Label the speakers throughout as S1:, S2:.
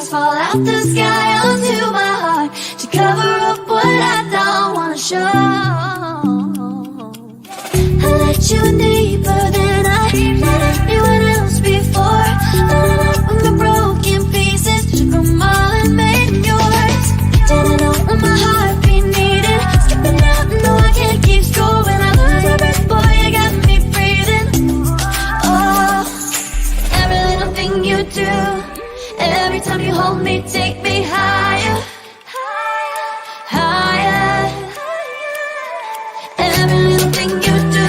S1: stars fall out the sky onto my heart to cover up what I don't wanna show. I let you in deeper than I let anyone else before. Lining up with my broken pieces, took them all and made them yours. Didn't know what my heartbeat needed, skipping out, no I can't keep score. When I lose my breath, boy, you got me breathing. Oh, every little thing you do, every time you hold me, take me higher, higher. Every little thing you do,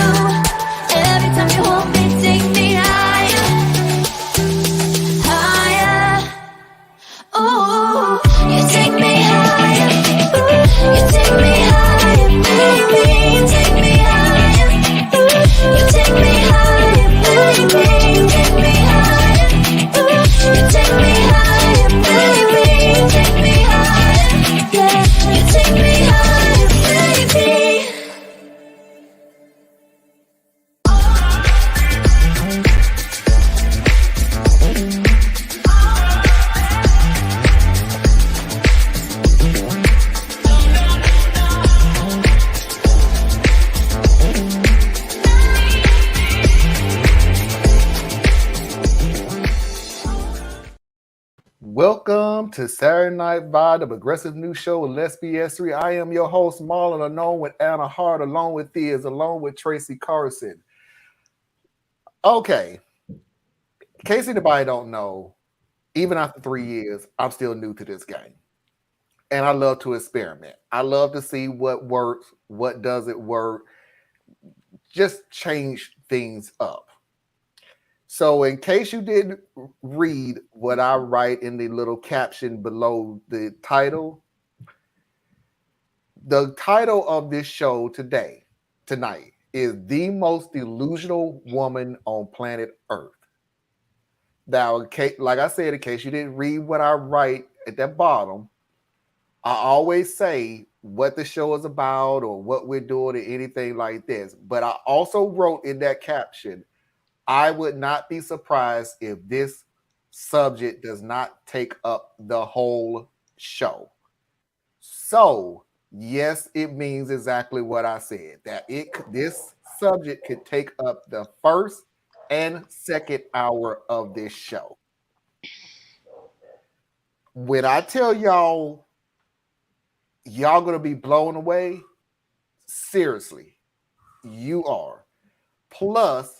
S1: every time you hold me, take me higher, higher. Oh, you take me higher, you take me higher, baby, you take me higher, you take me higher, baby, you take me higher, you take me higher, baby, you take me higher, yeah, you take me higher, baby.
S2: Welcome to Saturday Night Vibe, the progressive news show with Let's BS3. I am your host, Marlon, along with Anna Hart, along with Theas, along with Tracy Carson. Okay, in case anybody don't know, even after 3 years, I'm still new to this game. And I love to experiment. I love to see what works, what doesn't work, just change things up. So in case you didn't read what I write in the little caption below the title of this show tonight is The Most Delusional Woman on Planet Earth. Now, like I said, in case you didn't read what I write at the bottom, I always say what the show is about or what we're doing or anything like this. But I also wrote in that caption, I would not be surprised if this subject does not take up the whole show. So, yes, it means exactly what I said, that this subject could take up the first and second hour of this show. When I tell y'all going to be blown away, seriously, you are. Plus,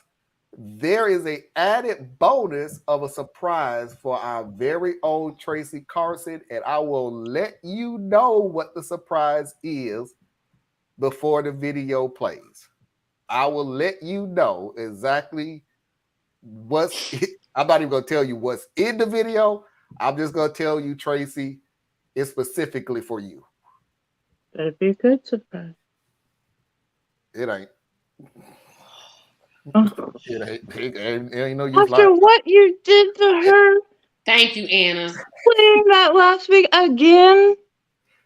S2: there is an added bonus of a surprise for our very own Tracy Carson, and I will let you know what the surprise is before the video plays. I will let you know exactly I'm not even going to tell you what's in the video. I'm just going to tell you, Tracy, it's specifically for you.
S3: That'd be a good surprise.
S2: It ain't. It ain't no use.
S3: After what you did to her,
S4: thank you, Anna.
S3: Playing that last week again,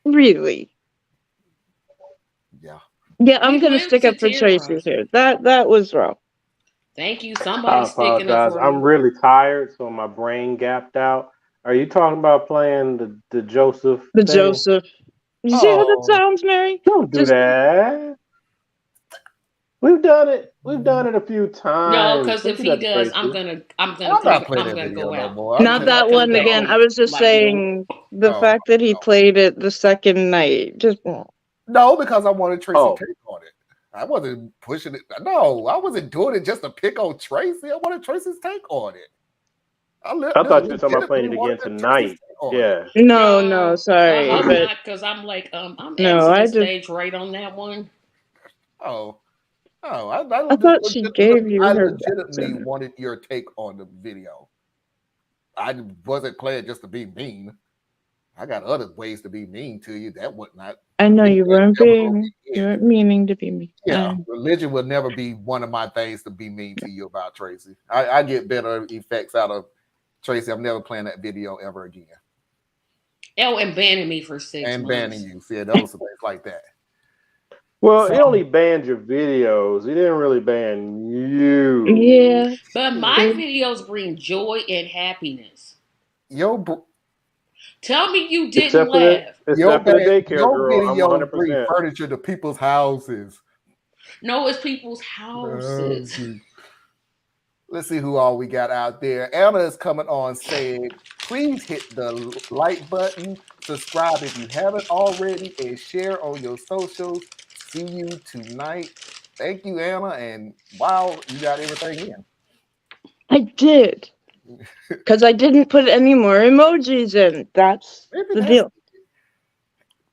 S3: really?
S2: Yeah.
S3: Yeah, I'm gonna stick up for Tracy here. That was wrong.
S4: Thank you. Somebody sticking up for
S5: I'm really tired, so my brain gapped out. Are you talking about playing the Joseph?
S3: The thing? Joseph. You see how that sounds, Mary?
S5: Don't do that. We've done it. We've done it a few times.
S4: No, because if he does, I'm gonna go out.
S2: No
S3: not that one again. I was just saying the fact that he played it the second night. Just
S2: no, because I wanted Tracy take on it. I wasn't pushing it. No, I wasn't doing it just to pick on Tracy. I wanted Tracy's take on it.
S5: I thought you were talking about playing it again tonight. Yeah.
S3: No, sorry.
S4: Because I'm like, I'm exiting stage right on that one.
S3: I thought she gave you her.
S2: I legitimately wanted your take on the video. I wasn't playing just to be mean. I got other ways to be mean to you. That would not.
S3: I know you weren't meaning to be mean.
S2: Yeah, religion will never be one of my things to be mean to you about, Tracy. I get better effects out of Tracy. I'm never playing that video ever again.
S4: Oh, and banning me for 6 months.
S2: And banning you. See, those are things like that.
S5: Well, he only banned your videos. He didn't really ban you.
S3: Yeah.
S4: But my videos bring joy and happiness. Tell me you didn't
S5: Except for the
S4: laugh.
S5: except for the daycare
S2: your
S5: girl, I'm
S2: videos bring
S5: 100%.
S2: furniture to people's houses.
S4: No, it's people's houses.
S2: Let's see who all we got out there. Anna is coming on saying, please hit the like button, subscribe if you haven't already, and share on your socials. See you tonight. Thank you, Anna. And wow, you got everything in.
S3: I did. Because I didn't put any more emojis in. That's the deal.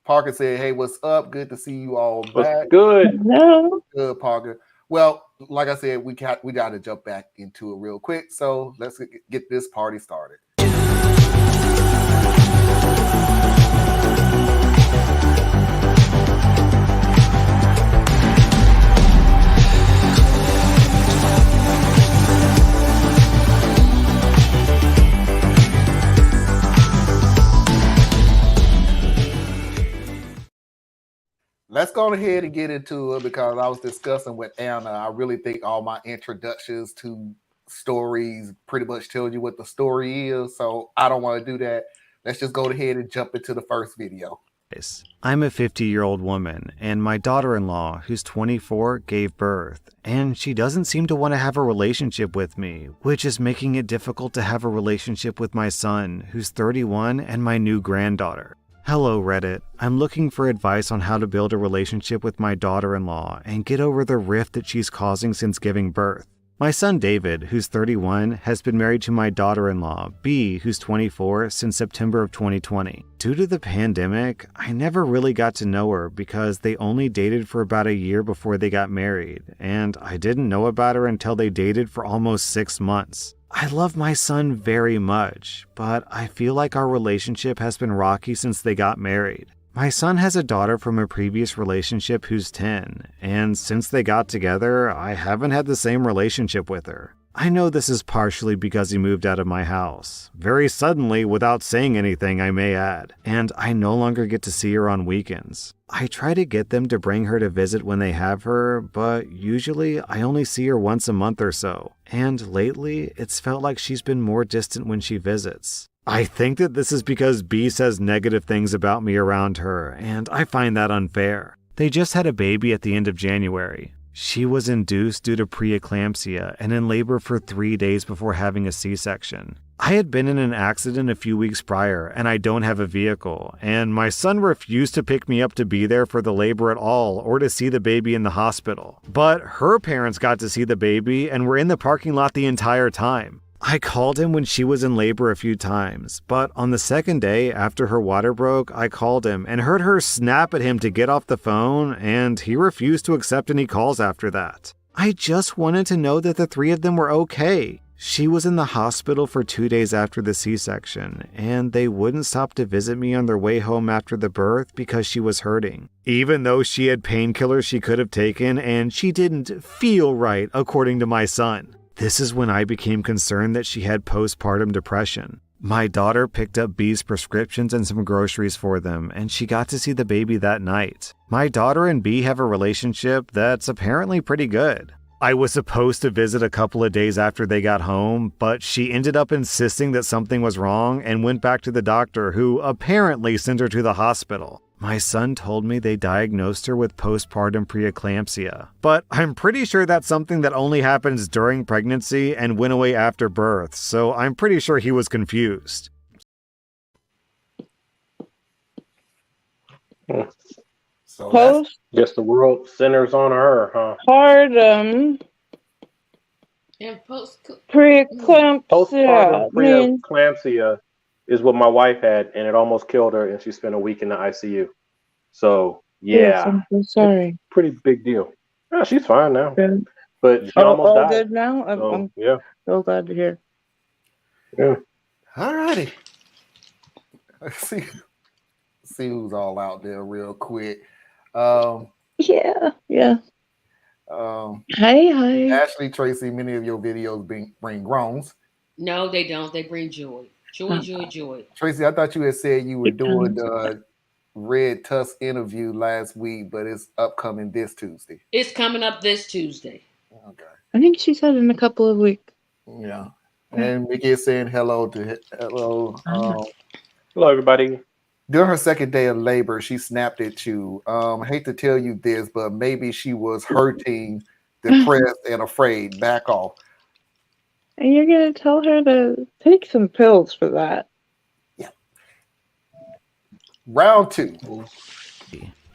S2: Parker said, hey, what's up? Good to see you all back.
S5: What's good?
S3: No.
S2: Good, Parker. Well, like I said, we got to jump back into it real quick. So let's get this party started. Let's go ahead and get into it because I was discussing with Anna. I really think all my introductions to stories pretty much tell you what the story is. So I don't want to do that. Let's just go ahead and jump into the first video.
S6: I'm a 50-year-old woman, and my daughter-in-law, who's 24, gave birth, and she doesn't seem to want to have a relationship with me, which is making it difficult to have a relationship with my son, who's 31, and my new granddaughter. Hello Reddit, I'm looking for advice on how to build a relationship with my daughter-in-law and get over the rift that she's causing since giving birth. My son David, who's 31, has been married to my daughter-in-law, B, who's 24, since September of 2020. Due to the pandemic, I never really got to know her because they only dated for about a year before they got married, and I didn't know about her until they dated for almost 6 months. I love my son very much, but I feel like our relationship has been rocky since they got married. My son has a daughter from a previous relationship who's 10, and since they got together, I haven't had the same relationship with her. I know this is partially because he moved out of my house, very suddenly without saying anything I may add, and I no longer get to see her on weekends. I try to get them to bring her to visit when they have her, but usually I only see her once a month or so, and lately it's felt like she's been more distant when she visits. I think that this is because B says negative things about me around her, and I find that unfair. They just had a baby at the end of January. She was induced due to preeclampsia and in labor for 3 days before having a C-section. I had been in an accident a few weeks prior, and I don't have a vehicle, and my son refused to pick me up to be there for the labor at all or to see the baby in the hospital. But her parents got to see the baby and were in the parking lot the entire time. I called him when she was in labor a few times, but on the second day after her water broke, I called him and heard her snap at him to get off the phone, and he refused to accept any calls after that. I just wanted to know that the three of them were okay. She was in the hospital for 2 days after the C-section, and they wouldn't stop to visit me on their way home after the birth because she was hurting. Even though she had painkillers she could have taken, and she didn't feel right, according to my son. This is when I became concerned that she had postpartum depression. My daughter picked up B's prescriptions and some groceries for them, and she got to see the baby that night. My daughter and B have a relationship that's apparently pretty good. I was supposed to visit a couple of days after they got home, but she ended up insisting that something was wrong and went back to the doctor, who apparently sent her to the hospital. My son told me they diagnosed her with postpartum preeclampsia, but I'm pretty sure that's something that only happens during pregnancy and went away after birth, so I'm pretty sure he was confused.
S2: So
S5: Guess the world centers on her, huh?
S3: Postpartum
S4: And
S3: preeclampsia.
S5: Postpartum preeclampsia is what my wife had, and it almost killed her, and she spent a week in the ICU. So, yeah.
S3: Yes, I'm so sorry.
S5: Pretty big deal. Yeah, she's fine now.
S3: Good.
S5: But she almost
S3: all
S5: died.
S3: good now?
S5: So,
S3: I'm so glad to hear.
S5: Yeah.
S2: all righty. Let's see who's all out there real quick.
S3: Yeah. Hi.
S2: Ashley, Tracy, many of your videos bring groans.
S4: No, they don't. They bring joy. Joy.
S2: Tracy, I thought you had said you were doing the Red Tusk interview last week, but it's upcoming this Tuesday.
S4: It's coming up this Tuesday.
S2: Okay.
S3: I think she said in a couple of weeks.
S2: Yeah. And Mickey is saying hello.
S5: Hello, everybody.
S2: During her second day of labor, she snapped at you. I hate to tell you this, but maybe she was hurting, depressed, and afraid. Back off.
S3: And you're gonna tell her to take some pills for that.
S2: Yeah. Round 2.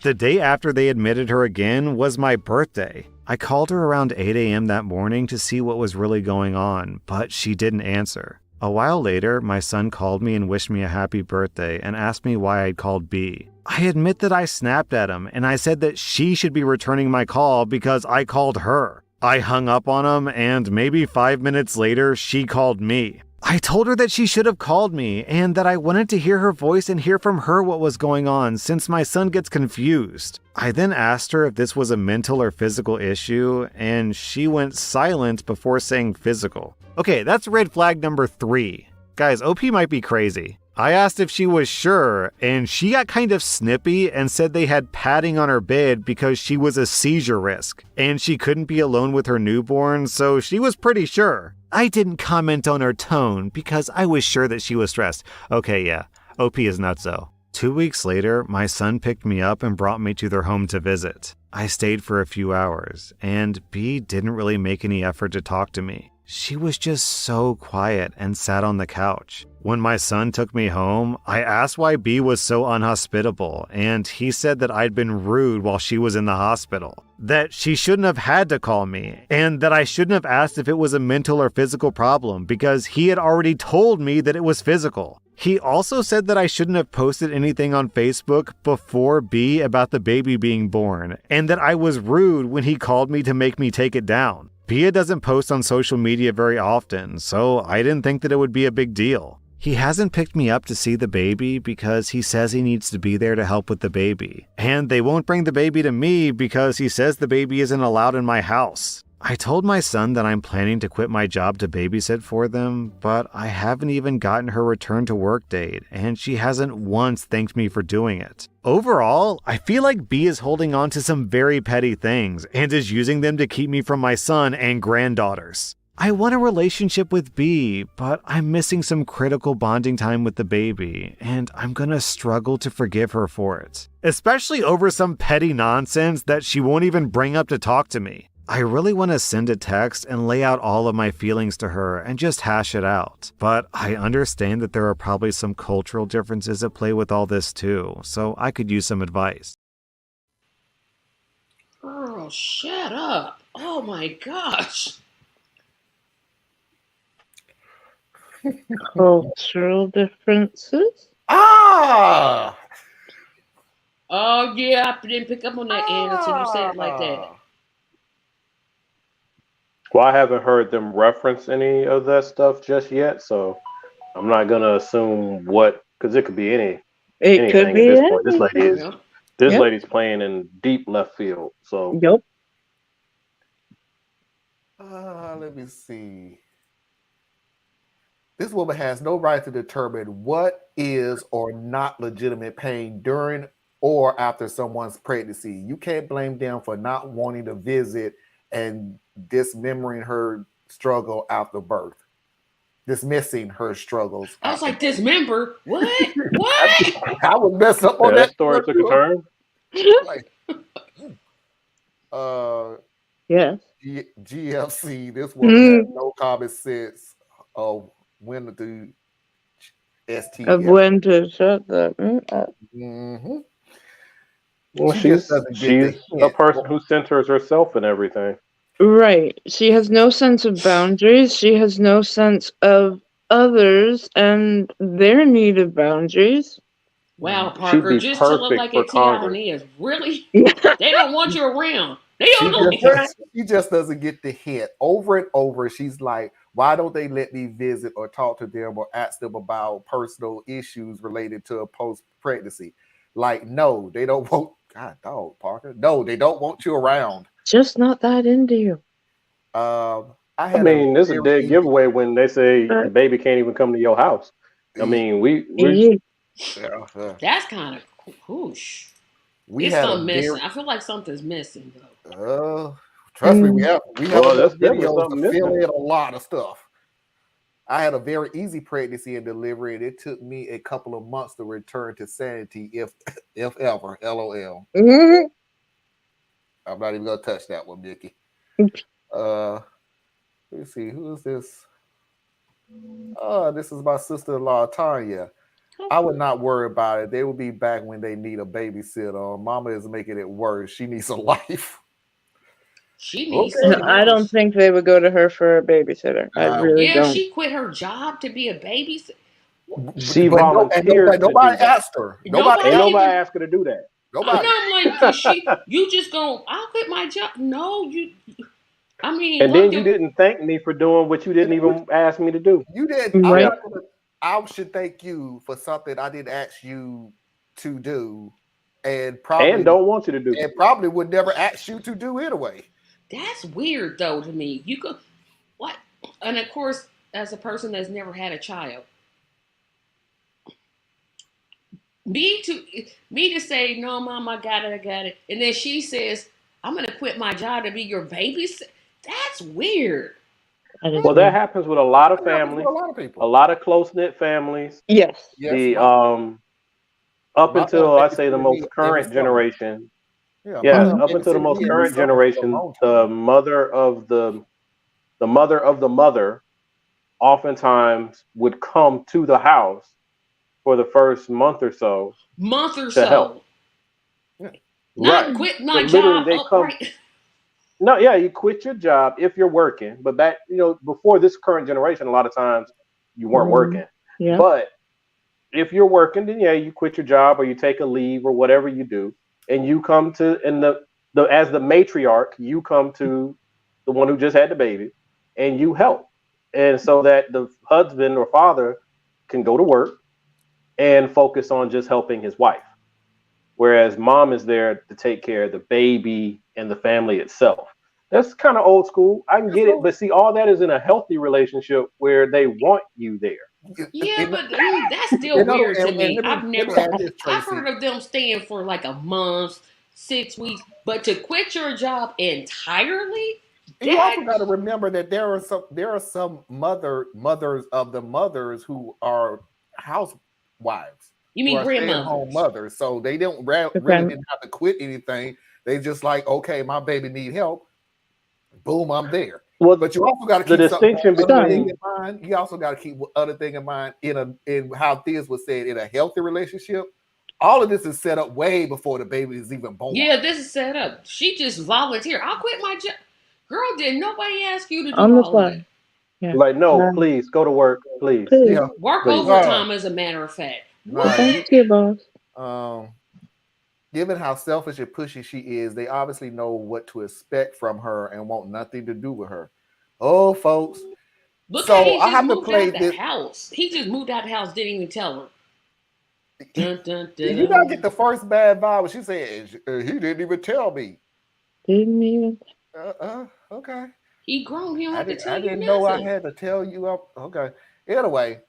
S6: The day after they admitted her again was my birthday. I called her around 8 a.m. that morning to see what was really going on, but she didn't answer. A while later, my son called me and wished me a happy birthday and asked me why I'd called B. I admit that I snapped at him and I said that she should be returning my call because I called her. I hung up on him and maybe 5 minutes later, she called me. I told her that she should have called me and that I wanted to hear her voice and hear from her what was going on since my son gets confused. I then asked her if this was a mental or physical issue and she went silent before saying physical. Okay, that's red flag number 3. Guys, OP might be crazy. I asked if she was sure, and she got kind of snippy and said they had padding on her bed because she was a seizure risk, and she couldn't be alone with her newborn, so she was pretty sure. I didn't comment on her tone because I was sure that she was stressed. Okay, yeah, OP is nutso. 2 weeks later, my son picked me up and brought me to their home to visit. I stayed for a few hours, and B didn't really make any effort to talk to me. She was just so quiet and sat on the couch. When my son took me home, I asked why B was so unhospitable, and he said that I'd been rude while she was in the hospital, that she shouldn't have had to call me, and that I shouldn't have asked if it was a mental or physical problem because he had already told me that it was physical. He also said that I shouldn't have posted anything on Facebook before B about the baby being born, and that I was rude when he called me to make me take it down. Pia doesn't post on social media very often, so I didn't think that it would be a big deal. He hasn't picked me up to see the baby because he says he needs to be there to help with the baby. And they won't bring the baby to me because he says the baby isn't allowed in my house. I told my son that I'm planning to quit my job to babysit for them, but I haven't even gotten her return to work date, and she hasn't once thanked me for doing it. Overall, I feel like B is holding on to some very petty things and is using them to keep me from my son and granddaughters. I want a relationship with B, but I'm missing some critical bonding time with the baby, and I'm gonna struggle to forgive her for it. Especially over some petty nonsense that she won't even bring up to talk to me. I really want to send a text and lay out all of my feelings to her and just hash it out. But I understand that there are probably some cultural differences at play with all this too, so I could use some advice.
S4: Girl, shut up. Oh my gosh.
S3: Cultural differences?
S2: Ah!
S4: Oh yeah, I didn't pick up on that end until you said it like that.
S5: Well, I haven't heard them reference any of that stuff just yet, so I'm not gonna assume what, because it could be anything at this point. This lady's playing in deep left field. So
S3: yep.
S2: Let me see. This woman has no right to determine what is or not legitimate pain during or after someone's pregnancy. You can't blame them for not wanting to visit and dismembering her struggle after birth. Dismissing her struggles.
S4: I was like, dismember? What? What?
S2: I would mess up on that
S5: story took a turn.
S2: Like,
S3: yes.
S2: GFC, this woman has no common sense of when to do STF.
S3: Of when to shut the up.
S2: Mm-hmm.
S5: Well, she's a person who centers herself and everything.
S3: Right. She has no sense of boundaries. She has no sense of others and their need of boundaries.
S4: Wow, Parker, just to look like a Tiana is really? They don't want you around. They don't know you.
S2: She just doesn't get the hint. Over and over, she's like, why don't they let me visit or talk to them or ask them about personal issues related to a post-pregnancy? Like, no, they don't want, God, dog, Parker. No, they don't want you around.
S3: Just not that into you.
S2: I
S5: mean, this is a dead giveaway when they say the baby can't even come to your house. I mean,
S4: that's kind of whoosh. It's something missing. I feel like something's missing though.
S2: Trust me, we have videos to fill in a lot of stuff. I had a very easy pregnancy and delivery, and it took me a couple of months to return to sanity, if ever. LOL.
S3: Mhm.
S2: I'm not even gonna touch that one, Mickey. Let's see, who is this? This is my sister-in-law, Tanya. I would not worry about it. They will be back when they need a babysitter. Mama is making it worse. She needs a life.
S4: She needs
S3: No,
S4: something
S3: I
S4: else.
S3: don't think they would go to her for a babysitter. I really don't.
S4: She quit her job to be a babysitter.
S5: She volunteered.
S2: Nobody asked her.
S4: Nobody
S5: asked her to do that.
S2: Nobody.
S4: And I'm like, you just gonna, I'll quit my job. No, you. I mean,
S5: and then you didn't thank me for doing what you didn't even ask me to do.
S2: You didn't.
S3: Right.
S2: I should thank you for something I didn't ask you to do, and probably
S5: don't want you to do.
S2: And probably would never ask you to do anyway.
S4: That's weird, though, to me. You could, what? And of course, as a person that's never had a child, me to say, no, Mom, I got it, and then she says, I'm gonna quit my job to be your babysitter. That's weird.
S5: Well, that happens with a lot of families, a lot of close-knit families.
S3: Yes.
S5: The up until I say the most current generation. Up until the most current generation, the mother of the mother oftentimes would come to the house for the first month or so. To help.
S4: Not quit my job.
S5: No, you quit your job if you're working. But back, before this current generation, a lot of times you weren't working.
S3: Yeah.
S5: But if you're working, then you quit your job or you take a leave or whatever you do, and you come to as the matriarch, you come to the one who just had the baby, and you help, and so that the husband or father can go to work and focus on just helping his wife. Whereas mom is there to take care of the baby and the family itself. That's kind of old school. I can get it, but see, all that is in a healthy relationship where they want you there.
S4: Yeah, but that's still weird to me. I've heard of them staying for like a month, 6 weeks, but to quit your job entirely.
S2: You also got to remember that there are some mothers of the mothers who are housewives.
S4: You mean grandmothers?
S2: Home mothers, so they don't really didn't have to quit anything. They just like, okay, my baby need help. Boom, I'm there.
S5: Well,
S2: but you also got to keep
S5: the distinction between.
S2: In mind. You also got to keep other thing in mind in how this was said, in a healthy relationship. All of this is set up way before the baby is even born.
S4: Yeah, this is set up. She just volunteered. I'll quit my job. Girl, did nobody ask you to do all that?
S3: Yeah.
S5: Like, no, please go to work, please.
S2: Yeah.
S4: Work overtime, as a matter of fact.
S3: Thank you, boss.
S2: Given how selfish and pushy she is, they obviously know what to expect from her and want nothing to do with her. Oh, folks.
S4: Look,
S2: so
S4: I have
S2: to play
S4: this house. He just moved out the house, didn't even tell her.
S2: Dun, dun, dun. You gotta get the first bad vibe when she said he didn't even tell me.
S3: Didn't even.
S2: Okay.
S4: He grown. He don't have to tell you.
S2: I didn't know I had to tell you. Okay. Anyway,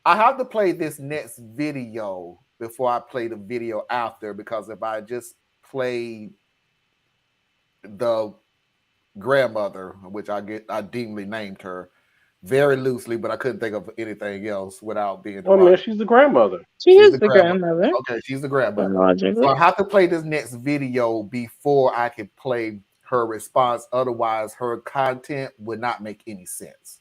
S2: I have to play this next video before I play the video after, because if I just play the grandmother, which I deemly named her very loosely, but I couldn't think of anything else without being.
S5: Man, she's the grandmother.
S3: She is the grandmother.
S2: Okay, she's the grandmother. So I have to play this next video before I can play her response. Otherwise, her content would not make any sense.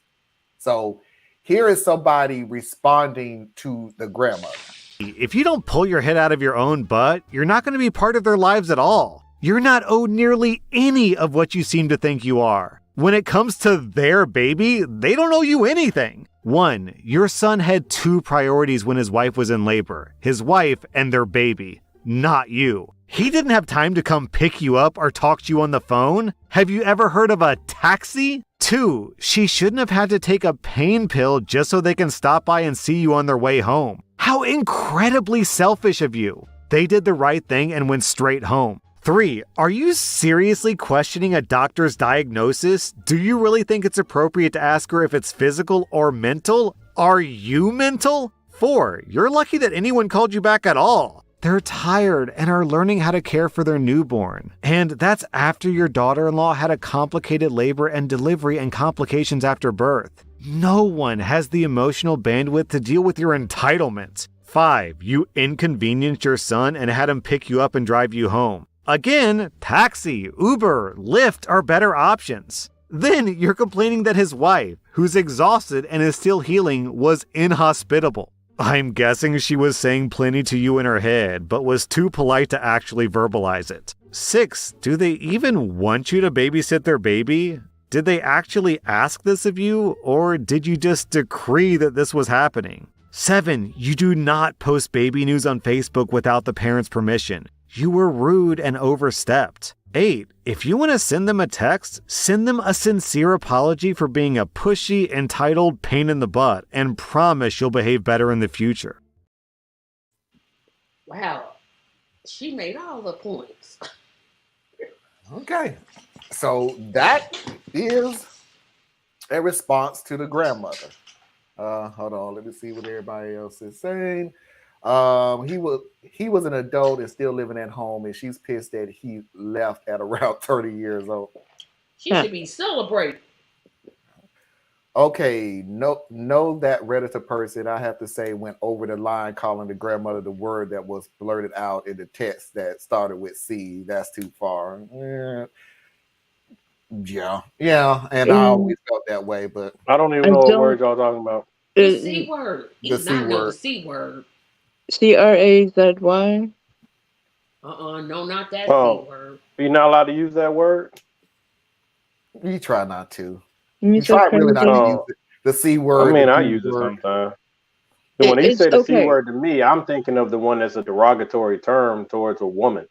S2: So here is somebody responding to the grandmother.
S6: If you don't pull your head out of your own butt, you're not going to be part of their lives at all. You're not owed nearly any of what you seem to think you are. When it comes to their baby, they don't owe you anything. 1, your son had 2 priorities when his wife was in labor: his wife and their baby, not you. He didn't have time to come pick you up or talk to you on the phone. Have you ever heard of a taxi? 2, she shouldn't have had to take a pain pill just so they can stop by and see you on their way home. How incredibly selfish of you. They did the right thing and went straight home. 3, are you seriously questioning a doctor's diagnosis? Do you really think it's appropriate to ask her if it's physical or mental? Are you mental? 4, you're lucky that anyone called you back at all. They're tired and are learning how to care for their newborn. And that's after your daughter-in-law had a complicated labor and delivery and complications after birth. No one has the emotional bandwidth to deal with your entitlement. 5. You inconvenienced your son and had him pick you up and drive you home. Again, taxi, Uber, Lyft are better options. Then you're complaining that his wife, who's exhausted and is still healing, was inhospitable. I'm guessing she was saying plenty to you in her head, but was too polite to actually verbalize it. 6. Do they even want you to babysit their baby? Did they actually ask this of you, or did you just decree that this was happening? 7. You do not post baby news on Facebook without the parents' permission. You were rude and overstepped. 8. If you want to send them a text, send them a sincere apology for being a pushy, entitled pain in the butt, and promise you'll behave better in the future.
S4: Wow. She made all the points.
S2: Okay. So that is a response to the grandmother. Hold on, let me see what everybody else is saying. He was an adult and still living at home, and she's pissed that he left at around 30 years old.
S4: She should be celebrating.
S2: Okay, no, that Redditor person, I have to say, went over the line calling the grandmother the word that was blurted out in the text that started with C. That's too far. Yeah, and I always felt that way, but
S5: I don't even know what word y'all talking about.
S4: The C word.
S2: The C word.
S4: The C word.
S3: CRAZY.
S4: No, not that C word.
S5: You're not allowed to use that word?
S2: You try not to. You try really not to use it. The C word.
S5: I mean, I use it sometimes. When you say the C word to me, I'm thinking of the one that's a derogatory term towards a woman.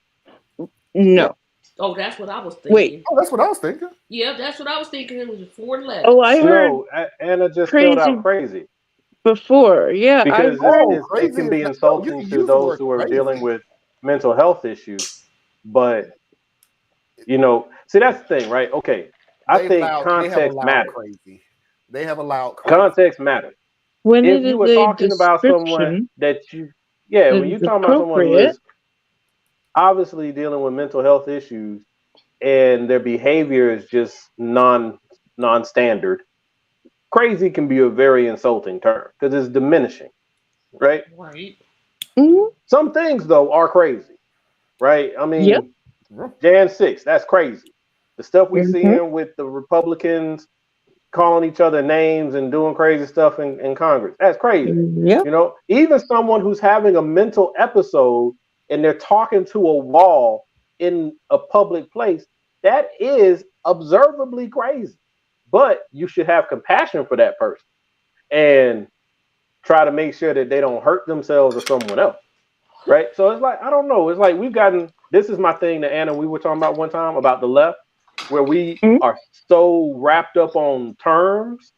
S3: No.
S4: Oh, that's what I was thinking.
S3: Wait.
S2: Oh, that's what I was thinking.
S4: Yeah, that's what I was thinking. It was 4 letters.
S3: Oh, I heard.
S5: No, Anna just spelled out crazy.
S3: Before, yeah.
S5: Because it can be insulting to those who are dealing with mental health issues. But, see, that's the thing, right? Okay. I think context matters.
S2: They have allowed crazy.
S5: Context matters. If you were talking about someone that when you're talking about someone who is obviously dealing with mental health issues and their behavior is just non-standard, crazy can be a very insulting term because it's diminishing, right?
S4: Right.
S3: Mm-hmm.
S5: Some things, though, are crazy, right? I mean, Jan 6, that's crazy. The stuff we see with the Republicans calling each other names and doing crazy stuff in Congress, that's crazy.
S3: Yeah.
S5: Even someone who's having a mental episode and they're talking to a wall in a public place, that is observably crazy. But you should have compassion for that person and try to make sure that they don't hurt themselves or someone else, right? So it's like, I don't know. It's like this is my thing that Anna, we were talking about one time about the left, where we are so wrapped up on terms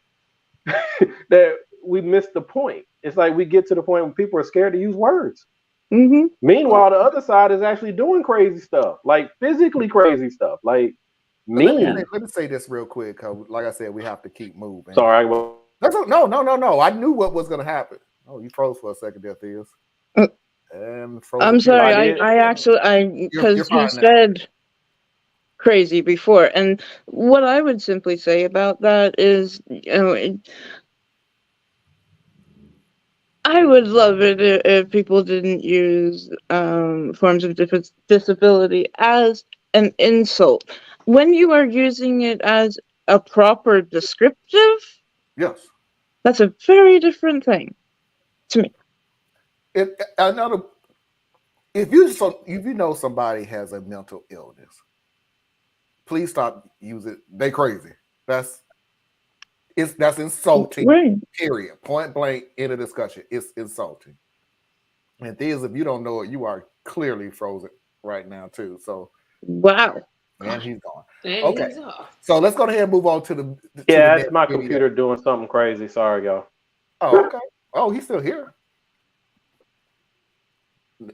S5: that we miss the point. It's like we get to the point where people are scared to use words.
S3: Mm-hmm.
S5: Meanwhile, the other side is actually doing crazy stuff, like physically crazy stuff, like mean.
S2: Let me say this real quick, because like I said, we have to keep moving.
S5: Sorry.
S2: No. I knew what was going to happen. Oh, you froze for a second there, Theus.
S3: I'm sorry. I actually, because you said crazy before, and what I would simply say about that is, I would love it if people didn't use forms of disability as an insult. When you are using it as a proper descriptive,
S2: yes,
S3: that's a very different thing to me.
S2: If you know somebody has a mental illness, please stop using it. They crazy. That's insulting.
S3: Right.
S2: Period. Point blank in a discussion. It's insulting. And Theus, if you don't know it, you are clearly frozen right now too. So
S3: wow.
S2: And he's gone.
S4: Okay.
S2: So let's go ahead and move on to the
S5: that's my computer doing something crazy. Sorry, y'all.
S2: Oh, okay. Oh, he's still here.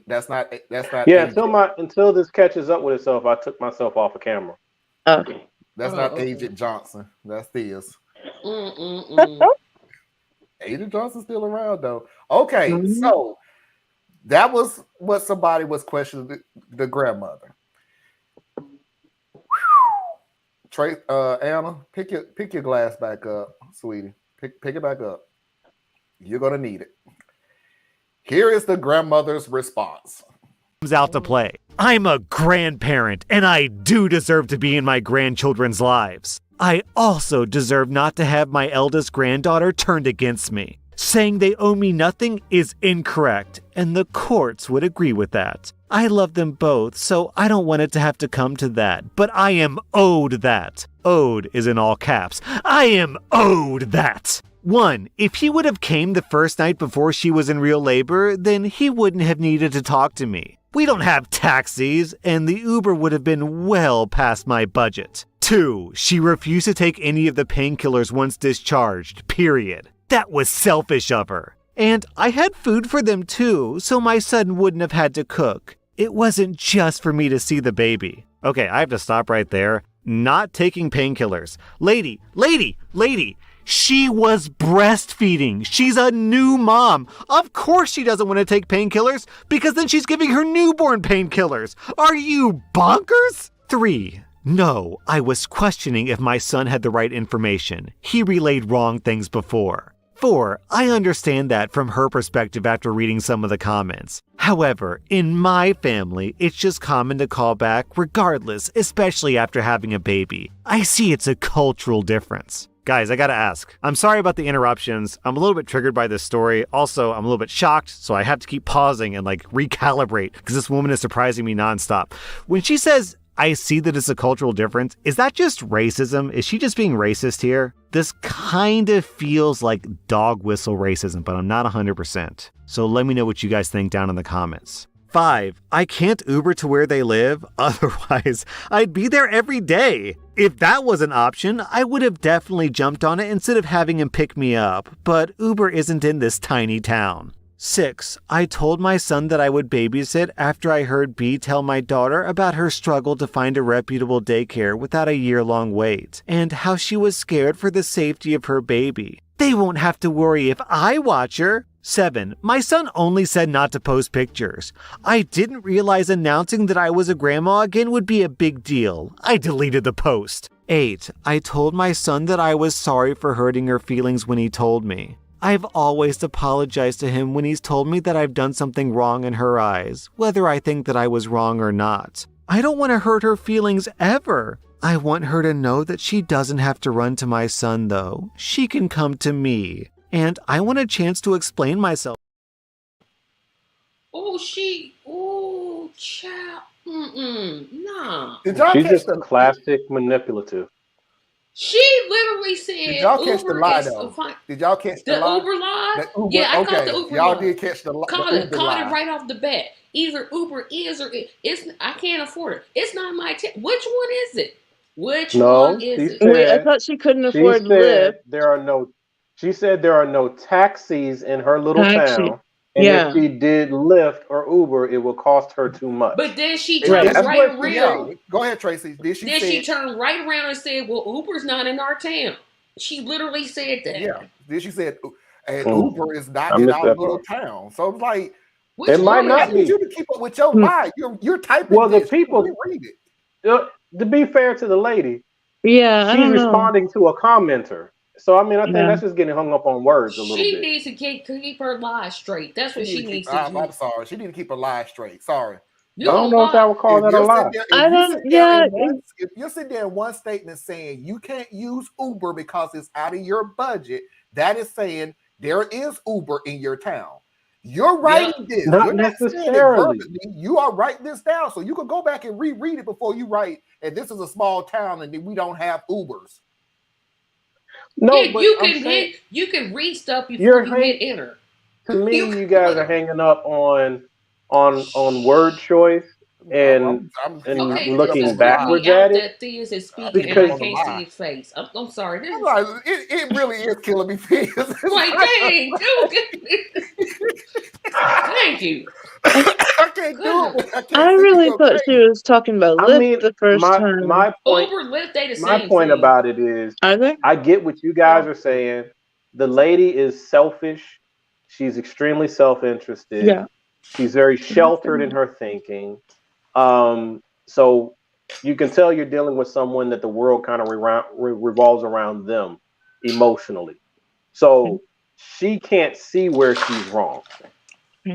S2: That's not
S5: yeah, until this catches up with itself, I took myself off of camera.
S3: Okay.
S2: That's not Agent Johnson. That's Theus. Agent Johnson's still around though. Okay, so that was what somebody was questioning the grandmother. Anna, pick your glass back up, sweetie. Pick it back up. You're gonna need it. Here is the grandmother's response.
S6: Out to play. I'm a grandparent, and I do deserve to be in my grandchildren's lives. I also deserve not to have my eldest granddaughter turned against me. Saying they owe me nothing is incorrect, and the courts would agree with that. I love them both, so I don't want it to have to come to that, but I am owed that. Owed is in all caps. I am owed that. 1. If he would have came the first night before she was in real labor, then he wouldn't have needed to talk to me. We don't have taxis, and the Uber would have been well past my budget. 2. She refused to take any of the painkillers once discharged, period. That was selfish of her. And I had food for them too, so my son wouldn't have had to cook. It wasn't just for me to see the baby. Okay, I have to stop right there. Not taking painkillers. Lady, she was breastfeeding. She's a new mom. Of course she doesn't want to take painkillers, because then she's giving her newborn painkillers. Are you bonkers? 3. No, I was questioning if my son had the right information. He relayed wrong things before. 4. I understand that from her perspective after reading some of the comments. However, in my family, it's just common to call back regardless, especially after having a baby. I see it's a cultural difference. Guys, I gotta ask. I'm sorry about the interruptions. I'm a little bit triggered by this story. Also, I'm a little bit shocked, so I have to keep pausing and recalibrate because this woman is surprising me nonstop. When she says, I see that it's a cultural difference, is that just racism? Is she just being racist here? This kind of feels like dog whistle racism, but I'm not 100%. So let me know what you guys think down in the comments. 5. I can't Uber to where they live, otherwise I'd be there every day. If that was an option, I would have definitely jumped on it instead of having him pick me up, but Uber isn't in this tiny town. 6. I told my son that I would babysit after I heard B tell my daughter about her struggle to find a reputable daycare without a year-long wait, and how she was scared for the safety of her baby. They won't have to worry if I watch her. 7. My son only said not to post pictures. I didn't realize announcing that I was a grandma again would be a big deal. I deleted the post. 8. I told my son that I was sorry for hurting her feelings when he told me. I've always apologized to him when he's told me that I've done something wrong in her eyes, whether I think that I was wrong or not. I don't want to hurt her feelings ever. I want her to know that she doesn't have to run to my son, though. She can come to me. And I want a chance to explain myself.
S4: Oh, child. Nah.
S5: She's just classic manipulative.
S4: She literally said,
S2: did y'all catch the lie, though? Did y'all catch the lie?
S4: Uber lie?
S2: Uber,
S4: yeah, I caught the Uber
S2: y'all
S4: lie.
S2: did catch the lie.
S4: Caught it right off the bat. Either Uber is or it's. I can't afford it. It's not my Which one is it? Which one is it?
S3: Wait, I thought she couldn't afford Lyft.
S5: She said there are no taxis in her little town. And if she did Lyft or Uber, it would cost her too much.
S4: But then she turned right around.
S2: Yeah. Go ahead, Tracy.
S4: She turned right around and said, well, Uber's not in our town. She literally said that.
S2: Yeah. Then she said, and Uber is not in our little town. So it's like,
S5: it might not be.
S2: You to keep up with your lie. You're typing.
S5: Well, the people
S2: read it.
S5: To be fair to the lady,
S3: she's
S5: responding to a commenter. So I mean, I think that's just getting hung up on words a little bit.
S4: She needs to keep her lies straight. That's what she needs to do.
S2: I'm sorry. She needs to keep her lies straight. Sorry.
S5: I don't know if I would call that a lie.
S2: If you're sitting there in one statement saying you can't use Uber because it's out of your budget, that is saying there is Uber in your town. You're writing this.
S5: Not
S2: You're
S5: necessarily.
S2: You are writing this down. So you can go back and reread it before you write, and this is a small town and we don't have Ubers.
S5: No,
S4: yeah,
S5: but
S4: you can read stuff before you hit enter.
S5: To me, you guys are hanging up on word choice and looking backwards at it.
S4: Theus is speaking and I can't see his face. I'm sorry.
S2: It really is killing me.
S4: Like, dang, dude. Thank you.
S2: I can't do it.
S3: I really thought she was talking about Lyft the first time.
S5: My point,
S4: Uber, Lyft, they the same
S5: my point
S4: thing.
S5: about it is,
S3: are they?
S5: I get what you guys are saying. The lady is selfish. She's extremely self-interested.
S3: Yeah.
S5: She's very sheltered in her thinking. So you can tell you're dealing with someone that the world kind of revolves around them emotionally. So she can't see where she's wrong.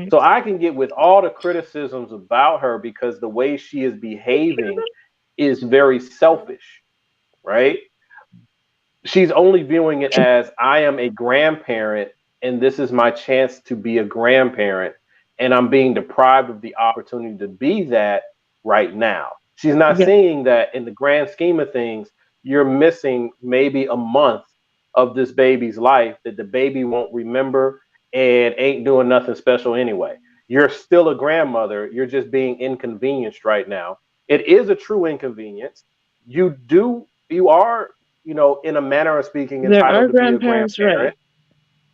S5: So I can get with all the criticisms about her because the way she is behaving is very selfish, right? She's only viewing it as I am a grandparent and this is my chance to be a grandparent and I'm being deprived of the opportunity to be that right now. She's not seeing that in the grand scheme of things, you're missing maybe a month of this baby's life that the baby won't remember and ain't doing nothing special anyway. You're still a grandmother. You're just being inconvenienced right now. It is a true inconvenience. You are, in a manner of speaking, entitled to be a grandparent,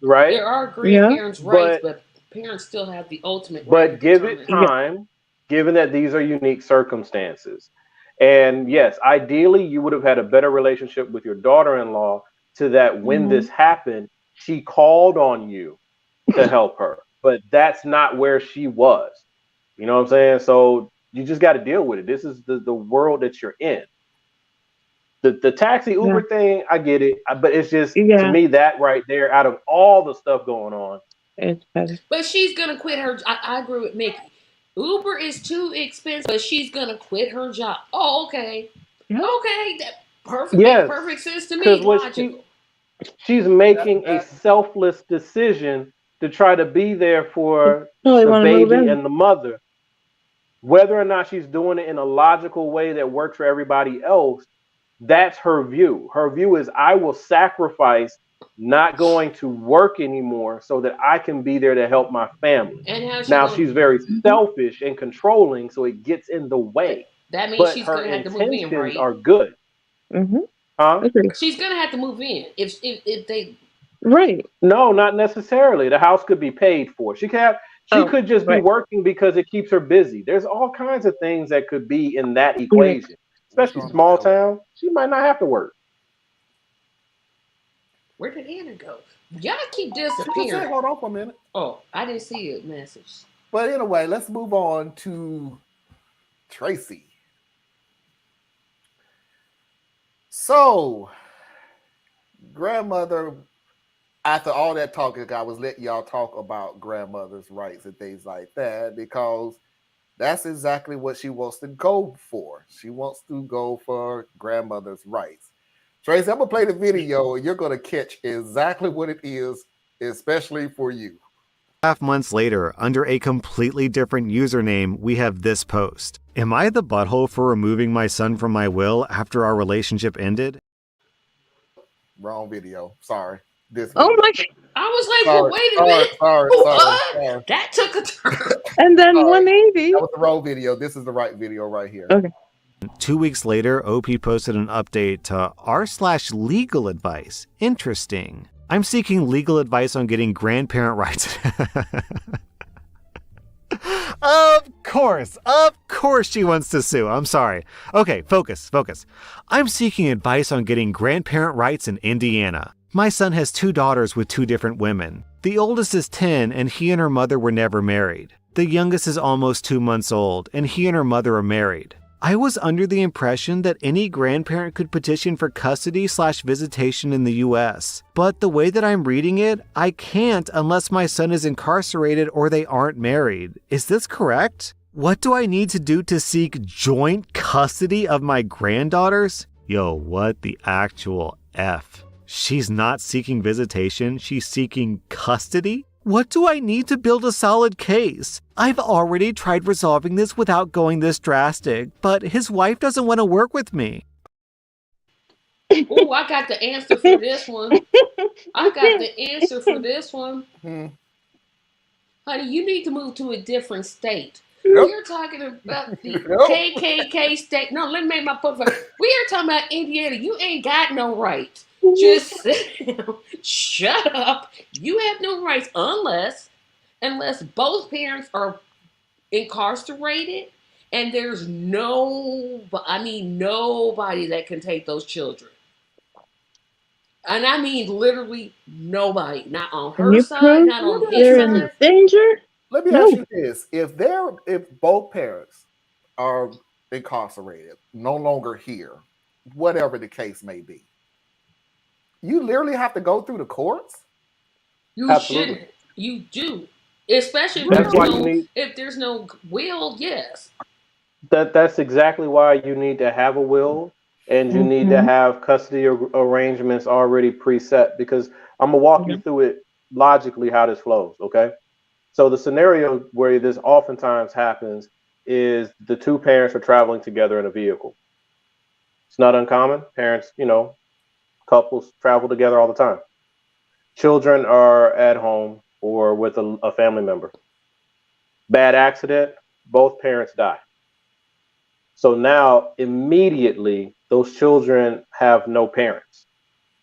S5: right?
S4: There are grandparents' rights, but parents still have the ultimate right.
S5: But give it time, given that these are unique circumstances. And yes, ideally, you would have had a better relationship with your daughter-in-law to that when this happened, she called on you to help her. But that's not where she was. You know what I'm saying? So you just got to deal with it. This is the world that you're in. The taxi Uber thing, I get it, but it's just to me that right there, out of all the stuff going on,
S3: it's better.
S4: But she's gonna quit her. I agree with Mickey. Uber is too expensive, but she's gonna quit her job. Oh, okay, okay, that perfect. Makes perfect sense to me. Logical.
S5: She's making a selfless decision to try to be there for the baby and the mother. Whether or not she's doing it in a logical way that works for everybody else, that's her view. Her view is I will sacrifice not going to work anymore so that I can be there to help my family.
S4: And
S5: now she's very selfish and controlling, so it gets in the way.
S4: That means she's going to have to move in, right?
S5: Are good. Huh?
S4: She's going to have to move in if they.
S3: Right.
S5: No, not necessarily. The house could be paid for. She could just be working because it keeps her busy. There's all kinds of things that could be in that equation. Especially small town, she might not have to work.
S4: Where did Anna go? Y'all keep disappearing.
S2: Hold on for a minute.
S4: Oh, I didn't see a message.
S2: But anyway, let's move on to Tracy. So, grandmother, after all that talking, I was letting y'all talk about grandmother's rights and things like that because that's exactly what she wants to go for. She wants to go for grandmother's rights. Tracy, I'm going to play the video and you're going to catch exactly what it is, especially for you.
S6: 5 months later, under a completely different username, we have this post. Am I the butthole for removing my son from my will after our relationship ended?
S2: Wrong video. Sorry. This
S3: oh my!
S4: I was like, well, wait a minute.
S2: Sorry.
S4: That took a turn.
S3: And then 180.
S2: That was the wrong video. This is the right video right here.
S3: Okay.
S6: 2 weeks later, OP posted an update to r/legal advice. Interesting. I'm seeking legal advice on getting grandparent rights. Of course she wants to sue. I'm sorry. Okay, focus. I'm seeking advice on getting grandparent rights in Indiana. My son has 2 daughters with 2 different women. The oldest is 10 and he and her mother were never married. The youngest is almost 2 months old and he and her mother are married. I was under the impression that any grandparent could petition for custody/visitation in the US. But the way that I'm reading it, I can't unless my son is incarcerated or they aren't married. Is this correct? What do I need to do to seek joint custody of my granddaughters? Yo, what the actual F? She's not seeking visitation, she's seeking custody? What do I need to build a solid case? I've already tried resolving this without going this drastic, but his wife doesn't want to work with me.
S4: Oh, I got the answer for this one. Honey, you need to move to a different state. We're talking about the KKK state. No, let me make my point. We are talking about Indiana. You ain't got no rights. Just sit down. Shut up. You have no rights unless both parents are incarcerated and there's nobody that can take those children. And I mean literally nobody. Not on her side, not on his side.
S3: In danger?
S2: Let me ask you this. If both parents are incarcerated, no longer here, whatever the case may be, you literally have to go through the courts?
S4: You
S5: Absolutely.
S4: shouldn't. You do, especially if
S5: That's
S4: there's
S5: why you
S4: no
S5: need
S4: will. Yes.
S5: that's exactly why you need to have a will, and you need to have custody arrangements already preset, because I'm gonna walk you through it logically how this flows, okay? So the scenario where this oftentimes happens is the two parents are traveling together in a vehicle. It's not uncommon. Parents, couples travel together all the time. Children are at home or with a family member. Bad accident, both parents die. So now immediately those children have no parents.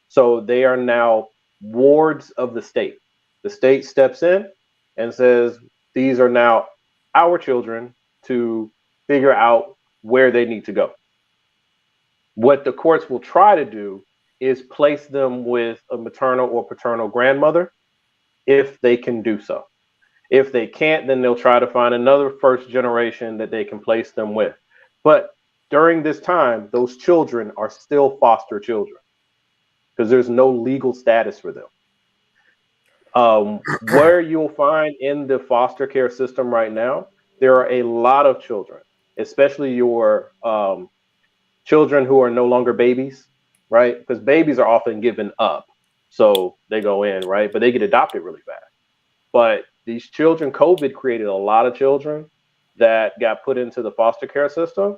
S5: So they are now wards of the state. The state steps in and says, these are now our children to figure out where they need to go. What the courts will try to do is place them with a maternal or paternal grandmother if they can do so. If they can't, then they'll try to find another first generation that they can place them with. But during this time, those children are still foster children because there's no legal status for them. Where you'll find in the foster care system right now, there are a lot of children, especially your children who are no longer babies, right? Because babies are often given up. So they go in, right? But they get adopted really fast. But these children, COVID created a lot of children that got put into the foster care system,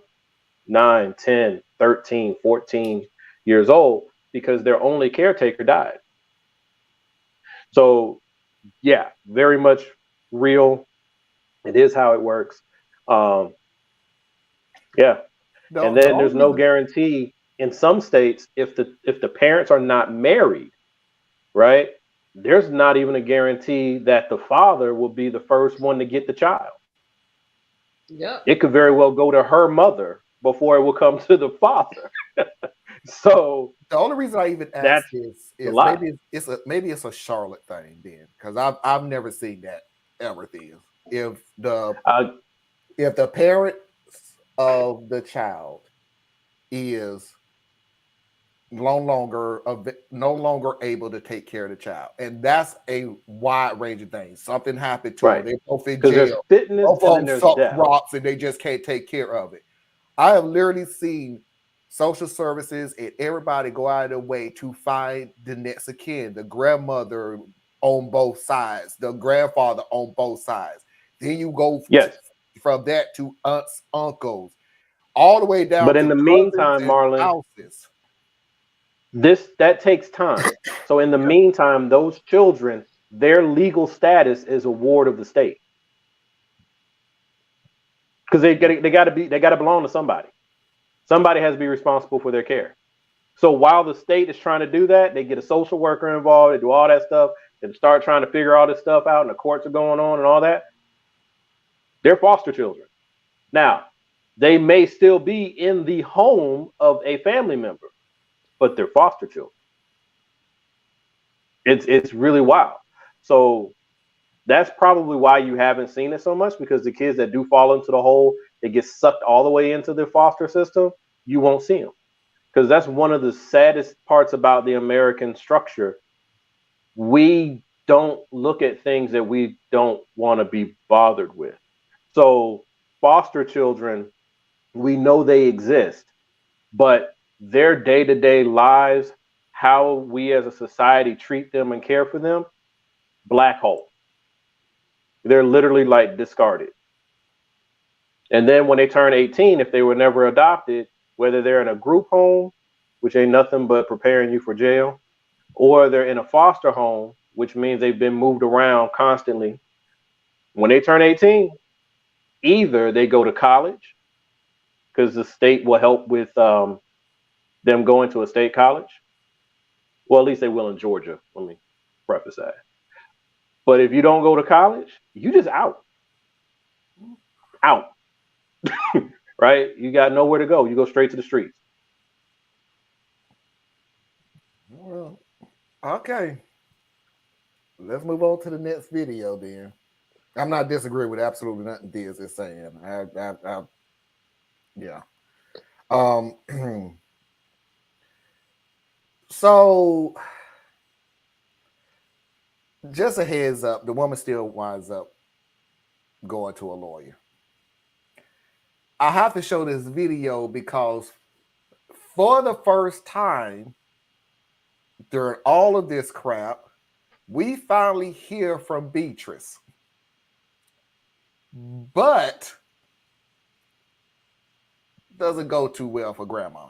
S5: 9, 10, 13, 14 years old, because their only caretaker died. So, yeah, very much real. It is how it works. Um, yeah. And
S2: The
S5: then there's
S2: only
S5: no
S2: reason,
S5: guarantee in some states if the parents are not married, right? There's not even a guarantee that the father will be the first one to get the child.
S4: Yep.
S5: It could very well go to her mother before it will come to the father. So
S2: the only reason I even ask
S5: that's
S2: this
S5: a
S2: is
S5: lot.
S2: maybe it's a Charlotte thing then, because I've never seen that ever thing. If the
S5: Uh,
S2: if the parent of the child is no longer able to take care of the child, and that's a wide range of things. Something happened to them.
S5: right.
S2: They both in
S5: Because there's
S2: jail.
S5: fitness
S2: Both
S5: and
S2: of
S5: then
S2: them
S5: there's
S2: suck
S5: death.
S2: rocks, and they just can't take care of it. I have literally seen social services and everybody go out of their way to find the next of kin, the grandmother on both sides, the grandfather on both sides. Then you go
S5: Yes.
S2: from that to aunts, uncles, all the way down
S5: But in
S2: to
S5: the
S2: cousins
S5: meantime,
S2: and
S5: Marlon,
S2: spouses.
S5: that takes time. So in the meantime, those children, their legal status is a ward of the state. Because they gotta belong to somebody. Somebody has to be responsible for their care. So while the state is trying to do that, they get a social worker involved, they do all that stuff, and start trying to figure all this stuff out, and the courts are going on and all that. They're foster children. Now, they may still be in the home of a family member, but they're foster children. It's really wild. So that's probably why you haven't seen it so much, because the kids that do fall into the hole, they get sucked all the way into the foster system, you won't see them. Because that's one of the saddest parts about the American structure. We don't look at things that we don't want to be bothered with. So foster children, we know they exist, but their day-to-day lives, how we as a society treat them and care for them, black hole. They're literally like discarded. And then when they turn 18, if they were never adopted, whether they're in a group home, which ain't nothing but preparing you for jail, or they're in a foster home, which means they've been moved around constantly. When they turn 18, either they go to college because the state will help with them going to a state college. Well, at least they will in Georgia. Let me preface that. But if you don't go to college, you just out. Out. Right? You got nowhere to go. You go straight to the streets.
S2: Well, okay. Let's move on to the next video then. I'm not disagreeing with absolutely nothing Diaz is saying. Yeah. So just a heads up, the woman still winds up going to a lawyer. I have to show this video because for the first time during all of this crap, we finally hear from Beatrice. But doesn't go too well for Grandma.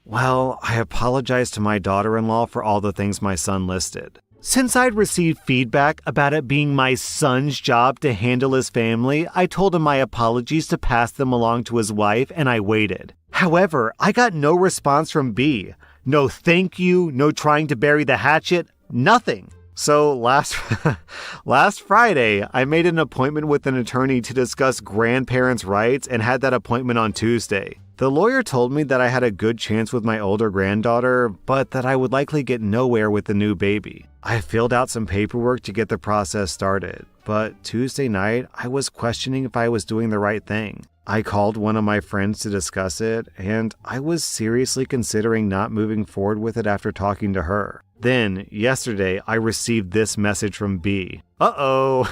S6: Well, I apologize to my daughter-in-law for all the things my son listed. Since I'd received feedback about it being my son's job to handle his family, I told him my apologies to pass them along to his wife, and I waited. However, I got no response from B. No thank you, no trying to bury the hatchet, nothing. So last Friday, I made an appointment with an attorney to discuss grandparents' rights and had that appointment on Tuesday. The lawyer told me that I had a good chance with my older granddaughter, but that I would likely get nowhere with the new baby. I filled out some paperwork to get the process started, but Tuesday night, I was questioning if I was doing the right thing. I called one of my friends to discuss it, and I was seriously considering not moving forward with it after talking to her. Then, yesterday, I received this message from B. Uh-oh.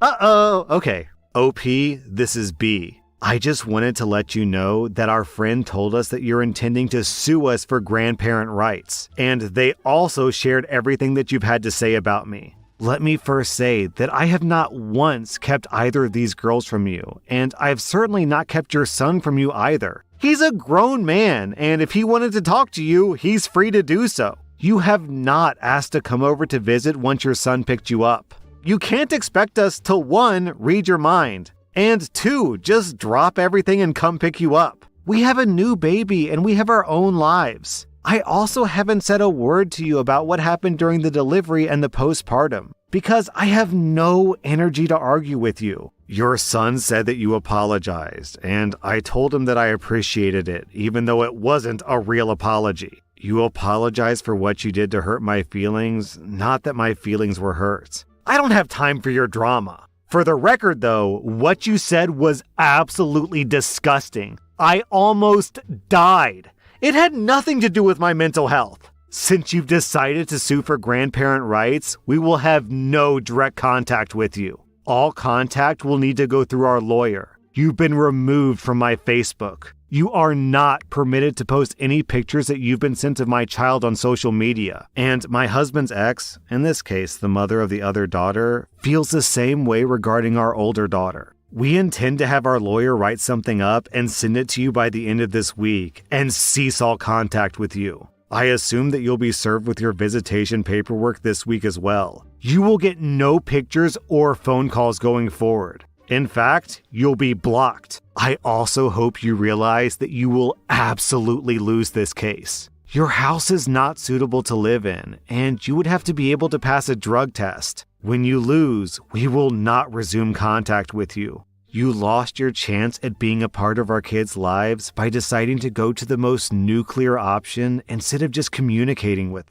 S6: Uh-oh. Okay. OP, this is B. I just wanted to let you know that our friend told us that you're intending to sue us for grandparent rights, and they also shared everything that you've had to say about me. Let me first say that I have not once kept either of these girls from you, and I've certainly not kept your son from you either. He's a grown man, and if he wanted to talk to you, he's free to do so. You have not asked to come over to visit once your son picked you up. You can't expect us to 1, read your mind, and 2, just drop everything and come pick you up. We have a new baby and we have our own lives. I also haven't said a word to you about what happened during the delivery and the postpartum, because I have no energy to argue with you. Your son said that you apologized, and I told him that I appreciated it, even though it wasn't a real apology. You apologized for what you did to hurt my feelings, not that my feelings were hurt. I don't have time for your drama. For the record, though, what you said was absolutely disgusting. I almost died. It had nothing to do with my mental health. Since you've decided to sue for grandparent rights, we will have no direct contact with you. All contact will need to go through our lawyer. You've been removed from my Facebook. You are not permitted to post any pictures that you've been sent of my child on social media. And my husband's ex, in this case the mother of the other daughter, feels the same way regarding our older daughter. We intend to have our lawyer write something up and send it to you by the end of this week and cease all contact with you. I assume that you'll be served with your visitation paperwork this week as well. You will get no pictures or phone calls going forward. In fact, you'll be blocked. I also hope you realize that you will absolutely lose this case. Your house is not suitable to live in, and you would have to be able to pass a drug test. When you lose, we will not resume contact with you. You lost your chance at being a part of our kids' lives by deciding to go to the most nuclear option instead of just communicating with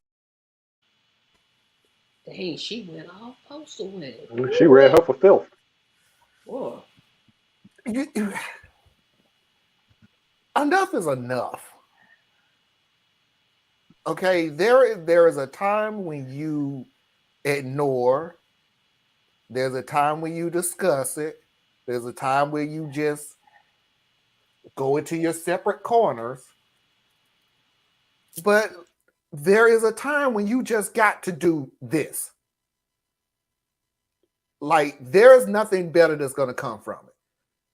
S6: them.
S4: Dang, she went all postal with it.
S5: She read her for filth.
S4: Whoa.
S2: Enough is enough. Okay, there is a time when you ignore. There's a time when you discuss it. There's a time where you just go into your separate corners. But there is a time when you just got to do this. Like, there's nothing better that's going to come from it.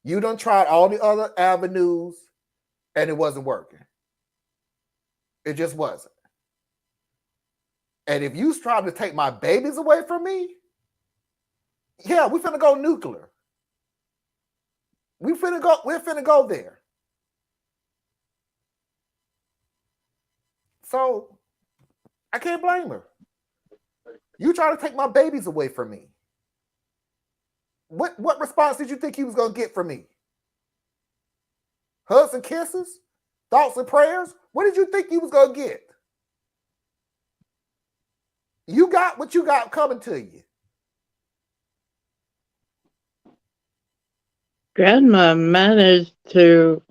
S2: You done tried all the other avenues and it wasn't working. It just wasn't. And if you try to take my babies away from me, yeah, we're finna go nuclear. We're finna go there. So I can't blame her. You try to take my babies away from me. What response did you think he was going to get from me? Hugs and kisses? Thoughts and prayers? What did you think he was going to get? You got what you got coming to you.
S3: Grandma managed to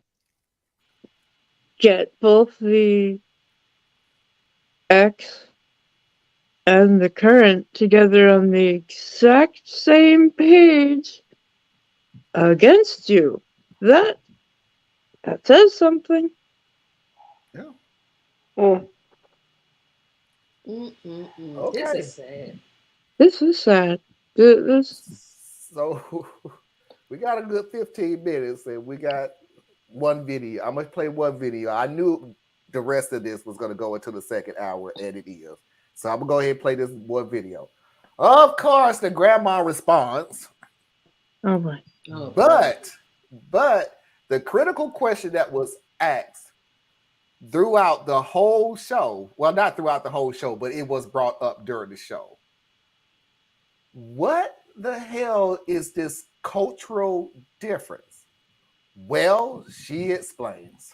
S3: get both the ex and the current together on the exact same page against you. That says something.
S2: Yeah.
S5: Mm.
S2: Okay.
S4: This is sad.
S3: This is sad. This
S2: So we got a good 15 minutes and we got one video. I'm gonna play one video. I knew the rest of this was gonna go into the second hour, and it is. So I'm gonna go ahead and play this one video. Of course, the grandma responds.
S3: Oh my.
S4: Oh,
S2: But the critical question that was asked throughout the whole show, well, not throughout the whole show, but it was brought up during the show. What the hell is this cultural difference? Well, she explains.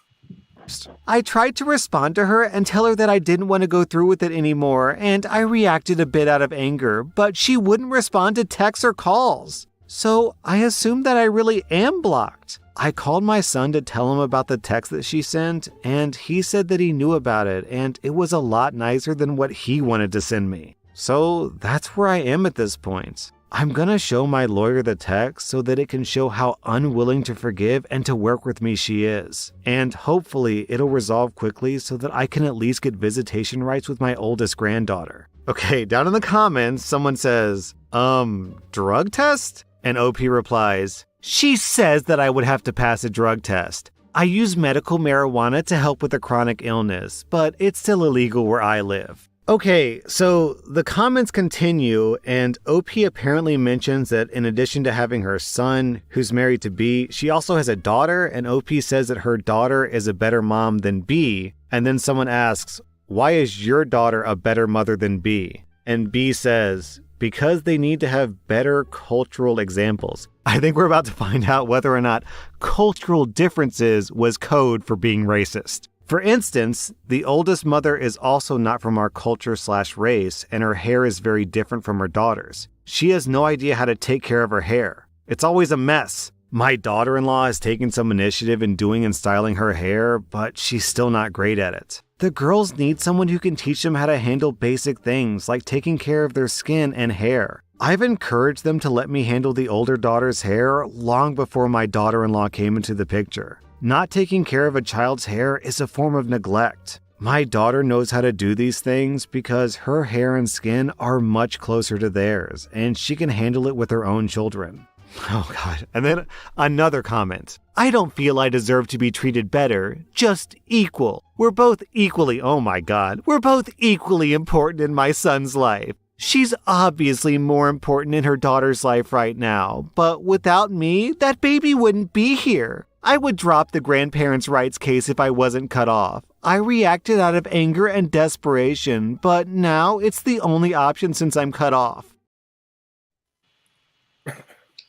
S6: I tried to respond to her and tell her that I didn't want to go through with it anymore, and I reacted a bit out of anger, but she wouldn't respond to texts or calls. So I assumed that I really am blocked. I called my son to tell him about the text that she sent, and he said that he knew about it, and it was a lot nicer than what he wanted to send me. So that's where I am at this point. I'm gonna show my lawyer the text so that it can show how unwilling to forgive and to work with me she is. And hopefully it'll resolve quickly so that I can at least get visitation rights with my oldest granddaughter. Okay, down in the comments, someone says, drug test? And OP replies, she says that I would have to pass a drug test. I use medical marijuana to help with a chronic illness, but it's still illegal where I live. Okay, so the comments continue, and OP apparently mentions that in addition to having her son, who's married to B, she also has a daughter, and OP says that her daughter is a better mom than B, and then someone asks, why is your daughter a better mother than B? And B says, because they need to have better cultural examples. I think we're about to find out whether or not cultural differences was code for being racist. For instance, the oldest mother is also not from our culture/race, and her hair is very different from her daughter's. She has no idea how to take care of her hair. It's always a mess. My daughter-in-law has taken some initiative in doing and styling her hair, but she's still not great at it. The girls need someone who can teach them how to handle basic things like taking care of their skin and hair. I've encouraged them to let me handle the older daughter's hair long before my daughter-in-law came into the picture. Not taking care of a child's hair is a form of neglect. My daughter knows how to do these things because her hair and skin are much closer to theirs, and she can handle it with her own children. Oh God. And then another comment. I don't feel I deserve to be treated better, just equal. We're both equally, oh my God, we're both equally important in my son's life. She's obviously more important in her daughter's life right now, but without me, that baby wouldn't be here. I would drop the grandparents' rights case if I wasn't cut off. I reacted out of anger and desperation, but now it's the only option since I'm cut off.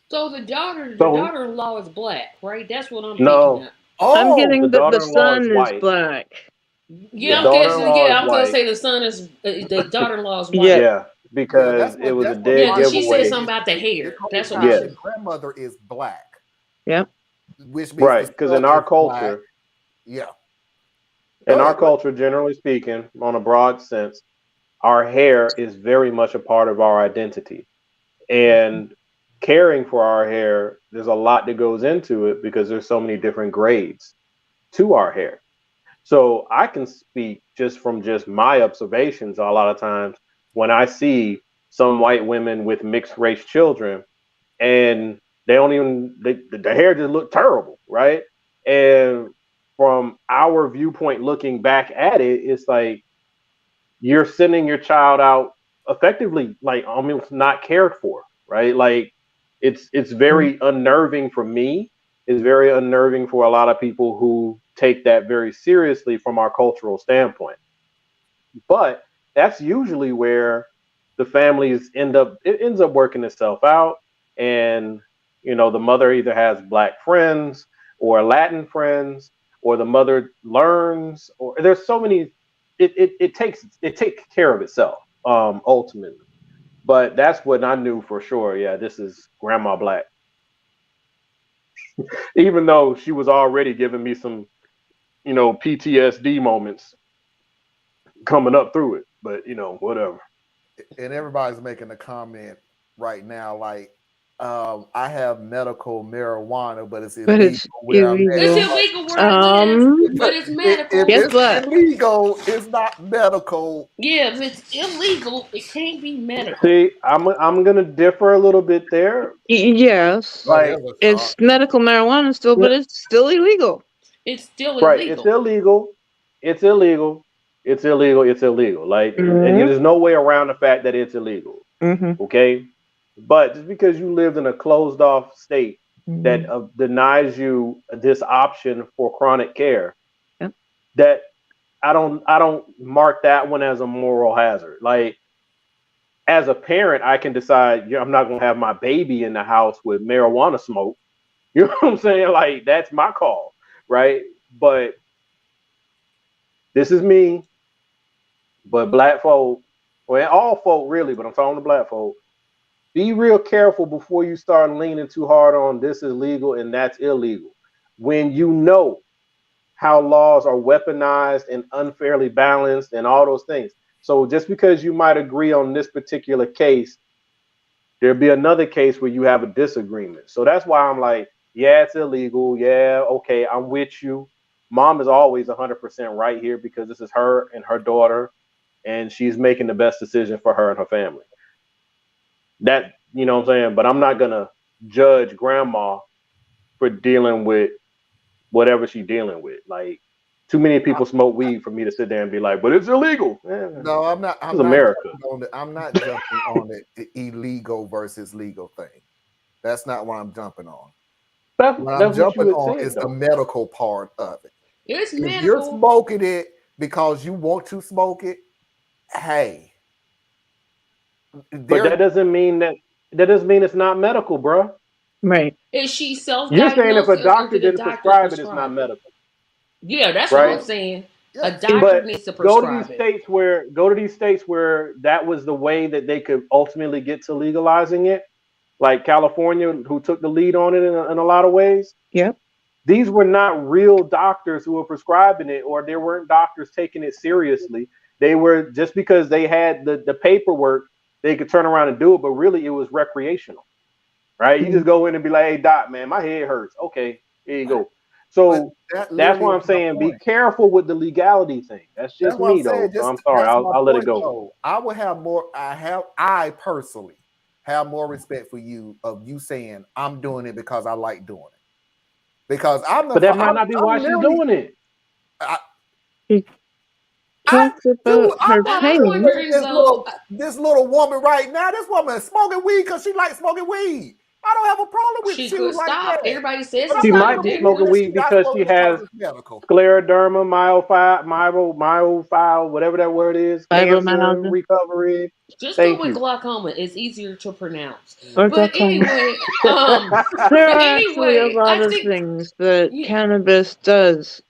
S4: So the daughter-in-law is black, right? That's what I'm
S5: No.
S4: thinking of.
S2: Oh,
S3: I'm getting
S5: the
S3: that the
S5: daughter-in-law
S3: son
S5: is
S3: is
S5: white.
S3: black.
S4: Yeah,
S5: The
S4: I'm guessing.
S5: daughter-in-law
S4: Yeah,
S5: is
S4: I'm gonna
S5: white.
S4: say the son is the daughter-in-law is white.
S3: Yeah.
S5: Yeah, because it was a
S2: that's what
S5: dead
S4: Yeah, because she said
S5: giveaway.
S4: something about the hair. That's what
S2: Yeah.
S4: I
S5: Yeah.
S2: The
S4: said.
S2: grandmother is black,
S3: Yep.
S2: which means
S5: Right,
S2: the
S5: because
S2: son
S5: in our
S2: is black.
S5: culture,
S2: Yeah.
S5: in
S2: Go
S5: our
S2: ahead.
S5: culture, generally speaking, on a broad sense, our hair is very much a part of our identity. And caring for our hair, there's a lot that goes into it because there's so many different grades to our hair. So I can speak just from just my observations a lot of times when I see some white women with mixed race children and they don't even the hair just look terrible, right? And from our viewpoint looking back at it, it's like you're sending your child out effectively like almost not cared for, right? Like it's very unnerving for me. It's very unnerving for a lot of people who take that very seriously from our cultural standpoint. But that's usually where the families it ends up working itself out. And the mother either has black friends or Latin friends, or the mother learns, or there's so many it takes care of itself ultimately. But that's what I knew for sure. Yeah, this is grandma black. Even though she was already giving me some PTSD moments coming up through it, but whatever.
S2: and everybody's making a comment right now, like, I have medical marijuana, but it's
S3: But
S2: illegal
S3: it's
S2: where I'm at.
S4: It's
S3: illegal.
S4: illegal where I live, but it's
S2: If
S4: medical.
S3: Guess
S2: it's
S3: what?
S2: illegal, it's not medical.
S4: Yeah, if it's illegal, it can't be medical.
S5: See, I'm gonna differ a little bit there.
S3: Yes,
S2: Oh,
S5: Like,
S2: there's a
S3: it's
S2: shot.
S3: medical marijuana still,
S5: yeah,
S3: but it's still illegal.
S4: It's still
S5: right, it's
S4: illegal.
S5: illegal. It's illegal. It's illegal. It's illegal. Like, and
S3: Mm-hmm.
S5: there's no way around the fact that it's illegal.
S3: Mm-hmm.
S5: Okay, but just because you lived in a closed off state that denies you this option for chronic care,
S3: Yep.
S5: that I don't mark that one as a moral hazard. Like, as a parent, I can decide, I'm not gonna have my baby in the house with marijuana smoke. You know what I'm saying? Like, that's my call, right? But this is me. But black folk, well, all folk really, but I'm talking to black folk. Be real careful before you start leaning too hard on this is legal and that's illegal. When you know how laws are weaponized and unfairly balanced and all those things. So just because you might agree on this particular case, there'll be another case where you have a disagreement. So that's why I'm like, yeah, it's illegal. Yeah, okay, I'm with you. Mom is always 100% right here because this is her and her daughter, and she's making the best decision for her and her family. That, you know what I'm saying? But I'm not going to judge grandma for dealing with whatever she's dealing with. Like, too many people smoke weed for me to sit there and be like, but it's illegal.
S2: No, I'm not.
S5: It's America.
S2: I'm not jumping on the illegal versus legal thing. That's not what I'm jumping on. What I'm
S5: That's what you
S2: jumping
S5: would
S2: on
S5: think,
S2: is the
S5: though.
S2: medical part of it.
S4: It's
S2: If
S4: medical.
S2: you're smoking it because you want to smoke it, hey,
S5: But that doesn't mean it's not medical, bro.
S3: Right.
S4: Is she
S5: You're saying if
S4: self-diagnosed,
S5: a
S4: or
S5: doctor
S4: did a
S5: didn't
S4: doctor
S5: prescribe it, it's not
S4: prescribe it?
S5: medical,
S4: Yeah, that's what I'm
S5: right?
S4: saying.
S2: yeah,
S4: A doctor
S5: But
S4: needs to
S5: go to these
S4: prescribe it.
S5: states where that was the way that they could ultimately get to legalizing it, like California, who took the lead on it in a lot of ways.
S3: Yep.
S5: These were not real doctors who were prescribing it, or there weren't doctors taking it seriously. They were, just because they had the paperwork, they could turn around and do it, but really it was recreational, right? You just go in and be like, hey, doc, man, my head hurts. Okay, here you go. So
S2: that
S5: that's
S2: literally
S5: why I'm
S2: is my
S5: saying be
S2: point.
S5: careful with the legality thing. That's
S2: That's
S5: just
S2: what I'm
S5: me, though.
S2: saying.
S5: So
S2: Just
S5: I'm sorry.
S2: that's my
S5: I'll let it
S2: point,
S5: go.
S2: though. I would have more. I personally have more respect for you of you saying I'm doing it because I like doing it. Because
S5: But that might not be why she's doing it.
S3: She talks about her
S2: I'm not
S4: I'm
S3: pain.
S4: wondering though.
S2: this little woman right now. This woman is smoking weed because she likes smoking weed. I don't have a problem with
S4: She
S2: shoes
S4: could
S2: like
S4: stop.
S2: that.
S4: Everybody says
S2: But
S4: it's
S2: I'm
S5: She
S2: not
S4: not
S5: might
S2: gonna
S5: be
S2: believe
S5: smoking
S2: that
S4: addictive.
S2: she's
S5: weed
S2: not
S5: because she
S2: smoking because
S5: has
S2: it's medical.
S5: scleroderma, myophile, whatever that word is, cancer
S3: Fibromyalgia.
S5: recovery.
S4: Just go
S5: Thank
S4: with
S5: you.
S4: glaucoma. It's easier to pronounce.
S3: Or
S4: But
S3: glaucoma.
S4: anyway,
S3: There
S4: but
S3: are actually a
S4: anyway,
S3: lot
S4: I
S3: of
S4: think
S3: things that
S4: yeah,
S3: cannabis does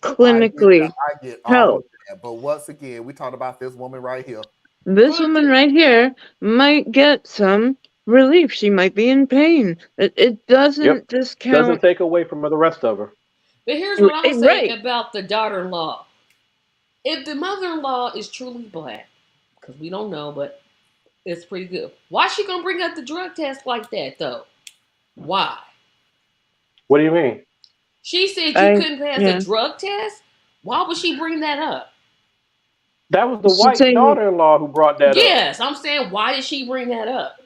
S2: I
S3: clinically
S2: get all of
S3: help.
S2: that. But once again, we talked about this woman right here.
S3: This
S4: but
S3: woman right here might get some relief. She might be in pain. It
S5: Yep.
S3: doesn't
S5: Doesn't
S3: discount.
S5: take away from the rest of her.
S4: here's what I'll say
S3: Right.
S4: about the daughter-in-law. If the mother-in-law is truly black, because we don't know, but it's pretty good. Why is she gonna bring up the drug test like that though? Why?
S5: What do you mean?
S4: She said you
S3: I
S4: couldn't pass a
S3: yeah.
S4: drug test. Why would she bring that up?
S5: That was the
S3: She's
S5: white
S3: saying
S5: daughter-in-law who brought that up
S4: Yes, I'm saying why did she bring that up?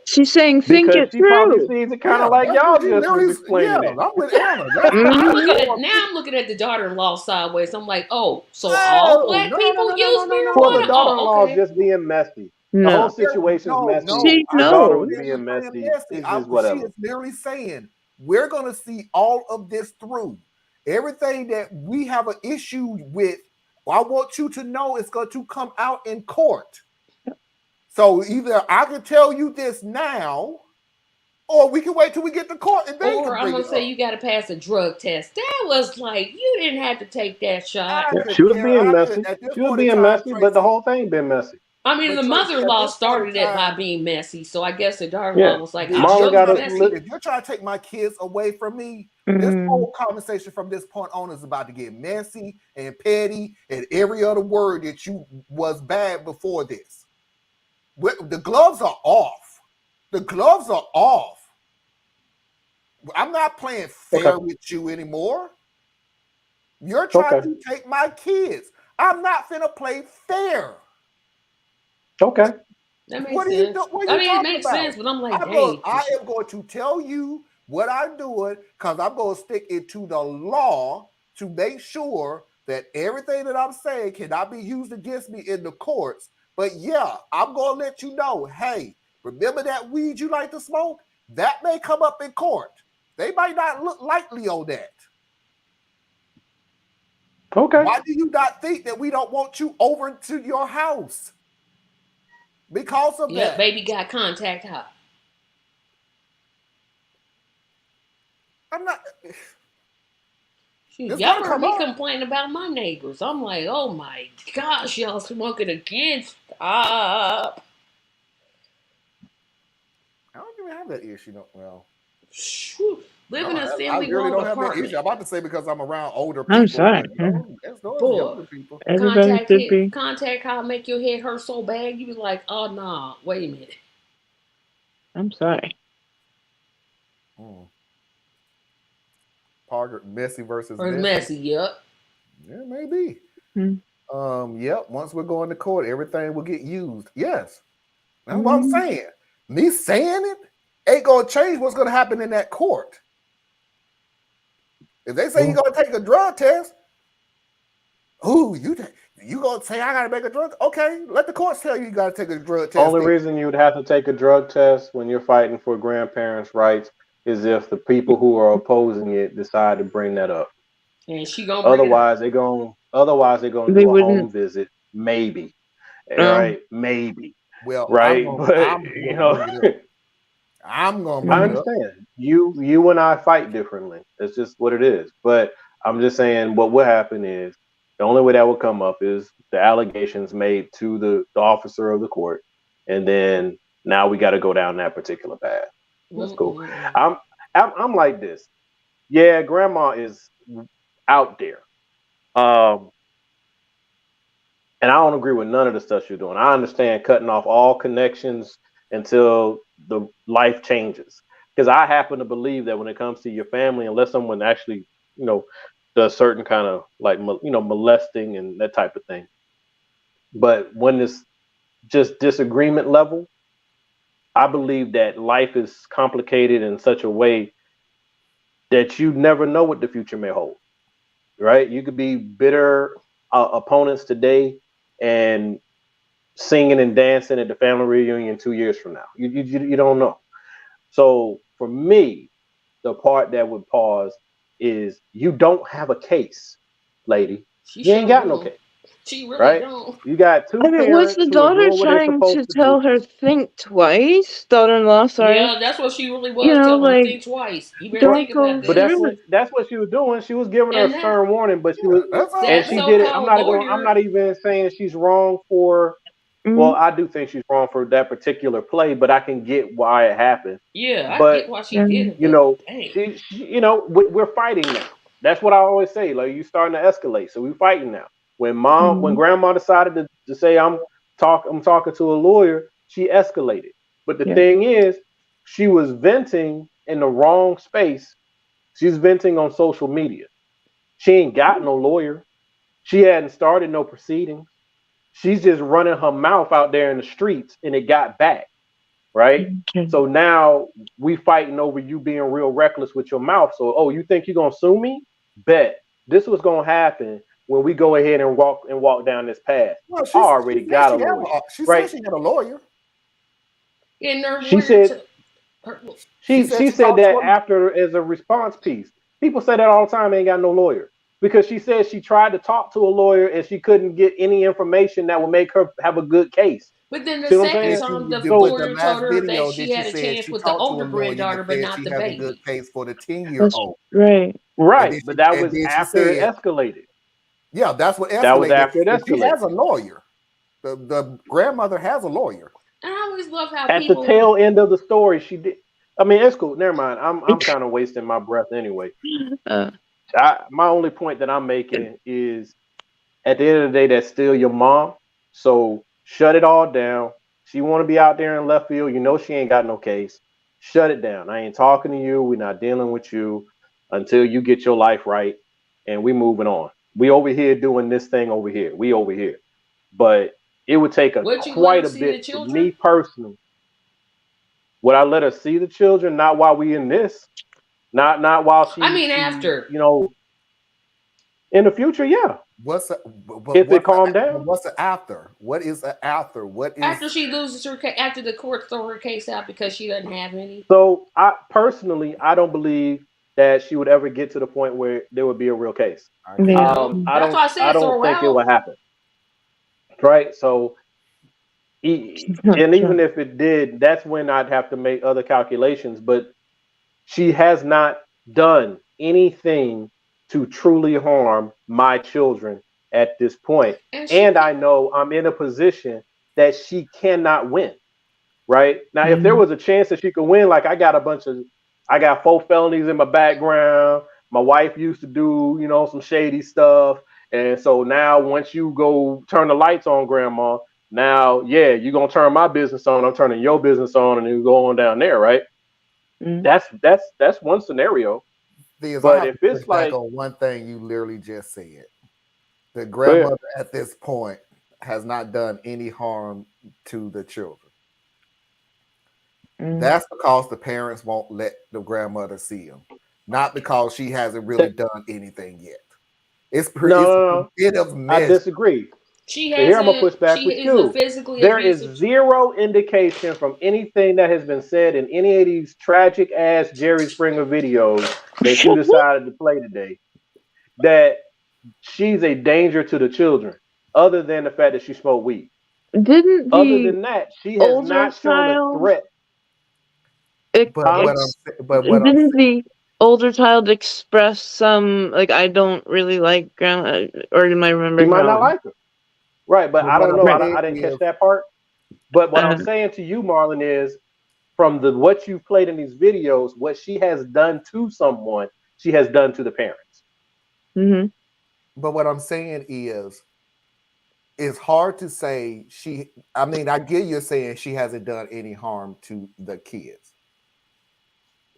S3: think
S5: because
S3: it
S5: she probably
S3: through.
S5: sees it kind
S2: Yeah,
S5: of like
S2: that's what
S5: y'all
S2: she
S5: just was
S2: literally. Yeah,
S5: explaining it.
S2: I'm with Anna. That's
S4: I'm
S3: Mhm.
S4: looking
S2: literally
S4: at
S2: what
S4: now. I'm looking at the daughter-in-law sideways. I'm like, oh, so all
S2: no,
S4: black
S2: no, no, no,
S4: people
S2: no, no, no,
S4: use
S2: no, no,
S5: Well, the
S4: marijuana?
S2: no.
S4: Oh,
S5: daughter-in-law is
S4: okay.
S5: just being messy. The whole
S3: No.
S5: situation's
S2: No,
S5: messy.
S3: She
S5: The daughter
S3: knows.
S5: was
S2: she
S5: being
S2: isn't saying
S5: messy.
S2: messy.
S5: It's just
S2: She
S5: whatever.
S2: is literally saying we're gonna see all of this through. Everything that we have an issue with, I want you to know it's going to come out in court. So either I can tell you this now, or we can wait till we get to court and they
S4: Or
S2: can
S4: I'm
S2: bring
S4: gonna
S2: it
S4: say
S2: up.
S4: you got to pass a drug test. That was like you didn't have to take that shot.
S2: I
S5: Yeah,
S2: could
S5: she was
S2: care.
S5: being
S2: I could
S5: messy.
S2: at this
S5: She was
S2: point in
S5: being
S2: time,
S5: messy, but the
S2: Tracy.
S5: whole thing been messy.
S4: I mean,
S2: But
S4: the
S2: Tracy, at
S4: mother-in-law
S2: this point in
S4: started it by
S2: time,
S4: being messy, so I guess the daughter-in-law
S5: Yeah.
S4: was like,
S2: if
S4: "I'll
S2: you're
S5: Marlon
S4: show
S5: got
S4: you
S2: trying
S5: a
S2: to
S4: messy."
S5: lit.
S2: if you're trying to take my kids away from me, this
S3: Mm.
S2: whole conversation from this point on is about to get messy and petty and every other word that you was bad before this. The gloves are off. The gloves are off. I'm not playing fair with you anymore. You're trying to take my kids. I'm not finna play fair.
S5: Okay.
S4: That makes sense. It makes sense, but I'm like,
S2: I am going to tell you what I'm doing because I'm going to stick it to the law to make sure that everything that I'm saying cannot be used against me in the courts. But yeah, I'm going to let you know, hey, remember that weed you like to smoke? That may come up in court. They might not look lightly on that.
S5: Okay.
S2: Why do you not think that we don't want you over to your house? Because of that.
S4: Baby got contact high.
S2: I'm not.
S4: Y'all heard me complain about my neighbors. I'm like, oh my gosh, y'all smoking again. Stop.
S2: I don't even have that issue. No, well.
S4: Living a family
S2: I really don't have that issue. I'm about to say because I'm around older people.
S3: I'm sorry.
S2: That's younger people.
S4: Contact high make your head hurt so bad you be like, oh nah, wait a minute.
S3: I'm sorry.
S2: Parker, Messy versus
S4: Messy. Yep.
S2: Yeah, maybe. Yep. Once we're going to court, everything will get used. Yes, that's what I'm saying. Me saying it ain't gonna change what's gonna happen in that court. If they say you're gonna take a drug test, you gonna say I gotta make a drug? Okay, let the courts tell you gotta take a drug test.
S5: Only reason you would have to take a drug test when you're fighting for grandparents' rights is if the people who are opposing it decide to bring that up.
S4: And she gonna
S5: otherwise they're gonna do a home visit, maybe. Right? Maybe.
S2: Well,
S5: right,
S2: I'm gonna
S5: I understand. You and I fight differently. That's just what it is. But I'm just saying what will happen is the only way that will come up is the allegations made to the officer of the court, and then now we got to go down that particular path. That's cool. I'm like this. Yeah, grandma is out there. And I don't agree with none of the stuff you're doing. I understand cutting off all connections until the life changes. Because I happen to believe that when it comes to your family, unless someone actually, does certain kind of like, molesting and that type of thing. But when it's just disagreement level, I believe that life is complicated in such a way that you never know what the future may hold. Right? You could be bitter opponents today and singing and dancing at the family reunion 2 years from now. You don't know. So for me, the part that would pause is you don't have a case, lady. You ain't got no case.
S4: She really don't.
S5: You got two parents.
S3: Was the daughter trying to tell her think twice? Daughter-in-law, sorry.
S4: Yeah, that's what she really was. Telling her think twice. You better think about this.
S5: But that's what she was doing. She was giving her a stern warning, but she was, and she did it. I'm not even saying she's wrong for. Well, I do think she's wrong for that particular play, but I can get why it happened.
S4: Yeah, I get why she did it.
S5: We're fighting now. That's what I always say. Like, you starting to escalate, so we're fighting now. When grandma decided to say I'm talking to a lawyer, she escalated. But the thing is, she was venting in the wrong space. She's venting on social media. She ain't got no lawyer. She hadn't started no proceedings. She's just running her mouth out there in the streets, and it got back, right? So now we fighting over you being real reckless with your mouth. So, you think you're gonna sue me? Bet this was gonna happen when we go ahead and walk down this path.
S2: Well,
S5: I already got a lawyer.
S2: She said she had a lawyer.
S5: She said that after as a response piece. People say that all the time. They ain't got no lawyer. Because she said she tried to talk to a lawyer and she couldn't get any information that would make her have a good case.
S4: But then the second time, the lawyer told her that she had a chance with the older granddaughter, but not the baby.
S2: She had a good case for the 10-year-old.
S3: Right.
S5: But that was after it escalated.
S2: Yeah, that's what escalated.
S5: That was after it escalated.
S2: She has a lawyer. The grandmother has a lawyer.
S4: And I always love how
S5: at the tail end of the story, she did. I mean, it's cool. Never mind. I'm kind of wasting my breath anyway. My only point that I'm making is, at the end of the day, that's still your mom. So shut it all down. She want to be out there in left field. You know she ain't got no case. Shut it down. I ain't talking to you. We're not dealing with you until you get your life right, and we moving on. We over here doing this thing over here. We over here. But it would take
S4: Would you let her
S5: quite a
S4: see the
S5: bit for me
S4: children?
S5: personally. Would I let her see the children? Not while we in this. Not while
S4: I mean,
S5: she
S4: after.
S5: in the future, yeah.
S2: What's a,
S5: If it calmed down.
S2: what's the after? What is the after? What is
S4: After she loses her case, after the court throw her case out because she doesn't have any.
S5: So I don't believe that she would ever get to the point where there would be a real case.
S3: Yeah.
S4: That's why I
S5: I
S4: said
S5: don't
S4: throw her
S5: think it
S4: out.
S5: would happen. Right? So and even if it did, that's when I'd have to make other calculations. But she has not done anything to truly harm my children at this point. And I know I'm in a position that she cannot win. Right? Now, if there was a chance that she could win, like I got 4 felonies in my background. My wife used to do, some shady stuff. And so now once you go turn the lights on, grandma, now, yeah, you're going to turn my business on. I'm turning your business on, and you go on down there, right? That's one scenario.
S2: I
S5: But
S2: have
S5: if
S2: to
S5: it's
S2: push back
S5: like,
S2: on one thing you literally just said. The grandmother at this point has not done any harm to the children. That's because the parents won't let the grandmother see them, not because she hasn't really done anything yet. It's a bit of mess.
S5: I disagree.
S4: She
S5: So here I'm gonna push back
S4: she
S5: with
S4: isn't
S5: you.
S4: physically
S5: There is
S4: abusive.
S5: zero indication from anything that has been said in any of these tragic ass Jerry Springer videos that you decided to play today that she's a danger to the children, other than the fact that she smoked weed.
S3: Didn't
S5: Other
S3: the
S5: than that, she has
S3: older
S5: not shown a
S3: child
S5: threat.
S3: didn't the older child express some like I don't really like grandma, or am I
S5: She
S3: remembering
S5: might not
S3: wrong?
S5: like her. Right, but I don't know. I didn't catch that part. But what I'm
S3: Uh,
S5: saying to you, Marlon, is from what you've played in these videos, what she has done to someone, she has done to the parents.
S2: But what I'm saying is, it's hard to say I get you saying she hasn't done any harm to the kids.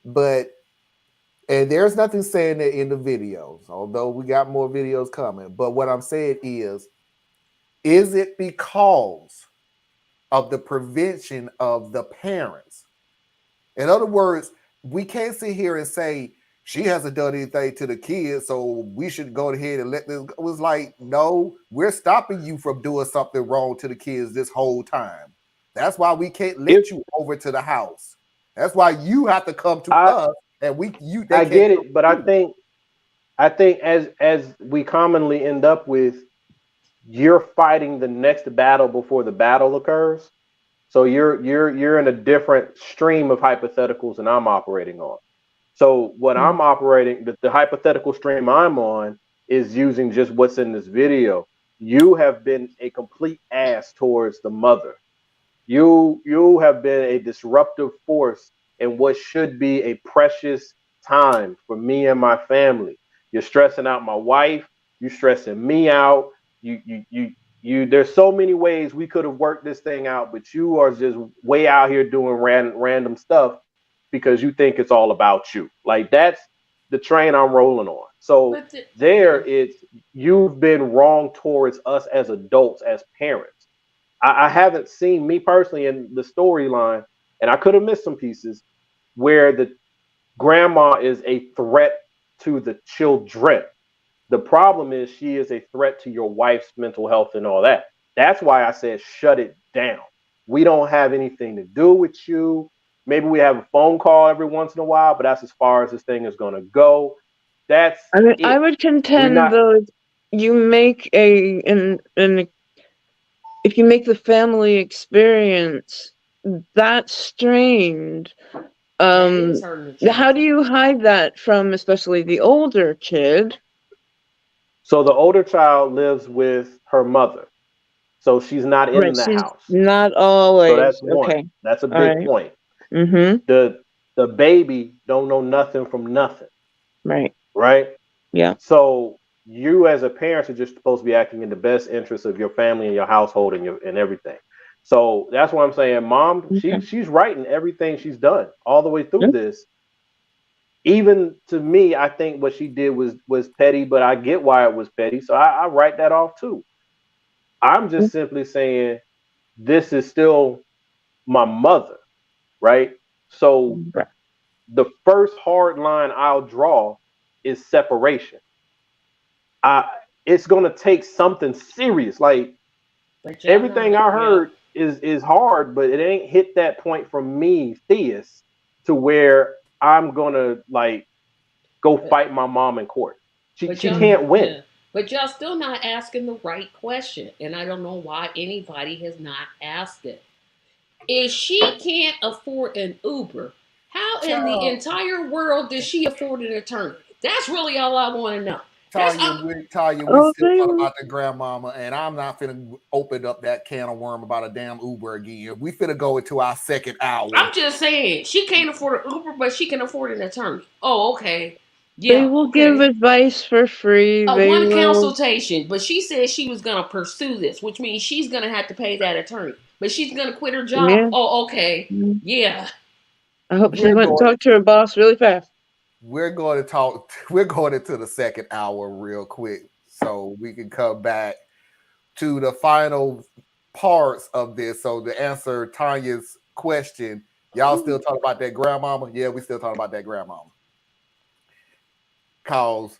S2: And there's nothing saying that in the videos, although we got more videos coming. But what I'm saying is it because of the prevention of the parents? In other words, we can't sit here and say she hasn't done anything to the kids, so we should go ahead and let this go. It was like, no, we're stopping you from doing something wrong to the kids this whole time. That's why we can't let you over to the house. That's why you have to come to us, and
S5: I get it, but I think as we commonly end up with, you're fighting the next battle before the battle occurs. So you're in a different stream of hypotheticals than I'm operating on. So what I'm operating, the hypothetical stream I'm on is using just what's in this video. You have been a complete ass towards the mother. You have been a disruptive force in what should be a precious time for me and my family. You're stressing out my wife. You're stressing me out. You. There's so many ways we could have worked this thing out, but you are just way out here doing random stuff because you think it's all about you. Like that's the train I'm rolling on. So you've been wrong towards us as adults, as parents. I haven't seen, me personally, in the storyline, and I could have missed some pieces where the grandma is a threat to the children. The problem is she is a threat to your wife's mental health and all that. That's why I said shut it down. We don't have anything to do with you. Maybe we have a phone call every once in a while, but that's as far as this thing is going to go. That's
S3: I would contend though, you make if you make the family experience that strained, how do you hide that from especially the older kid?
S5: So the older child lives with her mother. So she's not in the house.
S3: Not always.
S5: So that's one.
S3: Okay.
S5: That's a big point. The baby don't know nothing from nothing.
S3: Right.
S5: Right?
S3: Yeah.
S5: So you as a parent are just supposed to be acting in the best interest of your family and your household and everything. So that's why I'm saying, Mom, she's right in everything she's done all the way through this. Even to me, I think what she did was petty, but I get why it was petty. So I write that off too. I'm just simply saying this is still my mother, right? So the first hard line I'll draw is separation. It's gonna take something serious. Like everything I heard is hard, but it ain't hit that point from me, Theus, to where I'm gonna like go fight my mom in court. She can't win.
S4: Yeah. But y'all still not asking the right question, and I don't know why anybody has not asked it. If she can't afford an Uber, how in the entire world does she afford an attorney? That's really all I want to know.
S2: Talia, we still talking about the grandmama, and I'm not finna open up that can of worm about a damn Uber again. We finna go into our second hour.
S4: I'm just saying, she can't afford an Uber, but she can afford an attorney. Oh, okay. Yeah,
S3: they will give advice for free.
S4: One consultation, but she said she was going to pursue this, which means she's going to have to pay that attorney. But she's going to quit her job. Yeah. Oh, okay. Yeah.
S3: I hope she went and talked to her boss really fast.
S2: We're going into the second hour real quick so we can come back to the final parts of this. So to answer Tanya's question, y'all still talking about that grandmama? Yeah, we still talking about that grandmama. Cause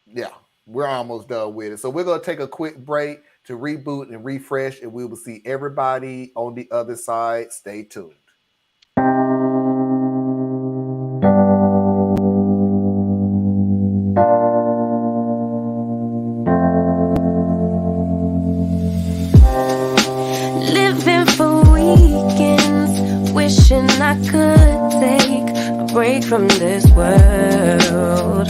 S2: yeah, we're almost done with it. So we're gonna take a quick break to reboot and refresh, and we will see everybody on the other side. Stay tuned.
S1: Living for weekends, wishing I could take a break from this world.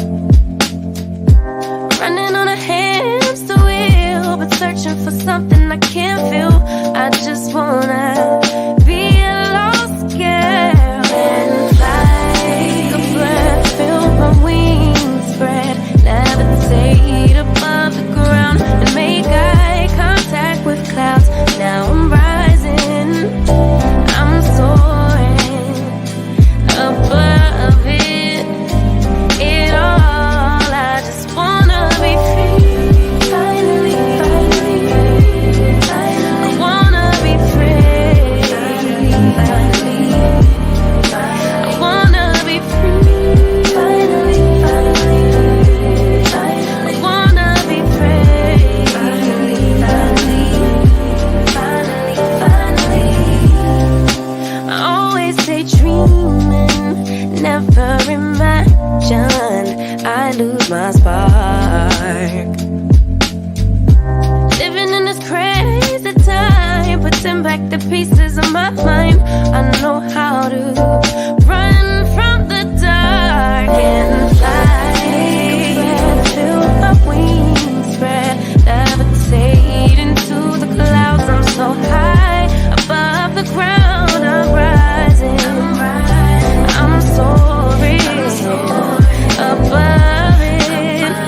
S1: Running on a hamster wheel, but searching for something I can't feel. I just wanna be a lost girl and fly. Take a breath, feel my wings spread, levitate above the ground and make eye contact with clouds. Now I'm rising, I'm soaring above it all. I just wanna be free. Finally, I wanna be free. I wanna be free. Finally, I wanna be free. Finally, I always say dreaming, never imagined I lose my spark. Living in this crazy time, putting back the pieces of my mind. I know how to run from the dark and fly. Feel my wings spread, levitate into the clouds. I'm so high above the ground. I'm rising, I'm soaring above it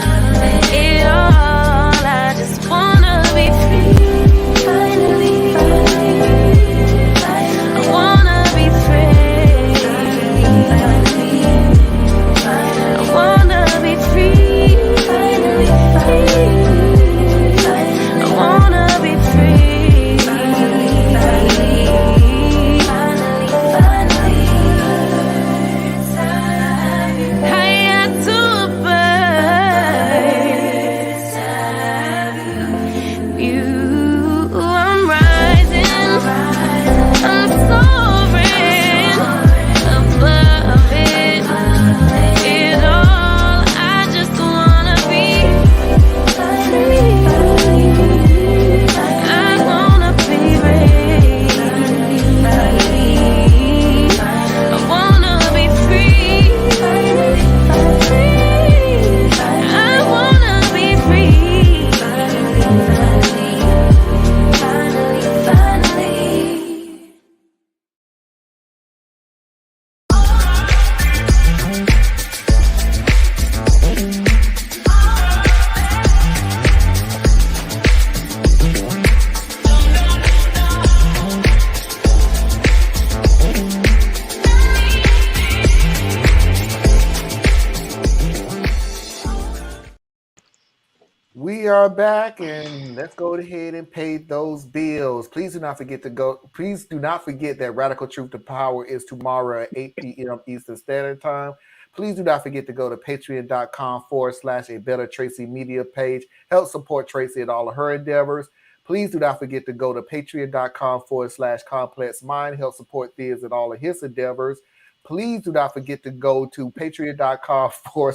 S2: We are back, and let's go ahead and pay those bills. Please do not forget that Radical Truth to Power is tomorrow at 8 p.m. Eastern Standard Time. Please do not forget to go to patreon.com/A Better Tracy Media page. Help support Tracy in all of her endeavors. Please do not forget to go to patreon.com/Complex Mind. Help support Thea's in all of his endeavors. Please do not forget to go to patreon.com/power.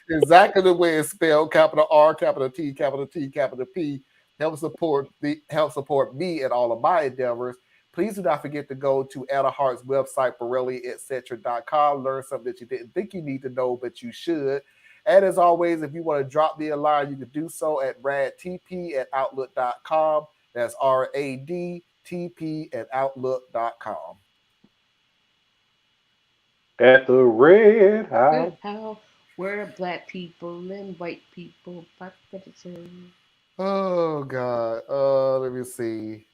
S2: Exactly the way it's spelled, capital R, capital T, capital T, capital P. Help support me and all of my endeavors. Please do not forget to go to Anna Hart's website, BorelliEtc.com. Learn something that you didn't think you need to know, but you should. And as always, if you want to drop me a line, you can do so at radtp@outlook.com. That's RADTP@outlook.com.
S5: At the Red House.
S4: Where black people and white people fight for the same.
S2: Oh God. Let me see.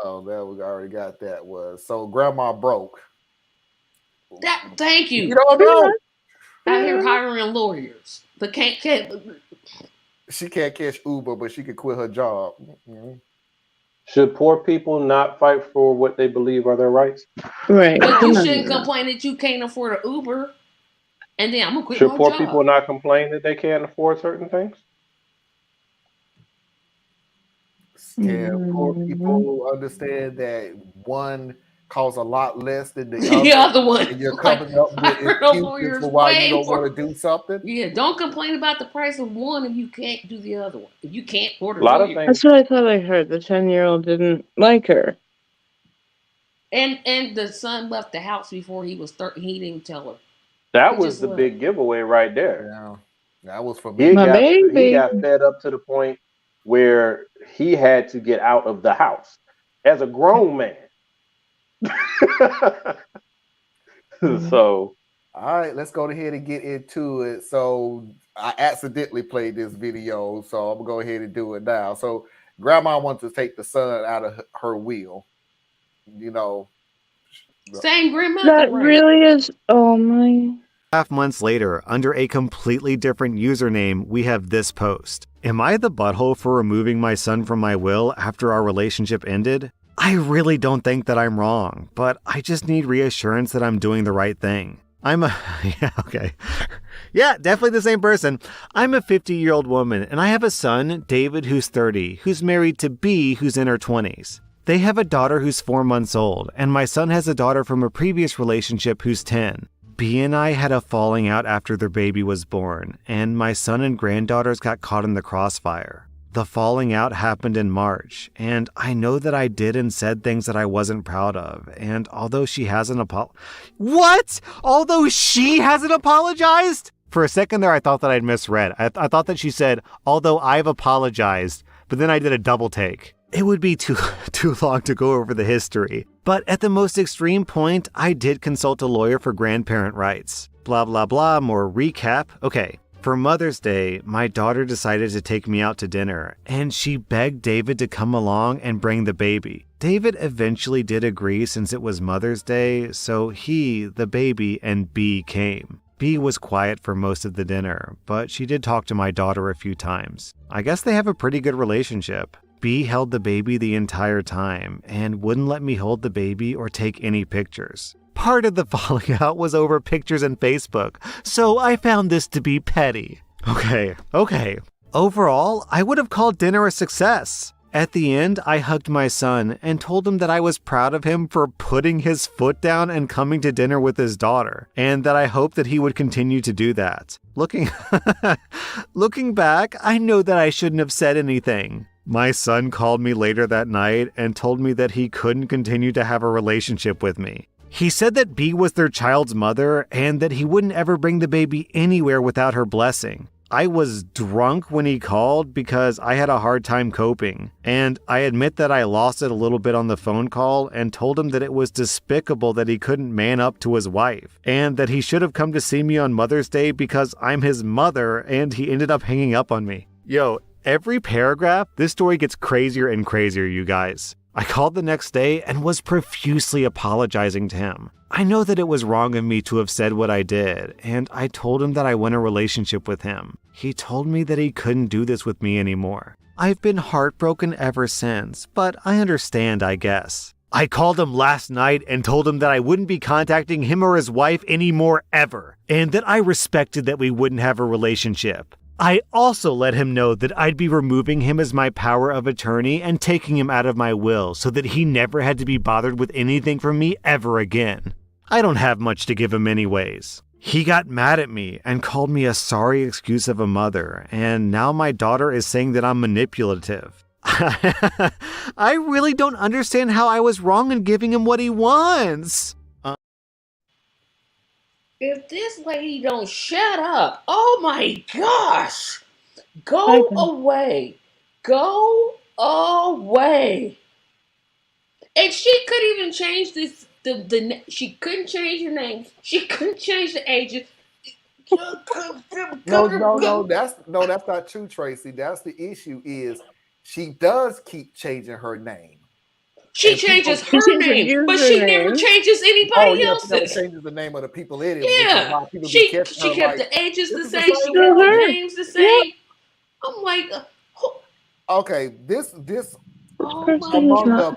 S2: Oh, that we already got that one. So Grandma broke.
S4: Thank you.
S2: You don't know.
S4: Out here hiring lawyers, but can't.
S2: She can't catch Uber, but she could quit her job. Mm-hmm.
S5: Should poor people not fight for what they believe are their rights?
S3: Right.
S4: But you shouldn't complain that you can't afford an Uber, and then I'm gonna quit my job.
S5: Should poor people not complain that they can't afford certain things?
S2: Can poor people understand that one costs a lot less than the
S4: other one?
S2: And you're coming up with excuses for why you don't want to do something?
S4: Yeah, don't complain about the price of one if you can't do the other one. If you can't order
S5: a lot of things.
S3: That's what I thought I heard. The 10-year-old didn't like her.
S4: And the son left the house before he was 13. He didn't tell her.
S5: That was the big giveaway right there.
S2: Yeah, that was for me.
S5: He got fed up to the point where he had to get out of the house as a grown man. So,
S2: all right, let's go ahead and get into it. So I accidentally played this video, so I'm gonna go ahead and do it now. So Grandma wants to take the son out of her wheel. You know,
S4: same grandma.
S3: That really is. Oh my.
S6: 2.5 months later, under a completely different username, we have this post. Am I the butthole for removing my son from my will after our relationship ended? I really don't think that I'm wrong, but I just need reassurance that I'm doing the right thing. Yeah, definitely the same person. I'm a 50-year-old woman, and I have a son, David, who's 30, who's married to B, who's in her 20s. They have a daughter who's 4 months old, and my son has a daughter from a previous relationship who's 10. B and I had a falling out after their baby was born, and my son and granddaughters got caught in the crossfire. The falling out happened in March, and I know that I did and said things that I wasn't proud of, and although she hasn't Although she hasn't apologized? For a second there, I thought that I'd misread. I thought that she said, although I've apologized, but then I did a double take. It would be too long to go over the history. But at the most extreme point, I did consult a lawyer for grandparent rights. Blah, blah, blah, more recap. Okay, for Mother's Day, my daughter decided to take me out to dinner, and she begged David to come along and bring the baby. David eventually did agree since it was Mother's Day, so he, the baby, and B came. B was quiet for most of the dinner, but she did talk to my daughter a few times. I guess they have a pretty good relationship. B held the baby the entire time and wouldn't let me hold the baby or take any pictures. Part of the falling out was over pictures in Facebook, so I found this to be petty. Okay. Overall, I would have called dinner a success. At the end, I hugged my son and told him that I was proud of him for putting his foot down and coming to dinner with his daughter, and that I hoped that he would continue to do that. Looking back, I know that I shouldn't have said anything. My son called me later that night and told me that he couldn't continue to have a relationship with me. He said that B was their child's mother and that he wouldn't ever bring the baby anywhere without her blessing. I was drunk when he called because I had a hard time coping, and I admit that I lost it a little bit on the phone call and told him that it was despicable that he couldn't man up to his wife, and that he should have come to see me on Mother's Day because I'm his mother, and he ended up hanging up on me. Yo, every paragraph, this story gets crazier and crazier, you guys. I called the next day and was profusely apologizing to him. I know that it was wrong of me to have said what I did, and I told him that I want a relationship with him. He told me that he couldn't do this with me anymore. I've been heartbroken ever since, but I understand, I guess. I called him last night and told him that I wouldn't be contacting him or his wife anymore ever, and that I respected that we wouldn't have a relationship. I also let him know that I'd be removing him as my power of attorney and taking him out of my will so that he never had to be bothered with anything from me ever again. I don't have much to give him anyways. He got mad at me and called me a sorry excuse of a mother, and now my daughter is saying that I'm manipulative. I really don't understand how I was wrong in giving him what he wants.
S4: If this lady don't shut up, oh my gosh, go away. Go away. And she could even change this. She couldn't change the names. She couldn't change the ages.
S2: No, that's not true, Tracy. That's the issue. Is she does keep changing her name.
S4: She changes her name, but she never changes anybody else's.
S2: She never changes the name of the people in it.
S4: Yeah, she kept the ages the same. She kept the names the same. I'm like,
S2: okay, this
S3: among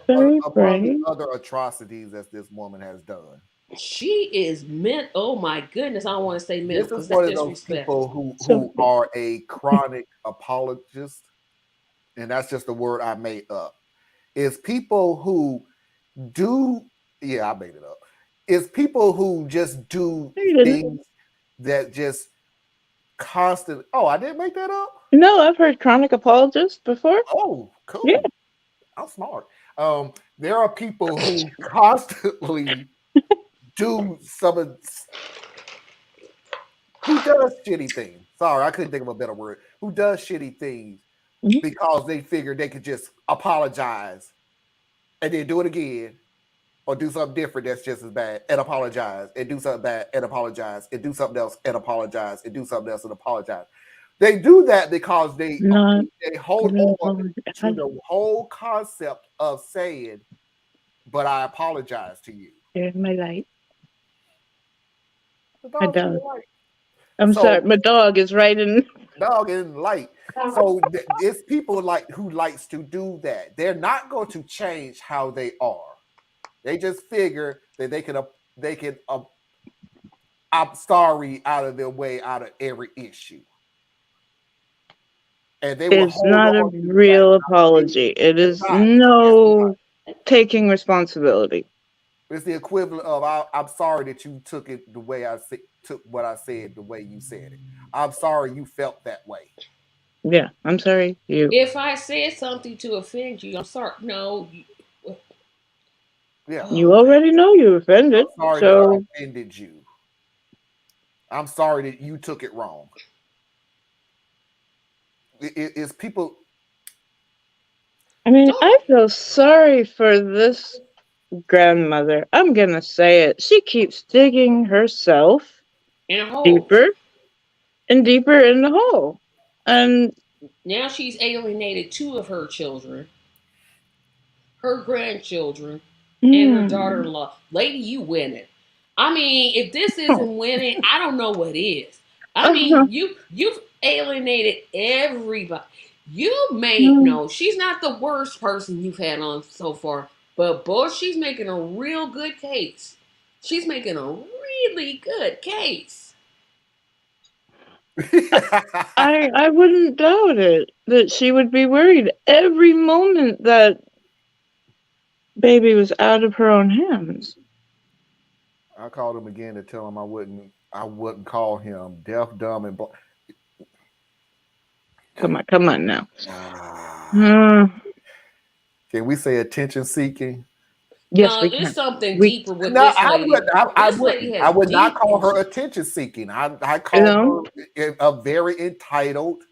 S2: the other atrocities that this woman has done.
S4: She is oh my goodness, I don't want to say mental.
S2: This is one of those people who are a chronic apologist, and that's just the word I made up. Is people who do, I made it up. Is people who just do things that just constantly. Oh, I didn't make that up?
S3: No, I've heard chronic apologist before.
S2: Oh, cool.
S3: Yeah.
S2: I'm smart. There are people who constantly do who does shitty things. Sorry, I couldn't think of a better word. Who does shitty things because they figured they could just apologize and then do it again, or do something different that's just as bad and apologize, and do something bad and apologize, and do something else and apologize, and do something else and apologize. They do that because they hold on to the whole concept of saying, but I apologize to you.
S3: There's my light.
S2: My dog.
S3: I'm sorry, my dog is right in.
S2: Dog in light. So it's people who likes to do that. They're not going to change how they are. They just figure that they can I'm sorry out of their way out of every issue. And
S3: it's not a real apology. It is no taking responsibility.
S2: It's the equivalent of I'm sorry that you took it the way took what I said the way you said it. I'm sorry you felt that way.
S3: Yeah, I'm sorry.
S4: If I said something to offend you, I'm sorry. No.
S2: Yeah.
S3: You already know you offended.
S2: I'm sorry that I offended you. I'm sorry that you took it wrong. It's people.
S3: I mean, I feel sorry for this grandmother. I'm gonna say it. She keeps digging herself deeper and deeper in the hole, and
S4: now she's alienated 2 of her children, her grandchildren, and her daughter-in-law. Lady, you winning. I mean, if this isn't winning, I don't know what is. I mean, you've alienated everybody. You may know she's not the worst person you've had on so far, but boy, she's making a real good case. She's making a really good case.
S3: I wouldn't doubt it that she would be worried every moment that baby was out of her own hands.
S2: I called him again to tell him I wouldn't call him deaf, dumb, and blind.
S3: Come on now.
S2: Can we say attention seeking?
S3: Yes,
S4: no, there's something deeper with this lady.
S2: I would not call her attention seeking. I call her a very entitled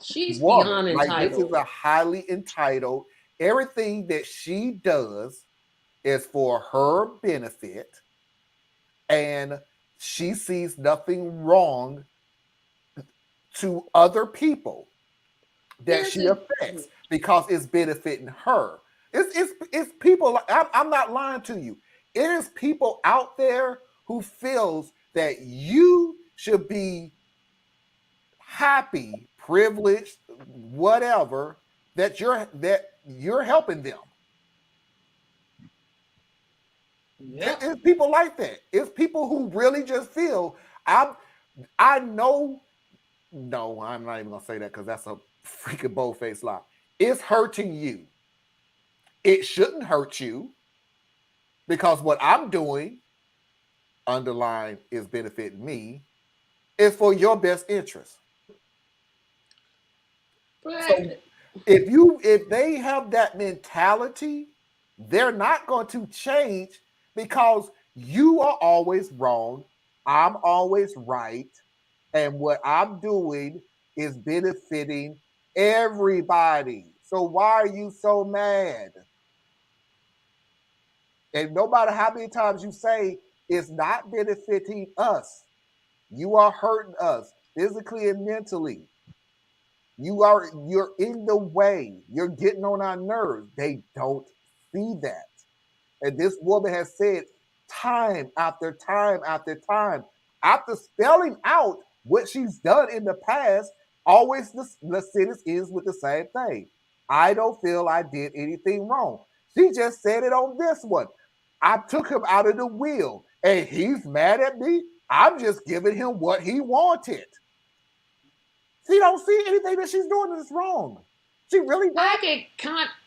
S4: she's
S2: woman.
S4: Beyond entitled.
S2: This is a highly entitled. Everything that she does is for her benefit, and she sees nothing wrong to other people that she affects because it's benefiting her. It's people. I'm not lying to you. It is people out there who feels that you should be happy, privileged, whatever, that you're helping them.
S4: Yep.
S2: It's people like that. It's people who really just feel I know. No, I'm not even gonna say that because that's a freaking bold-faced lie. It's hurting you. It shouldn't hurt you because what I'm doing, underline, is benefiting me. Is for your best interest.
S4: But
S2: So if they have that mentality, they're not going to change because you are always wrong. I'm always right. And what I'm doing is benefiting everybody. So why are you so mad? And no matter how many times you say it's not benefiting us, you are hurting us physically and mentally. You're in the way. You're getting on our nerves. They don't see that. And this woman has said time after time after time, after spelling out what she's done in the past, always the sentence ends with the same thing. I don't feel I did anything wrong. She just said it on this one. I took him out of the wheel and he's mad at me. I'm just giving him what he wanted. She don't see anything that she's doing that's wrong. She really don't.
S4: I get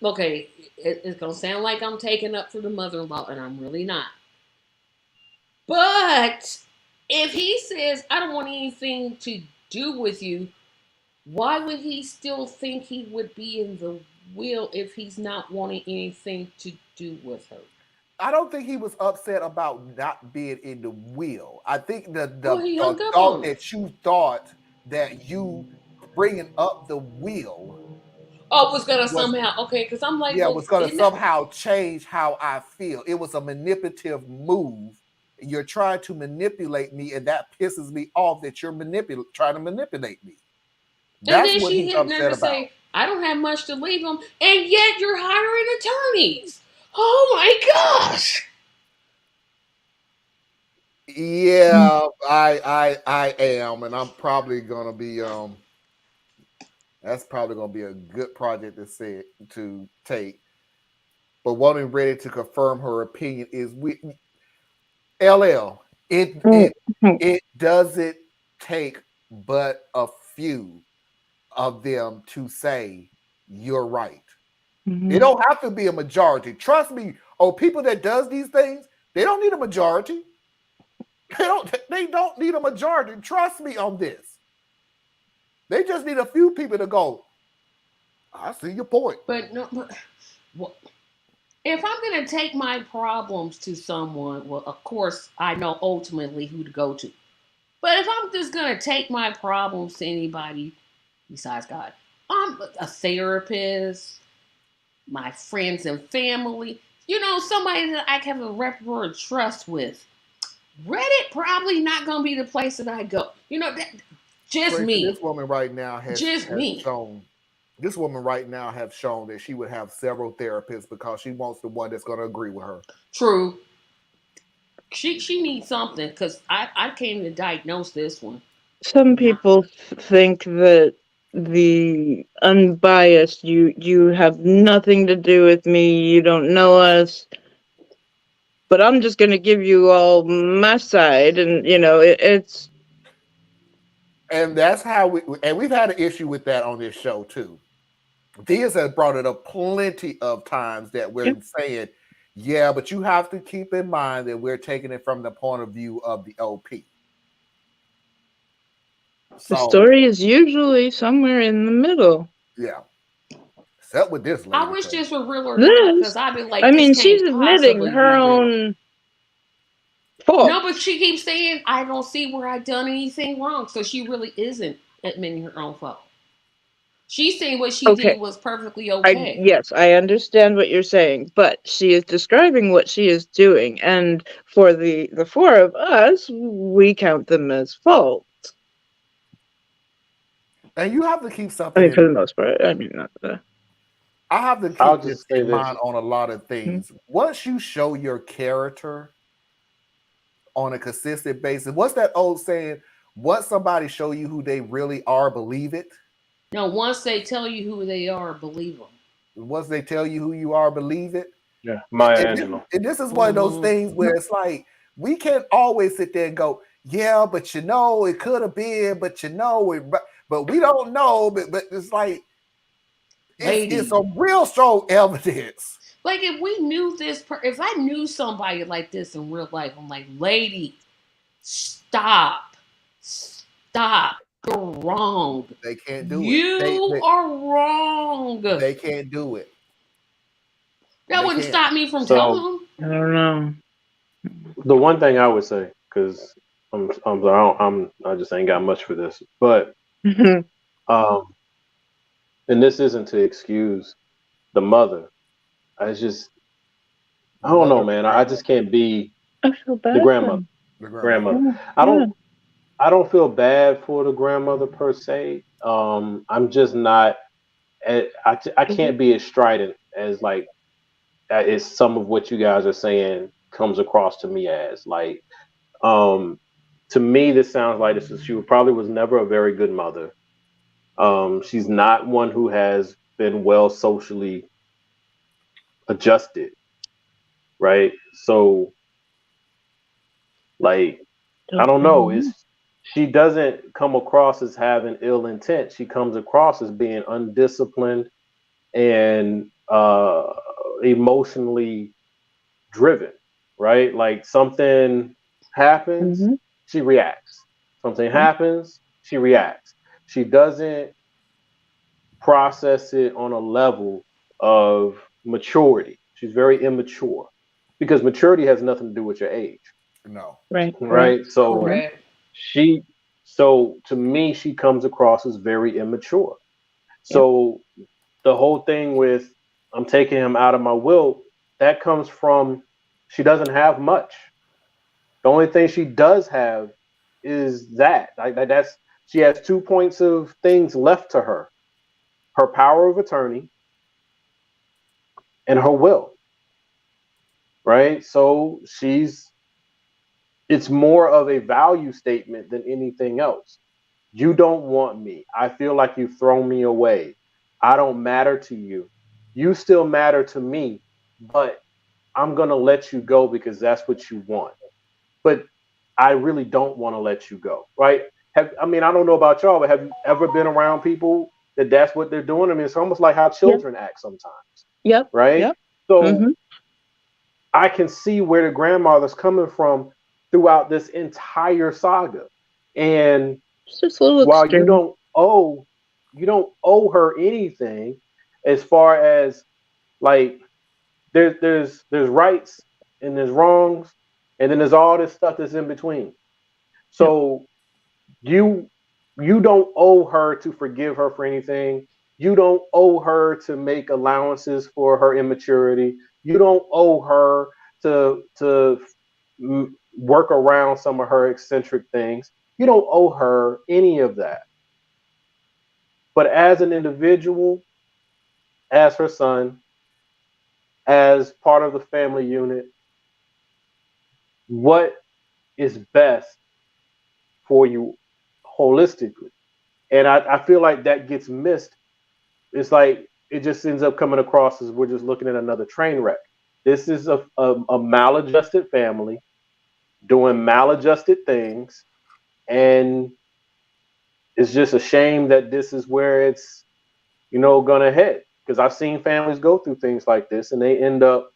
S4: okay. It's gonna sound like I'm taking up for the mother-in-law, and I'm really not. But if he says I don't want anything to do with you, why would he still think he would be in the will if he's not wanting anything to do with her?
S2: I don't think he was upset about not being in the will. I think the
S4: He hung up
S2: thought
S4: on it.
S2: that you thought that you bringing up the will
S4: Was gonna somehow okay? Because I'm like, well,
S2: was going to somehow change how I feel. It was a manipulative move. You're trying to manipulate me, and that pisses me off that you're trying to manipulate me. That's
S4: and then
S2: what
S4: she
S2: he's
S4: hit
S2: upset
S4: nerve to
S2: about.
S4: say, I don't have much to leave him, and yet you're hiring attorneys. Oh my gosh.
S2: Yeah, I am, and I'm probably gonna be that's probably gonna be a good project to take. But what I'm ready to confirm her opinion is LL. It doesn't take but a few of them to say you're right. It don't have to be a majority. Trust me. People that does these things, they don't need a majority. They don't need a majority. Trust me on this. They just need a few people to go, I see your point.
S4: But no, if I'm going to take my problems to someone, well, of course, I know ultimately who to go to. But if I'm just going to take my problems to anybody besides God, I'm a therapist, my friends and family, somebody that I have a rapport of trust with. Reddit probably not going to be the place that I go. Just
S2: Tracy,
S4: me.
S2: This woman right now has
S4: me.
S2: shown. This woman right now have shown that she would have several therapists because she wants the one that's going to agree with her.
S4: True. She needs something because I came to diagnose this one.
S3: Some people think that the unbiased, you have nothing to do with me, you don't know us, but I'm just going to give you all my side, and it's.
S2: And that's how we've had an issue with that on this show too. Diaz has brought it up plenty of times that we're saying, yeah, but you have to keep in mind that we're taking it from the point of view of the OP.
S3: The story is usually somewhere in the middle.
S2: Yeah. Except with this lady.
S4: I wish this were real or not, because I'd be like, I mean,
S3: she's admitting her own fault.
S4: No, but she keeps saying, I don't see where I've done anything wrong. So she really isn't admitting her own fault. She's saying what she did was perfectly okay.
S3: Yes, I understand what you're saying, but she is describing what she is doing, and for the four of us, we count them as fault.
S2: And you have to keep something.
S3: I mean, for the most part. I mean, not the.
S2: I have to
S5: I'll
S2: keep this
S5: just say
S2: in
S5: this.
S2: mind on a lot of things. Once you show your character on a consistent basis, what's that old saying? Once somebody show you who they really are, believe it.
S4: No, once they tell you who they are, believe them.
S2: Once they tell you who you are, believe it.
S5: Yeah, Maya Angelou.
S2: And this is one of those things where it's like we can't always sit there and go, yeah, but you know, it could have been, but you know, but we don't know. But it's like it's a real strong evidence.
S4: Like if we knew this, if I knew somebody like this in real life, I'm like, lady, stop. You're wrong.
S2: They can't do it.
S4: You are wrong.
S2: They can't do it.
S4: That wouldn't stop me from telling them.
S3: I don't know.
S5: The one thing I would say, because I just ain't got much for this, but and this isn't to excuse the mother. I don't know, man. I just can't be the grandmother. The grandmother. I don't feel bad for the grandmother per se. I'm just not. I can't be as strident as like as some of what you guys are saying comes across to me as like. To me, this sounds like she probably was never a very good mother. She's not one who has been well socially adjusted, right? So, like, I don't know. She doesn't come across as having ill intent. She comes across as being undisciplined and emotionally driven, right? Like something happens, she reacts. Something happens, she reacts. She doesn't process it on a level of maturity. She's very immature because maturity has nothing to do with your age.
S2: No.
S5: Right. So to me, she comes across as very immature. So the whole thing with I'm taking him out of my will, that comes from she doesn't have much. The only thing she does have is that. That's she has 2 points of things left to her. Her power of attorney and her will. Right? So it's more of a value statement than anything else. You don't want me. I feel like you've thrown me away. I don't matter to you. You still matter to me, but I'm going to let you go because that's what you want. But I really don't want to let you go, right? I don't know about y'all, but have you ever been around people that's what they're doing? I mean, it's almost like how children act sometimes.
S3: Yep.
S5: Right?
S3: Yep.
S5: So I can see where the grandmother's coming from throughout this entire saga. And while extreme. you don't owe her anything as far as like there's rights and there's wrongs and then there's all this stuff that's in between. So you don't owe her to forgive her for anything. You don't owe her to make allowances for her immaturity. You don't owe her to work around some of her eccentric things. You don't owe her any of that. But as an individual, as her son, as part of the family unit, what is best for you holistically? And I feel like that gets missed. It's like it just ends up coming across as we're just looking at another train wreck. This is a maladjusted family doing maladjusted things, and it's just a shame that this is where it's gonna head, because I've seen families go through things like this and they end up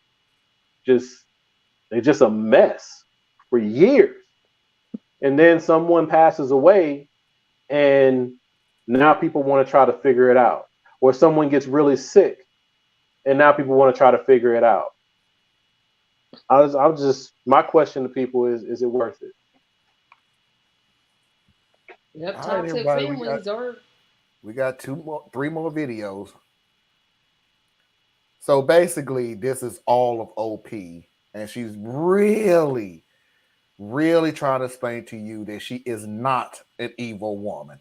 S5: they're just a mess for years, and then someone passes away and now people want to try to figure it out, or someone gets really sick and now people want to try to figure it out. My question to people is it worth it?
S4: Yep, toxic families are.
S2: We got 3 more videos. So basically, this is all of OP, and she's really, really trying to explain to you that she is not an evil woman.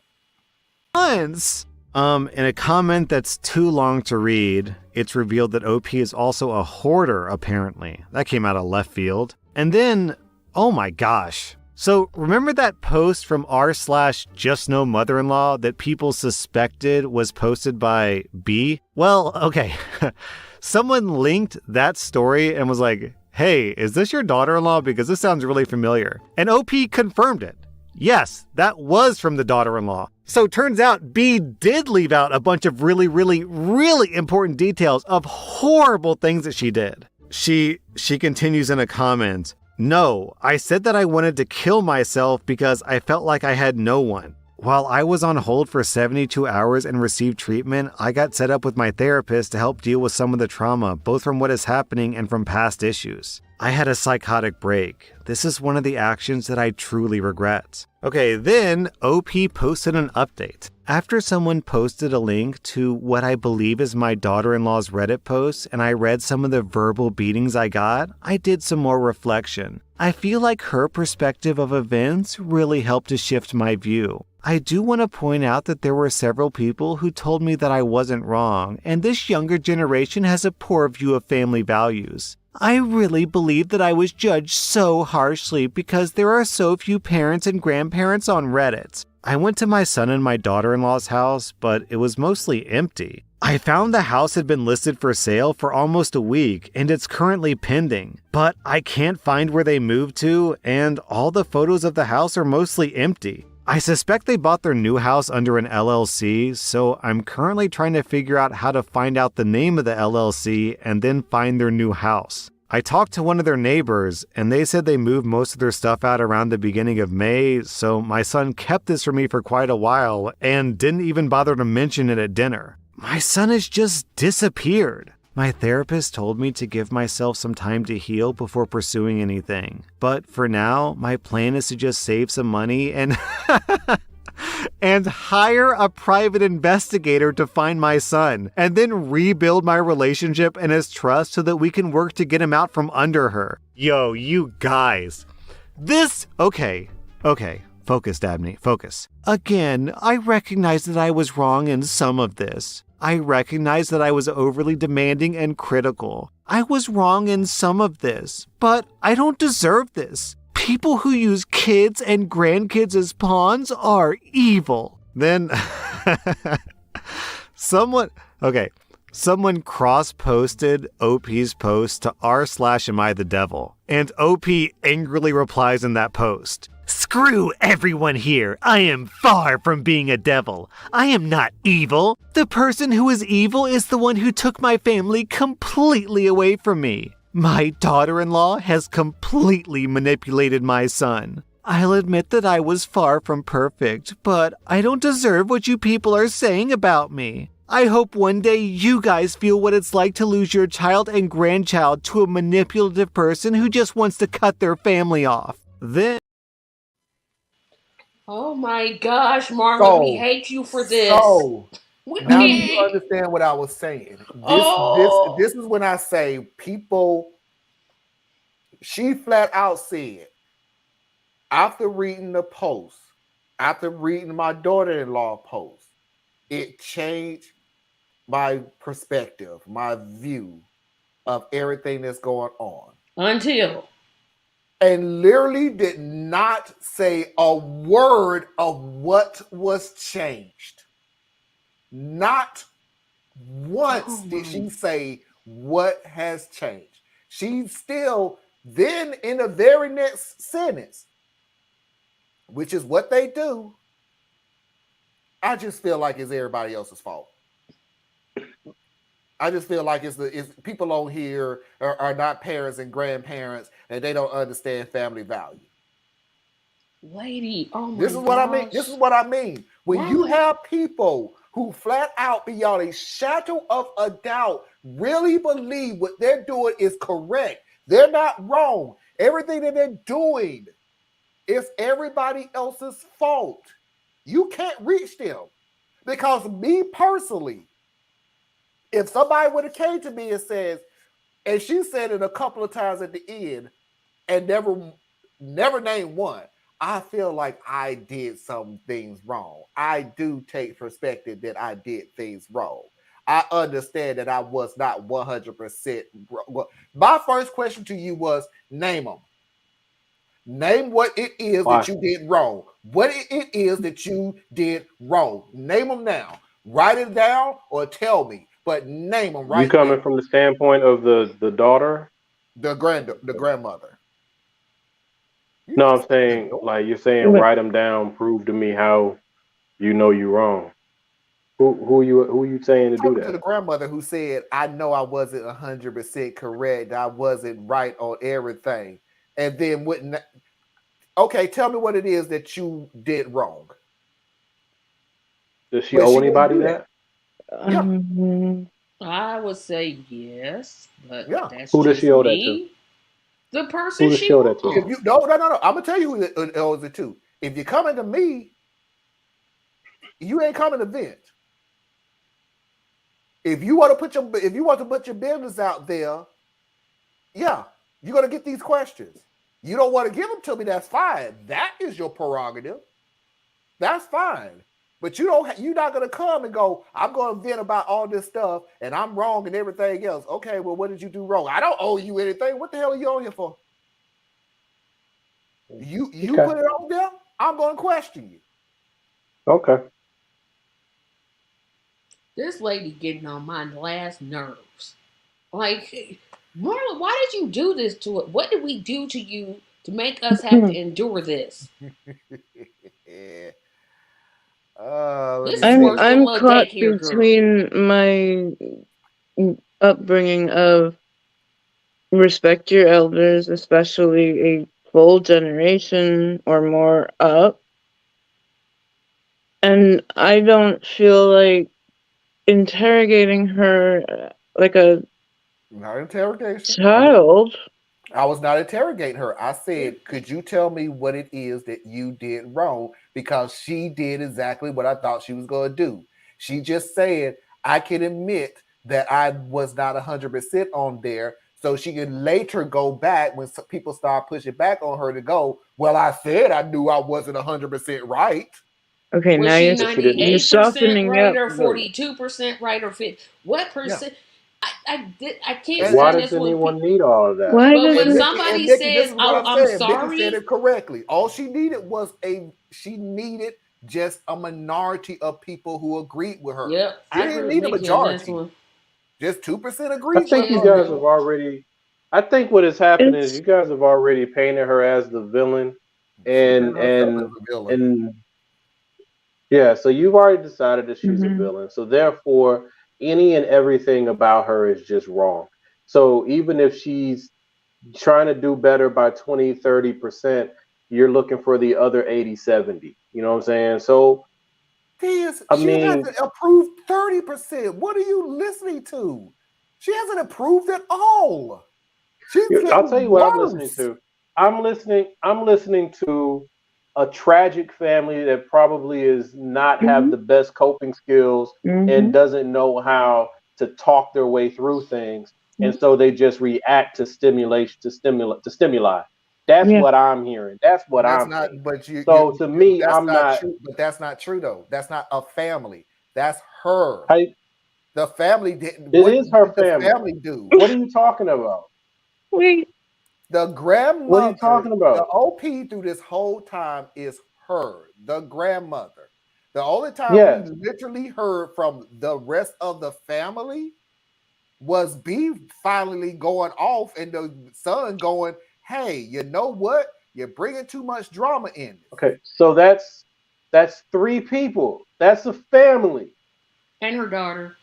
S6: In a comment that's too long to read, it's revealed that OP is also a hoarder, apparently. That came out of left field. And then, oh my gosh. So remember that post from r/justnomother-in-law that people suspected was posted by B? Well, okay. Someone linked that story and was like, hey, is this your daughter-in-law? Because this sounds really familiar. And OP confirmed it. Yes, that was from the daughter-in-law. So turns out B did leave out a bunch of really, really, really important details of horrible things that she did. She continues in a comment, no, I said that I wanted to kill myself because I felt like I had no one. While I was on hold for 72 hours and received treatment, I got set up with my therapist to help deal with some of the trauma, both from what is happening and from past issues. I had a psychotic break. This is one of the actions that I truly regret. Okay, then OP posted an update. After someone posted a link to what I believe is my daughter-in-law's Reddit post and I read some of the verbal beatings I got, I did some more reflection. I feel like her perspective of events really helped to shift my view. I do want to point out that there were several people who told me that I wasn't wrong, and this younger generation has a poor view of family values. I really believe that I was judged so harshly because there are so few parents and grandparents on Reddit. I went to my son and my daughter-in-law's house, but it was mostly empty. I found the house had been listed for sale for almost a week, and it's currently pending. But I can't find where they moved to, and all the photos of the house are mostly empty. I suspect they bought their new house under an LLC, so I'm currently trying to figure out how to find out the name of the LLC and then find their new house. I talked to one of their neighbors, and they said they moved most of their stuff out around the beginning of May, so my son kept this from me for quite a while and didn't even bother to mention it at dinner. My son has just disappeared. My therapist told me to give myself some time to heal before pursuing anything. But for now, my plan is to just save some money and and hire a private investigator to find my son, and then rebuild my relationship and his trust so that we can work to get him out from under her. Yo, you guys. Okay. Focus, Dabney, focus. Again, I recognize that I was wrong in some of this. I recognize that I was overly demanding and critical. I was wrong in some of this, but I don't deserve this. People who use kids and grandkids as pawns are evil. Then, someone cross-posted OP's post to r/am I the devil, and OP angrily replies in that post, "Screw everyone here. I am far from being a devil. I am not evil. The person who is evil is the one who took my family completely away from me. My daughter-in-law has completely manipulated my son. I'll admit that I was far from perfect, but I don't deserve what you people are saying about me. I hope one day you guys feel what it's like to lose your child and grandchild to a manipulative person who just wants to cut their family off." Then
S4: Oh my gosh, Marlon, we hate you for this.
S2: Now you understand what I was saying. This is when I say people, she flat out said, after reading the post, after reading my daughter-in-law post, it changed my perspective, my view of everything that's going on. And literally did not say a word of what was changed. Not once did she say what has changed. She still, then in the very next sentence, which is what they do, I just feel like it's everybody else's fault. I just feel like it's people on here are not parents and grandparents, and they don't understand family value.
S4: Lady, oh my
S2: This is what I mean. This is what I mean. When you have people who flat out, beyond a shadow of a doubt, really believe what they're doing is correct. They're not wrong. Everything that they're doing is everybody else's fault. You can't reach them. Because me personally, if somebody would have came to me and says, and she said it a couple of times at the end and never named one, I feel like I did some things wrong. I do take perspective that I did things wrong. I understand that I was not 100%. My first question to you was name them. Name what it is
S5: Why?
S2: that you did wrong. What it is that you did wrong. Name them now. Write it down or tell me, but name them
S5: You
S2: right now.
S5: coming from the standpoint of the daughter?
S2: The grandmother. You
S5: No,
S2: didn't
S5: I'm
S2: say the
S5: saying
S2: daughter.
S5: like you're saying write them down, prove to me how you know you're wrong. Who you saying to do
S2: Talking to
S5: that?
S2: the grandmother who said, "I know I wasn't 100% correct. I wasn't right on everything," and then wouldn't. Okay, tell me what it is that you did wrong.
S5: Does she
S2: But
S5: owe
S2: she didn't
S5: anybody
S2: do that.
S5: that?
S2: Yeah,
S4: I would say yes, but
S2: yeah.
S4: that's
S5: Who does
S4: just
S5: she owe that to?
S4: me. The person
S5: Who does
S4: she
S5: she owe that to?
S2: If you
S4: wronged.
S2: no. I'm gonna tell you who it owes it to. If you're coming to me, you ain't coming to vent. If you want to put your business out there, yeah, you're gonna get these questions. You don't want to give them to me, that's fine. That is your prerogative. That's fine. But you're not gonna come and go, I'm gonna vent about all this stuff and I'm wrong and everything else. Okay, well, what did you do wrong? I don't owe you anything. What the hell are you on here for? You
S5: Okay.
S2: put it on there, I'm gonna question you.
S5: Okay.
S4: This lady getting on my last nerves. Like, Marla, why did you do this to it? What did we do to you to make us have to endure this?
S2: Yeah. Let
S4: This
S2: me
S4: is
S2: see.
S4: worse than
S3: I'm
S4: little
S3: caught
S4: daycare girl.
S3: between my upbringing of respect your elders, especially a full generation or more up, and I don't feel like interrogating her like a
S2: Not interrogation.
S3: child.
S2: I was not interrogating her. I said, could you tell me what it is that you did wrong? Because she did exactly what I thought she was going to do. She just said, I can admit that I was not 100% on there. So she could later go back when people start pushing back on her to go, well, I said I knew I wasn't 100% right.
S3: Okay,
S4: Was
S3: now
S4: she
S5: But she didn't.
S3: you're
S4: 98%
S3: softening
S4: right
S3: up.
S4: or
S3: The,
S4: 42% right or 50? What
S2: Yeah.
S4: percent? I can't
S2: And,
S5: Why
S4: stand
S2: and,
S5: does
S4: this when
S5: anyone need all of that?
S3: why
S4: but
S3: does
S4: when
S2: and
S3: it?
S2: Nikki, and
S4: somebody
S2: Nikki, this
S4: says,
S2: is what
S4: "Oh,
S2: I'm
S4: I'm
S2: saying. Nikki said
S4: sorry,"
S2: it correctly. All she needed was she needed just a minority of people who agreed with her.
S4: yep,
S2: She
S4: I agree
S2: didn't
S4: with
S2: need a
S4: Nikki on this
S2: majority.
S4: one.
S2: Just 2%
S5: I
S2: agreed with
S5: think you
S4: Chaz
S2: her.
S5: guys have
S4: Bell.
S5: already. I think what has happened is
S3: It's
S5: you guys have already painted her as the villain,
S2: She painted
S5: and
S2: herself as
S5: and
S2: a villain.
S5: and yeah. So you've already decided that she's a
S3: mhm.
S5: villain. So therefore, any and everything about her is just wrong. So even if she's trying to do better by 20, 30%, you're looking for the other 80, 70. You know what I'm saying? So I
S2: She
S5: mean,
S2: hasn't approved 30%. What are you listening to? She hasn't approved at all. She's
S5: I'll tell you
S2: getting
S5: what I'm listening
S2: worse.
S5: to. I'm listening to a tragic family that probably is not have
S3: Mhm.
S5: the best coping skills and
S3: Mhm.
S5: doesn't know how to talk their way through things, and
S3: Mhm.
S5: so they just react to stimulation to stimuli. That's
S3: Yeah.
S5: what I'm hearing. That's what
S2: That's
S5: I'm
S2: not,
S5: thinking.
S2: but
S5: So to me,
S2: that's
S5: I'm
S2: not
S5: not.
S2: true. But that's not true though. That's not a family. That's her.
S5: I,
S2: The family didn't.
S5: it
S2: What
S5: is her
S2: did the
S5: family.
S2: family do?
S5: What are you talking about?
S3: Wait.
S2: The
S5: What are you
S2: grandmother,
S5: talking
S2: the
S5: about?
S2: OP through this whole time is her, the grandmother. The only time we
S5: Yes.
S2: literally heard from the rest of the family was B finally going off and the son going, hey, you know what? You're bringing too much drama in this.
S5: Okay. So that's three people. That's a family.
S4: And her daughter.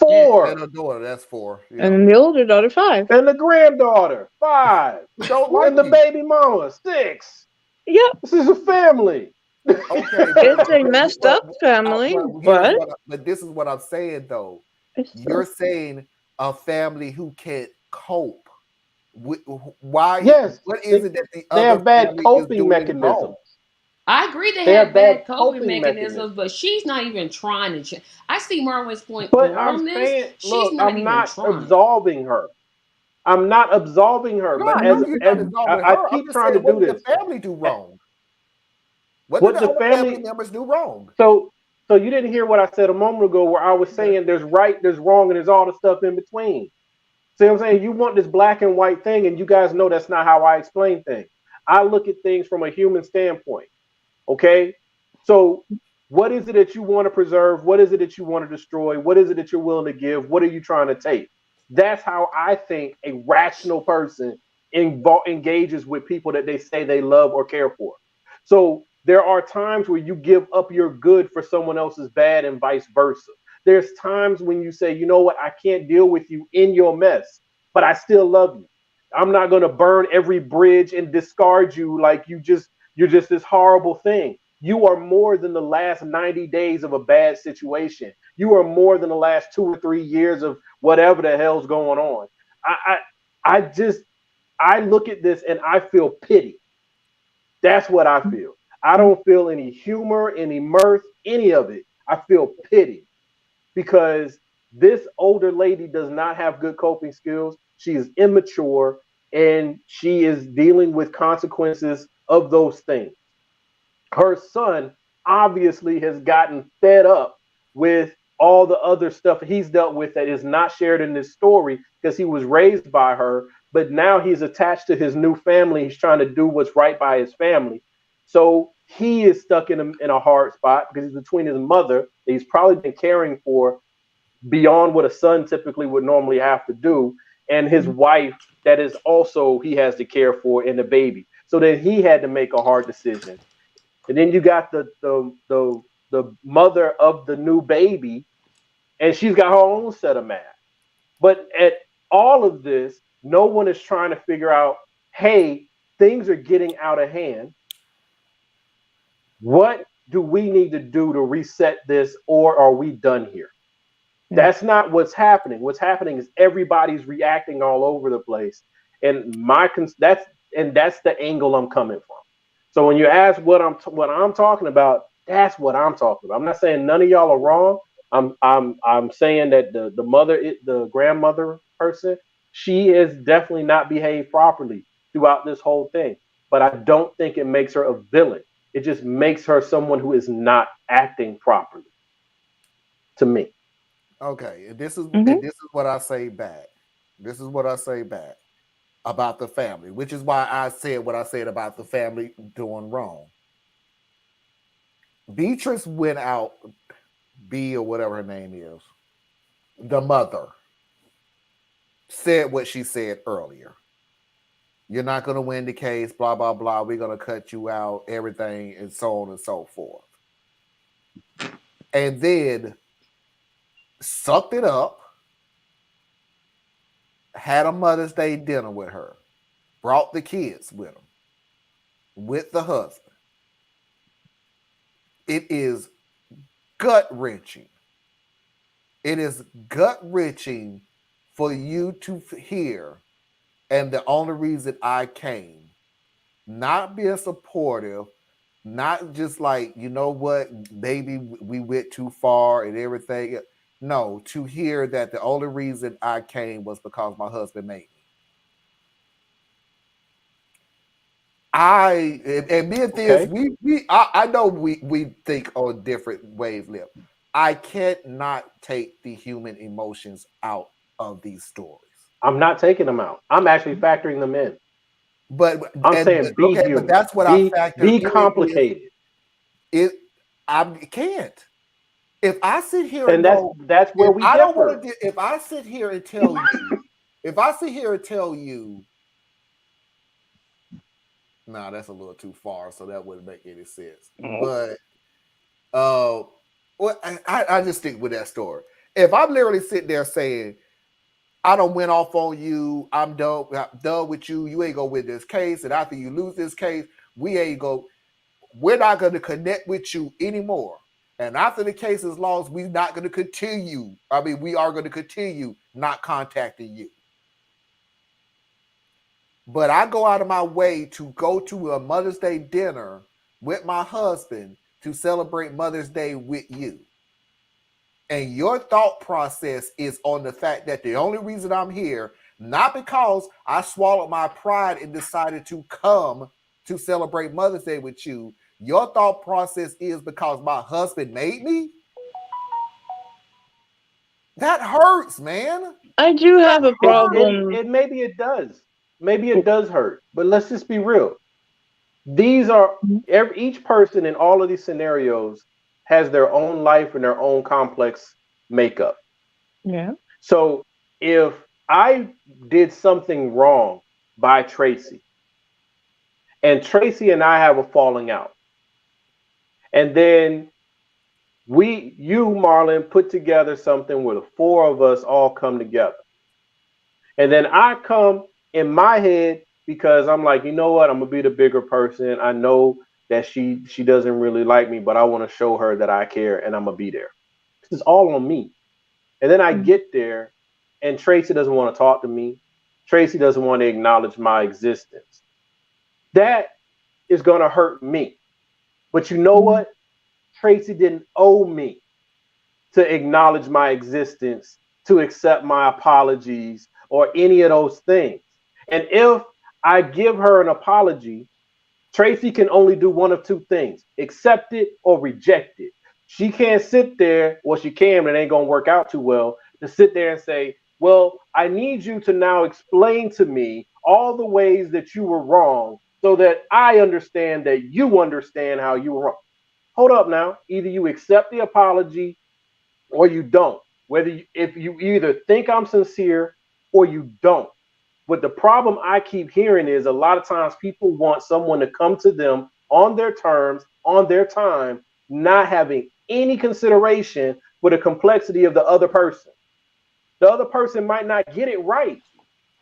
S4: Yeah.
S2: And
S5: Four.
S2: a daughter, that's four.
S3: And
S2: Yeah.
S3: then the older daughter, 5.
S5: And the granddaughter. Five.
S2: Who don't
S5: And
S2: like
S5: the
S2: you.
S5: baby mama. Six.
S3: Yep.
S5: This is a family.
S2: Okay,
S3: It's a messed up family, but
S2: but this is what I'm saying though.
S3: it's
S2: You're
S3: still.
S2: saying a family who can't cope. Why?
S5: Yes.
S2: What is
S5: They,
S2: it that the
S5: they
S2: other
S5: have bad
S2: family is
S5: coping
S2: doing wrong?
S5: mechanisms.
S4: I agree they
S5: They have
S4: have
S5: bad
S4: bad coping
S5: coping
S4: mechanisms,
S5: mechanisms.
S4: but she's not even trying to change. I see Marlon's point
S5: But
S4: more
S5: I'm
S4: on this.
S5: saying,
S4: She's
S5: look,
S4: not
S5: I'm
S4: even
S5: not
S4: trying.
S5: absolving her. I'm not absolving her,
S2: No,
S5: but
S2: I know you're not absolving
S5: I
S2: her. I'm
S5: keep
S2: just
S5: trying
S2: saying,
S5: to
S2: what
S5: do
S2: did
S5: this.
S2: the family do wrong? What did
S5: What
S2: the
S5: the
S2: other family
S5: family?
S2: members do wrong?
S5: So you didn't hear what I said a moment ago, where I was saying there's right, there's wrong, and there's all the stuff in between. See what I'm saying? You want this black and white thing, and you guys know that's not how I explain things. I look at things from a human standpoint. Okay? So what is it that you want to preserve? What is it that you want to destroy? What is it that you're willing to give? What are you trying to take? That's how I think a rational person engages with people that they say they love or care for. So there are times where you give up your good for someone else's bad and vice versa. There's times when you say, you know what, I can't deal with you in your mess, but I still love you. I'm not going to burn every bridge and discard you like you're just this horrible thing. You are more than the last 90 days of a bad situation. You are more than the last 2 or 3 years of whatever the hell's going on. I I just I look at this and I feel pity. That's what I feel. I don't feel any humor, any mirth, any of it. I feel pity because this older lady does not have good coping skills. She is immature and she is dealing with consequences of those things. Her son obviously has gotten fed up with all the other stuff he's dealt with that is not shared in this story because he was raised by her, but now he's attached to his new family. He's trying to do what's right by his family. So he is stuck in a hard spot because he's between his mother that he's probably been caring for beyond what a son typically would normally have to do, and his wife that is also he has to care for, and the baby. So then he had to make a hard decision. And then you got the mother of the new baby, and she's got her own set of math. But at all of this, no one is trying to figure out, hey, things are getting out of hand. What do we need to do to reset this, or are we done here? That's not what's happening. What's happening is everybody's reacting all over the place, and that's the angle I'm coming from. So when you ask what I'm talking about, that's what I'm talking about. I'm not saying none of y'all are wrong. I'm saying that the grandmother person, she has definitely not behaved properly throughout this whole thing. But I don't think it makes her a villain. It just makes her someone who is not acting properly. To me.
S2: Okay, and this is what I say back. This is what I say back about the family, which is why I said what I said about the family doing wrong. Beatrice went out, B or whatever her name is, the mother, said what she said earlier. You're not going to win the case, blah, blah, blah. We're going to cut you out, everything, and so on and so forth. And then sucked it up, had a Mother's Day dinner with her, brought the kids with them, with the husband. It is gut wrenching. It is gut wrenching for you to hear. And the only reason I came, not being supportive, not just like, you know what, maybe we went too far and everything. No, to hear that the only reason I came was because my husband made me. And me and Theus, I know we think on different wavelengths. I can't not take the human emotions out of these stories.
S5: I'm not taking them out. I'm actually factoring them in.
S2: But
S5: I'm saying be human.
S2: But that's what I factor in.
S5: Be complicated.
S2: I can't. If I sit here
S5: and that's where we differ.
S2: If I sit here and tell you, nah, that's a little too far, so that wouldn't make any sense. But well, I just stick with that story. If I'm literally sitting there saying, I don't went off on you, I'm done with you, you ain't gonna win this case, and after you lose this case, we're not gonna connect with you anymore. And after the case is lost, we're not gonna continue. I mean, we are gonna continue not contacting you. But I go out of my way to go to a Mother's Day dinner with my husband to celebrate Mother's Day with you. And your thought process is on the fact that the only reason I'm here not because I swallowed my pride and decided to come to celebrate Mother's Day with you. Your thought process is because my husband made me. That hurts, man.
S3: I do have a problem.
S5: Maybe it does. Maybe it does hurt. But let's just be real. These are each person in all of these scenarios has their own life and their own complex makeup.
S3: Yeah.
S5: So if I did something wrong by Tracy, and Tracy and I have a falling out, and then you, Marlon, put together something where the four of us all come together. And then I come in my head because I'm like, you know what? I'm gonna be the bigger person. I know that she doesn't really like me, but I want to show her that I care, and I'm gonna be there. This is all on me. And then I get there, and Tracy doesn't want to talk to me. Tracy doesn't want to acknowledge my existence. That is gonna hurt me. But you know what? Tracy didn't owe me to acknowledge my existence, to accept my apologies, or any of those things. And if I give her an apology, Tracy can only do one of two things: accept it or reject it. She can't sit there, well, she can, but it ain't gonna work out too well, to sit there and say, well, I need you to now explain to me all the ways that you were wrong so that I understand that you understand how you were wrong. Hold up now. Either you accept the apology or you don't. If you either think I'm sincere or you don't. But the problem I keep hearing is a lot of times people want someone to come to them on their terms, on their time, not having any consideration for the complexity of the other person. The other person might not get it right.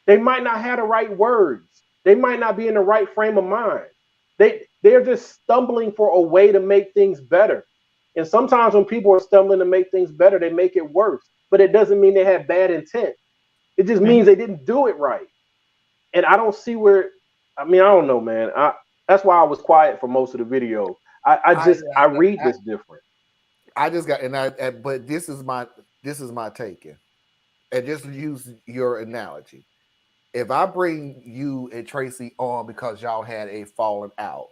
S5: They might not have the right words. They might not be in the right frame of mind. They're just stumbling for a way to make things better. And sometimes when people are stumbling to make things better, they make it worse. But it doesn't mean they had bad intent. It just means they didn't do it right. And I don't see where, I don't know, man. That's why I was quiet for most of the video. I read this different.
S2: I just got, but this is my take. And just use your analogy. If I bring you and Tracy on because y'all had a falling out,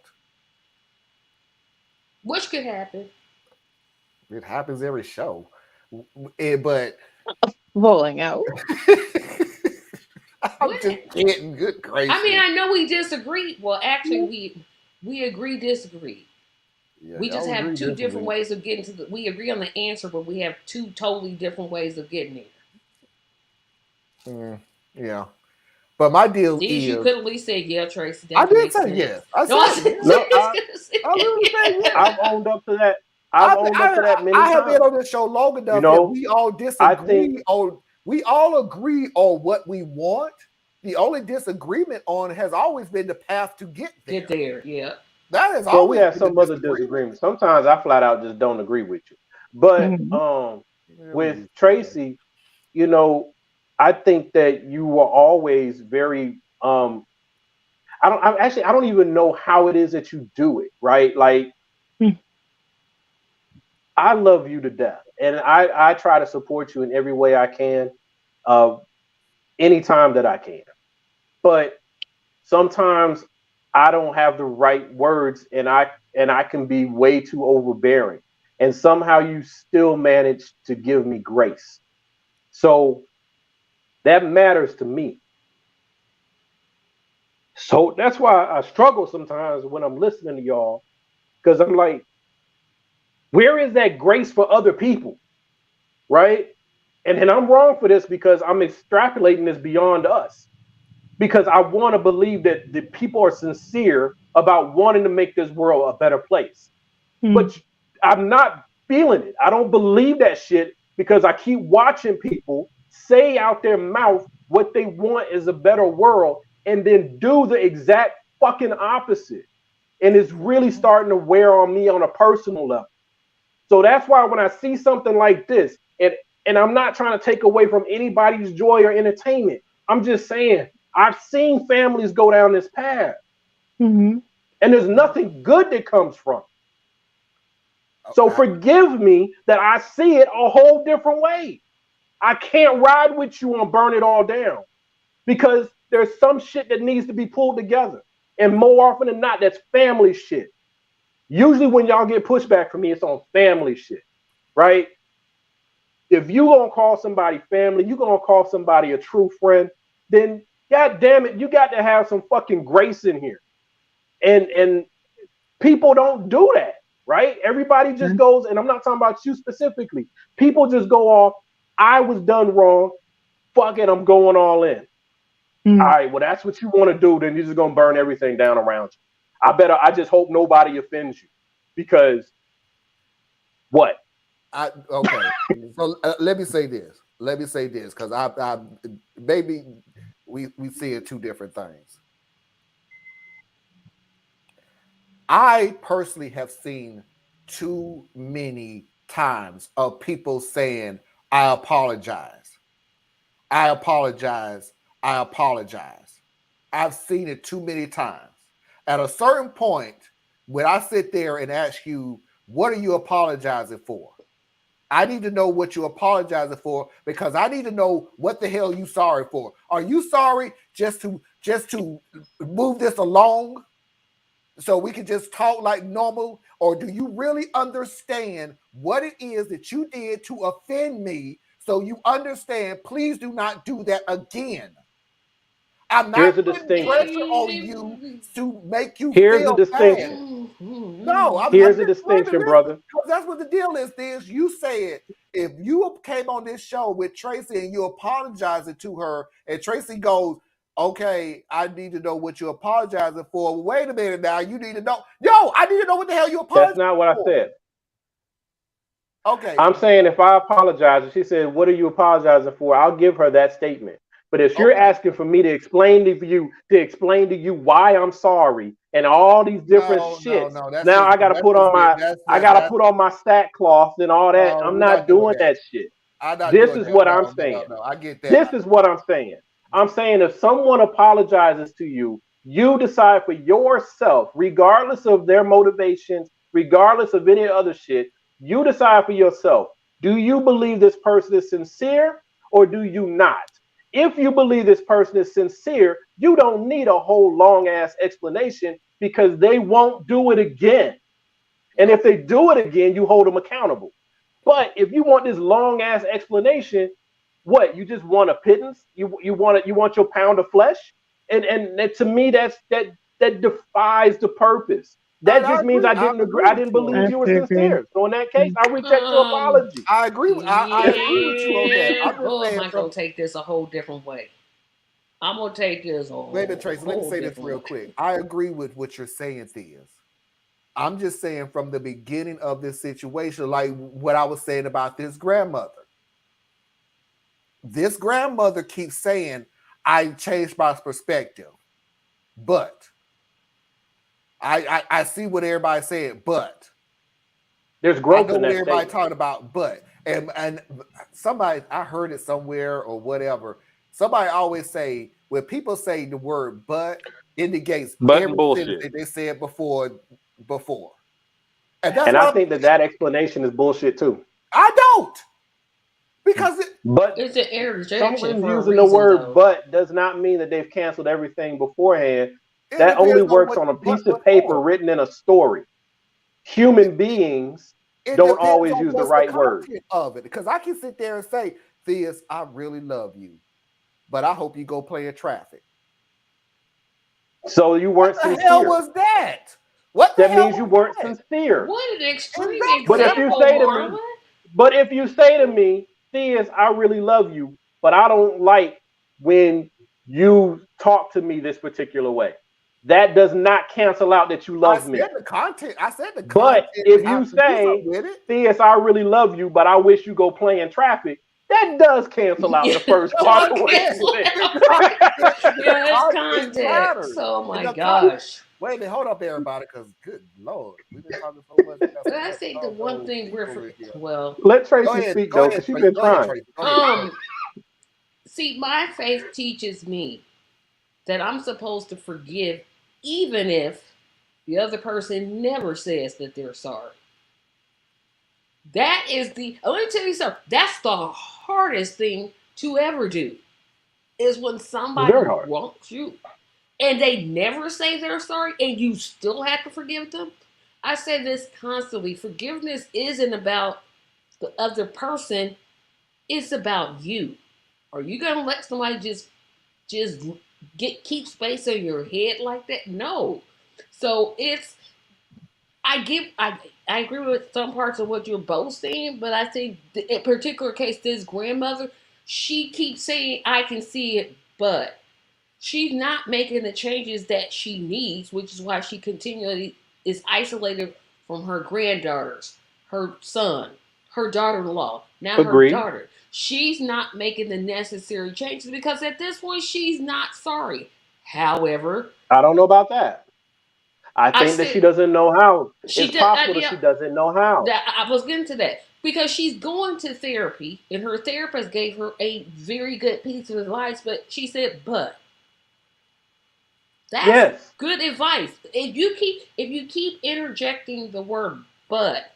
S4: which could happen.
S2: It happens every show. But
S3: falling out.
S2: I'm just kidding. Good gracious.
S4: I know we disagree. Well, actually, we agree, disagree. Yeah, we just have two different ways of getting to we agree on the answer, but we have two totally different ways of getting there.
S2: Yeah. But my deal is...
S4: You could at least say, yeah, Tracy.
S2: I did say yes. I said yes.
S5: I've owned up to that. I've owned up to that many times.
S2: I have been on this show long enough that we all disagree we all agree on what we want. The only disagreement on has always been the path to get there.
S4: Get there, yeah.
S2: That is
S5: always. We have some other disagreements. Sometimes I flat out just don't agree with you. But with Tracy, I think that you were always very I don't even know how it is that you do it, right? Like I love you to death, and I try to support you in every way I can, anytime that I can. But sometimes I don't have the right words, and I can be way too overbearing, and somehow you still manage to give me grace. So that matters to me. So that's why I struggle sometimes when I'm listening to y'all, because I'm like, where is that grace for other people? Right? And I'm wrong for this because I'm extrapolating this beyond us. Because I want to believe that the people are sincere about wanting to make this world a better place. But I'm not feeling it. I don't believe that shit because I keep watching people say out their mouth what they want is a better world and then do the exact fucking opposite. And it's really starting to wear on me on a personal level. So that's why when I see something like this, and I'm not trying to take away from anybody's joy or entertainment, I'm just saying, I've seen families go down this path. And there's nothing good that comes from it. So forgive me that I see it a whole different way. I can't ride with you and burn it all down. because there's some shit that needs to be pulled together. And more often than not, that's family shit. Usually when y'all get pushback from me, it's on family shit, right? If you gonna call somebody family, you gonna call somebody a true friend, then god damn it, you got to have some fucking grace in here. And people don't do that, right? Everybody just goes, and I'm not talking about you specifically. People just go off, I was done wrong, fuck it, I'm going all in. All right, well, that's what you want to do, then you're just gonna burn everything down around you. I just hope nobody offends you. Because what?
S2: Okay. So let me say this. Because I maybe we see it two different things. I personally have seen too many times of people saying, I apologize. I apologize. I apologize. I've seen it too many times. At a certain point, when I sit there and ask you, what are you apologizing for? I need to know what you're apologizing for, because I need to know what the hell you sorry for. Are you sorry just to move this along so we can just talk like normal? Or do you really understand what it is that you did to offend me, so you understand, please do not do that again? I'm not putting pressure on you to make you feel bad. No,
S5: here's the distinction, brother.
S2: That's what the deal is. You said if you came on this show with Tracy and you apologizing to her, and Tracy goes, okay, I need to know what you're apologizing for. Well, wait a minute now. You need to know. Yo, I need to know what the hell you apologizing for.
S5: That's not what I said.
S2: Okay.
S5: I'm saying if I apologize, and she said, what are you apologizing for? I'll give her that statement. But if you're asking for me to explain to you why I'm sorry and all these different shits, now I gotta put on my sackcloth and all that. I'm not doing that shit. This is what I'm saying.
S2: I get that.
S5: This is what I'm saying. I'm saying if someone apologizes to you, you decide for yourself, regardless of their motivations, regardless of any other shit, you decide for yourself. Do you believe this person is sincere or do you not? If you believe this person is sincere, you don't need a whole long ass explanation, because they won't do it again. And if they do it again, you hold them accountable. But if you want this long ass explanation, what, you just want a pittance? You want your pound of flesh? And to me, that defies the purpose. That just means I didn't agree. I didn't believe you were sincere. So in that case, I reject your apology.
S2: I agree with you on that. I'm just saying,
S4: am I gonna take this a whole different way? I'm gonna take this a
S2: wait a minute, Tracy. Let me say this real quick. I agree with what you're saying, Theus. I'm just saying from the beginning of this situation, like what I was saying about this grandmother. This grandmother keeps saying, I changed my perspective, but I see what everybody's saying, but
S5: there's growth
S2: I know
S5: in that
S2: what everybody
S5: statement.
S2: talking about, but and somebody, I heard it somewhere or whatever. Somebody always say, when people say the word but, it negates everything that they said before.
S5: And I think that explanation is bullshit too.
S2: I don't. Because
S4: it's an interjection.
S5: Someone using the word "but" does not mean that they've canceled everything beforehand. That only works on a piece of paper written in a story. Human beings don't always use the right word
S2: of it. Because I can sit there and say, Theus, I really love you, but I hope you go play in traffic.
S5: So you weren't sincere.
S2: What the hell was that?
S5: That means you weren't sincere.
S4: What an extreme example.
S5: But if you say to me, Theus, I really love you, but I don't like when you talk to me this particular way, that does not cancel out that you love me.
S2: I said the content.
S5: But if you say, Theus, I really love you, but I wish you go play in traffic, that does cancel out the first part of what you said.
S4: It's context. Oh my gosh.
S2: Wait a minute, hold up, everybody, because good Lord, we've been talking so much.
S4: But I think the one thing
S5: let Tracy speak though, because she's been trying.
S4: See, my faith teaches me that I'm supposed to forgive even if the other person never says that they're sorry. That is let me tell you something, that's the hardest thing to ever do. is when somebody wrongs you and they never say they're sorry and you still have to forgive them. I say this constantly. Forgiveness isn't about the other person, it's about you. Are you gonna let somebody just keep space in your head like that? No. So it's I agree with some parts of what you're both saying, but I think in particular case, this grandmother, she keeps saying I can see it, but she's not making the changes that she needs, which is why she continually is isolated from her granddaughters, her son, her daughter-in-law, now her daughter. She's not making the necessary changes because at this point she's not sorry. However,
S5: I don't know about that. I think that she doesn't know how. It's possible that she doesn't know how.
S4: I was getting to that. Because she's going to therapy and her therapist gave her a very good piece of advice, but she said, but. That's good advice. If you keep interjecting the word but,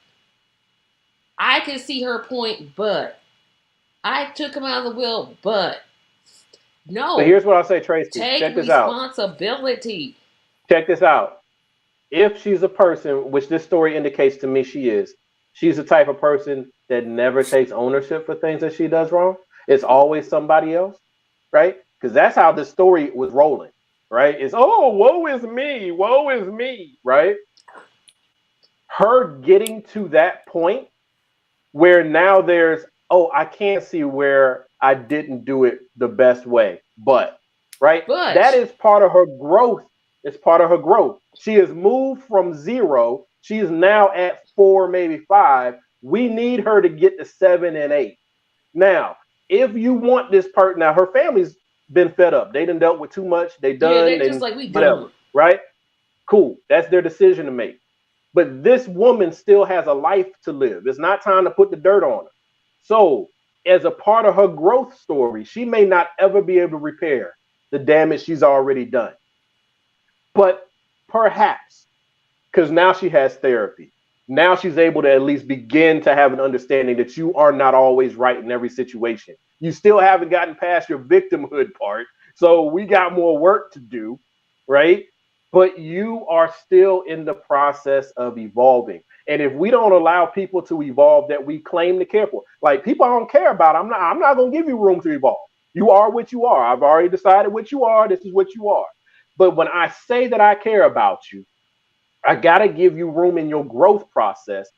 S4: I can see her point, but I took him out of the will, but no.
S5: But here's what I'll say, Tracy.
S4: Take responsibility.
S5: Check this out. If she's a person, which this story indicates to me she's the type of person that never takes ownership for things that she does wrong. It's always somebody else, right? Because that's how the story was rolling, right? It's, oh, woe is me, right? Her getting to that point where now there's, oh, I can't see where I didn't do it the best way, but, right? But that is part of her growth. It's part of her growth. She has moved from 0. She is now at 4, maybe 5. We need her to get to 7 and 8. Now, if you want this part, now her family's been fed up. They done dealt with too much. They done.
S4: Yeah, they're just like we done.
S5: Right? Cool. That's their decision to make. But this woman still has a life to live. It's not time to put the dirt on her. So, as a part of her growth story, she may not ever be able to repair the damage she's already done. But perhaps, because now she has therapy. Now she's able to at least begin to have an understanding that you are not always right in every situation. You still haven't gotten past your victimhood part. So we got more work to do, right? But you are still in the process of evolving. And if we don't allow people to evolve that we claim to care for, like people I don't care about, I'm not going to give you room to evolve. You are what you are. I've already decided what you are. This is what you are. But when I say that I care about you, I got to give you room in your growth process,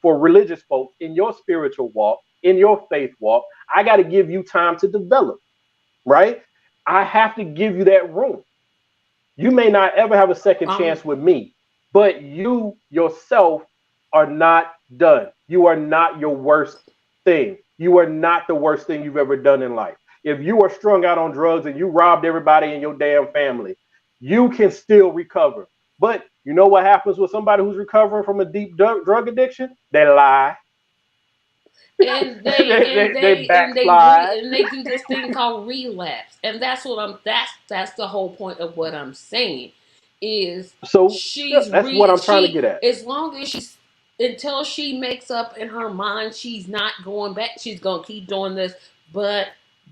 S5: for religious folks, in your spiritual walk, in your faith walk. I got to give you time to develop, right? I have to give you that room. You may not ever have a second chance with me, but you yourself are not done. You are not your worst thing. You are not the worst thing you've ever done in life. If you are strung out on drugs and you robbed everybody in your damn family, you can still recover. But you know what happens with somebody who's recovering from a deep drug addiction? They lie.
S4: And they do this thing called relapse. And that's the whole point of what I'm saying is
S5: what I'm trying to get at.
S4: As long as until she makes up in her mind she's not going back, she's gonna keep doing this, but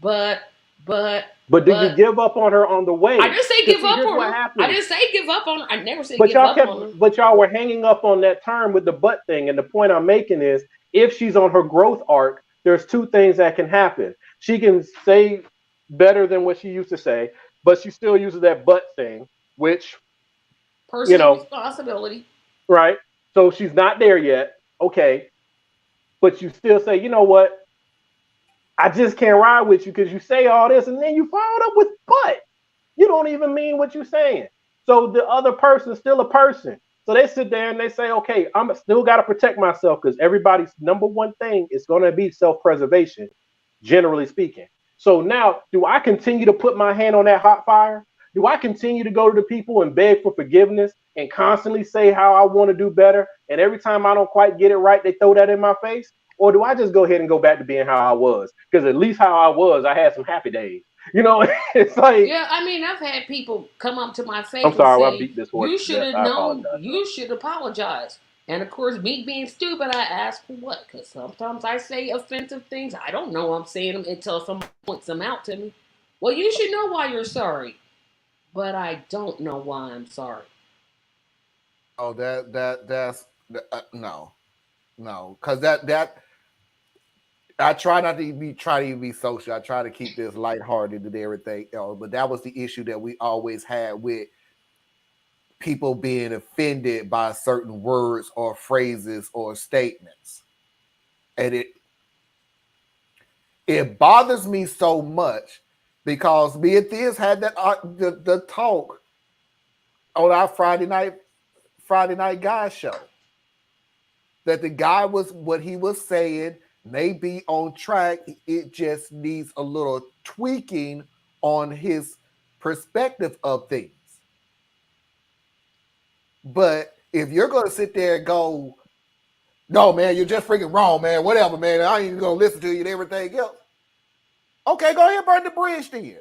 S5: do you give up on her on the way?
S4: I didn't say give up on her. I didn't say give up on her. I never said give up on her.
S5: But y'all were hanging up on that term with the butt thing. And the point I'm making is if she's on her growth arc, there's 2 things that can happen. She can say better than what she used to say, but she still uses that butt thing, which
S4: personal responsibility.
S5: Right. So she's not there yet. Okay. But you still say, you know what? I just can't ride with you because you say all this and then you followed up with but. You don't even mean what you're saying. So the other person is still a person. So they sit there and they say, okay, I'm still got to protect myself because everybody's number one thing is going to be self-preservation, generally speaking. So now, do I continue to put my hand on that hot fire? Do I continue to go to the people and beg for forgiveness and constantly say how I want to do better? And every time I don't quite get it right, they throw that in my face? Or do I just go ahead and go back to being how I was? Because at least how I was, I had some happy days. You know, it's like...
S4: Yeah, I mean, I've had people come up to my face
S5: and say,
S4: I beat this horse. You should have known. You should apologize. And of course, me being stupid, I ask for what? Because sometimes I say offensive things. I don't know I'm saying them until someone points them out to me. Well, you should know why you're sorry, but I don't know why I'm sorry.
S2: Oh, that's no, because that I try not to be social. I try to keep this lighthearted and everything else, but that was the issue that we always had with people being offended by certain words or phrases or statements, and it bothers me so much because me and Theus had that the talk on our Friday night guy show that the guy was what he was saying may be on track. It just needs a little tweaking on his perspective of things. But if you're going to sit there and go, no, man, you're just freaking wrong, man, whatever, man, I ain't even going to listen to you and everything else. Okay, go ahead and burn the bridge then.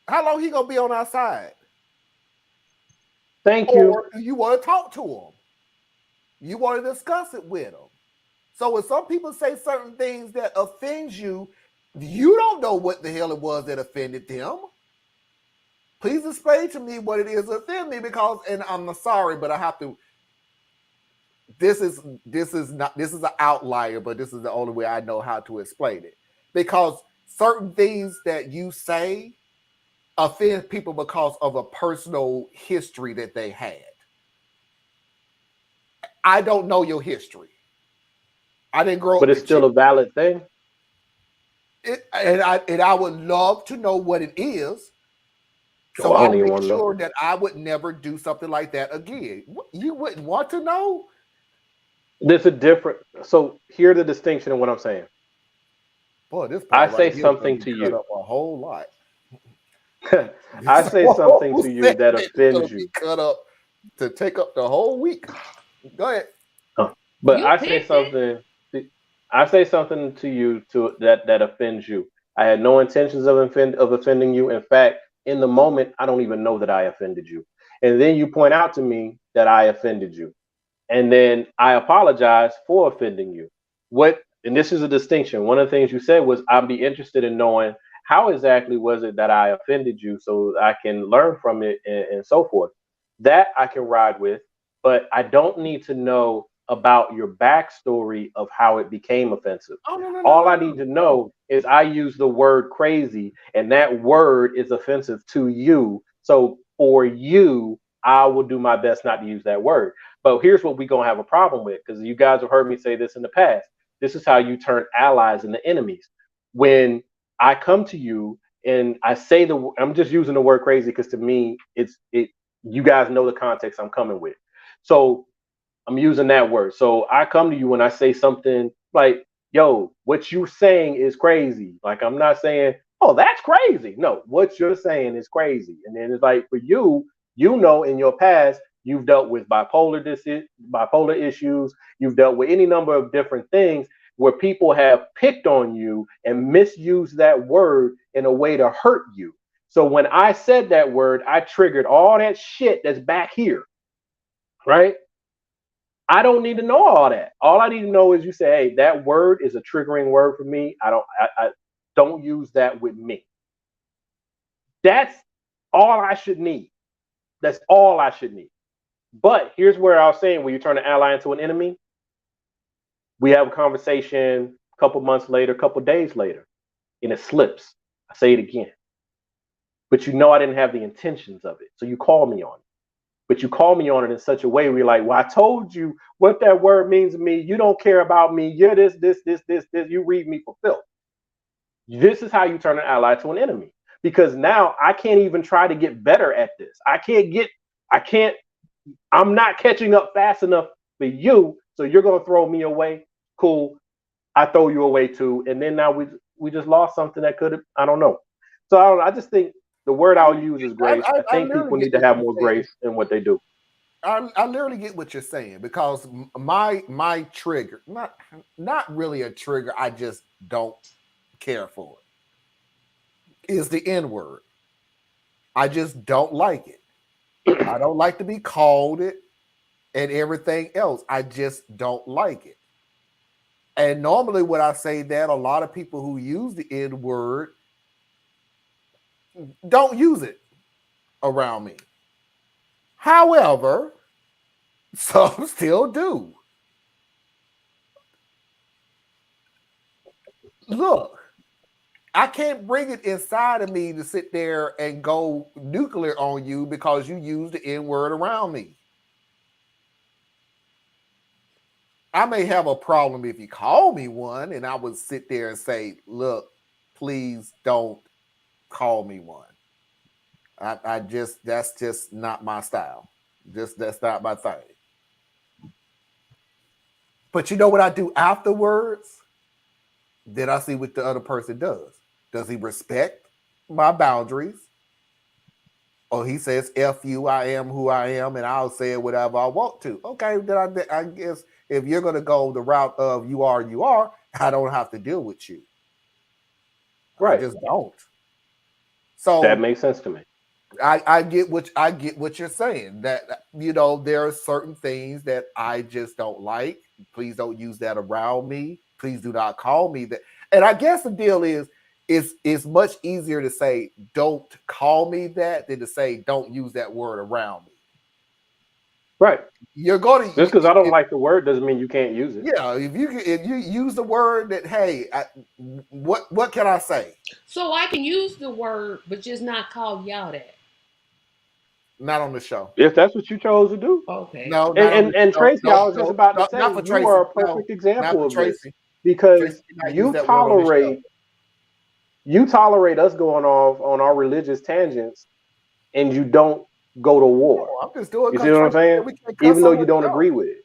S2: How long he going to be on our side?
S5: Thank you.
S2: Or do you want to talk to him? You want to discuss it with him. So when some people say certain things that offend you, you don't know what the hell it was that offended them. Please explain to me what it is that offended me, because, and I'm sorry, but I have to. This is an outlier, but this is the only way I know how to explain it. Because certain things that you say offend people because of a personal history that they had. I don't know your history. I didn't grow up.
S5: But it's still a valid thing.
S2: And I would love to know what it is. So
S5: I
S2: I
S5: don't even
S2: make
S5: want to know.
S2: sure that I would never do something like that again. You wouldn't want to know?
S5: There's a different. So here's the distinction in what I'm saying.
S2: Boy, this
S5: I
S2: part
S5: say
S2: right here
S5: something
S2: is
S5: to
S2: gonna be cut
S5: you.
S2: up a whole lot.
S5: I say something to you that offends you.
S2: Cut up to take up the whole week. Go ahead.
S5: But
S4: You picked it.
S5: I say something to you that offends you. I had no intentions of offending you. In fact, in the moment, I don't even know that I offended you. And then you point out to me that I offended you. And then I apologize for offending you. And this is a distinction. One of the things you said was, I'd be interested in knowing how exactly was it that I offended you so I can learn from it and so forth. That I can ride with, but I don't need to know about your backstory of how it became offensive. All I need to know is I use the word crazy, and that word is offensive to you. So for you, I will do my best not to use that word. But here's what we're going to have a problem with, because you guys have heard me say this in the past. This is how you turn allies into enemies. When I come to you and I say I'm just using the word crazy because to me, you guys know the context I'm coming with. So I'm using that word. So I come to you when I say something like, yo, what you're saying is crazy. Like, I'm not saying, oh, that's crazy. No, what you're saying is crazy. And then it's like, for you, in your past, you've dealt with bipolar issues. You've dealt with any number of different things where people have picked on you and misused that word in a way to hurt you. So when I said that word, I triggered all that shit that's back here, right? I don't need to know all that. All I need to know is you say, hey, that word is a triggering word for me. I don't use that with me. That's all I should need. That's all I should need. But here's where I was saying, when you turn an ally into an enemy, we have a conversation a couple months later, a couple days later, and it slips. I say it again. But you know I didn't have the intentions of it. So you call me on it. But you call me on it in such a way where you're like, well, I told you what that word means to me. You don't care about me. You're this. You read me for filth. This is how you turn an ally to an enemy. Because now I can't even try to get better at this. I'm not catching up fast enough for you. So you're going to throw me away. Cool. I throw you away too. And then now we just lost something that could have, I don't know. So I just think the word I'll use is grace. I think people need to have more grace in what they do.
S2: I literally get what you're saying, because my trigger, not really a trigger, I just don't care for it, is the N-word. I just don't like it. I don't like to be called it and everything else. I just don't like it. And normally when I say that, a lot of people who use the N-word don't use it around me. However, some still do. Look, I can't bring it inside of me to sit there and go nuclear on you because you use the N word around me. I may have a problem if you call me one, and I would sit there and say, look, please don't call me one. That's just not my style. That's not my thing. But you know what I do afterwards? Then I see what the other person does. Does he respect my boundaries? Or he says, F you, I am who I am, and I'll say whatever I want to. Okay, then I guess if you're going to go the route of you are, I don't have to deal with you. Right. I just don't. So
S5: that makes sense to me.
S2: I get what you're saying. That there are certain things that I just don't like. Please don't use that around me. Please do not call me that. And I guess the deal is it's much easier to say don't call me that than to say don't use that word around me.
S5: Right.
S2: You're going to
S5: just because I don't like the word doesn't mean you can't use it.
S2: Yeah, if you use the word that, hey, what can I say?
S4: So I can use the word, but just not call y'all that.
S2: Not on the show.
S5: If that's what you chose to do.
S4: Okay.
S5: No. And Tracy, I was just about to say you are a perfect example of this because you tolerate us going off on our religious tangents, and you don't go to war.
S2: I'm just doing.
S5: You see what I'm saying? Even though you don't agree with it,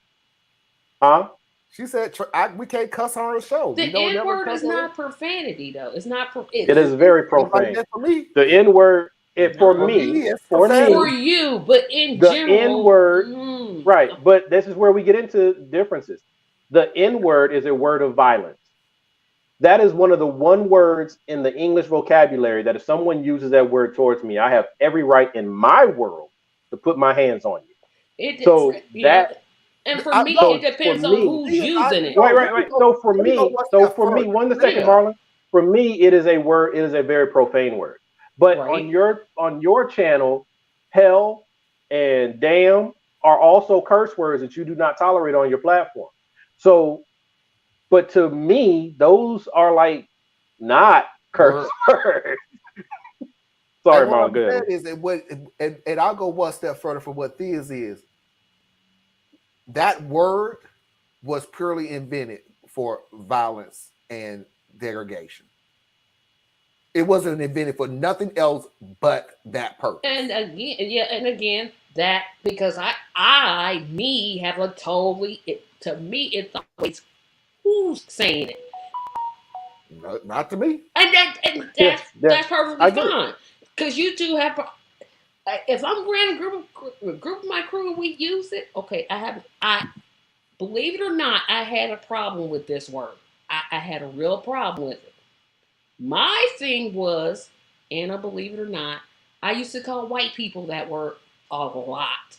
S5: huh?
S2: She said we can't cuss on her show.
S4: The N word is not profanity, though. It's not.
S5: It is very profane.
S2: For me.
S5: The N word. For
S4: you, but in
S5: the
S4: general,
S5: N word, right? But this is where we get into differences. The N word is a word of violence. That is one of the words in the English vocabulary that if someone uses that word towards me, I have every right in my world to put my hands on you.
S4: And for me, it depends on who's using it.
S5: Right. So for me, one second, Marlon. For me, it is a word. It is a very profane word. But on your channel, hell and damn are also curse words that you do not tolerate on your platform. So, but to me, those are like not curse words. Sorry, Marlon. Good.
S2: And I'll go one step further from what Thea's is. That word was purely invented for violence and degradation. It wasn't invented for nothing else but that purpose.
S4: And again, that because I have a totally to me it's always who's saying it.
S2: Not to me.
S4: And that's perfectly fine. Because you two have. If I'm around a group of my crew and we use it, okay. I believe it or not, I had a problem with this word. I had a real problem with it. My thing was, and I believe it or not, I used to call white people that word a lot.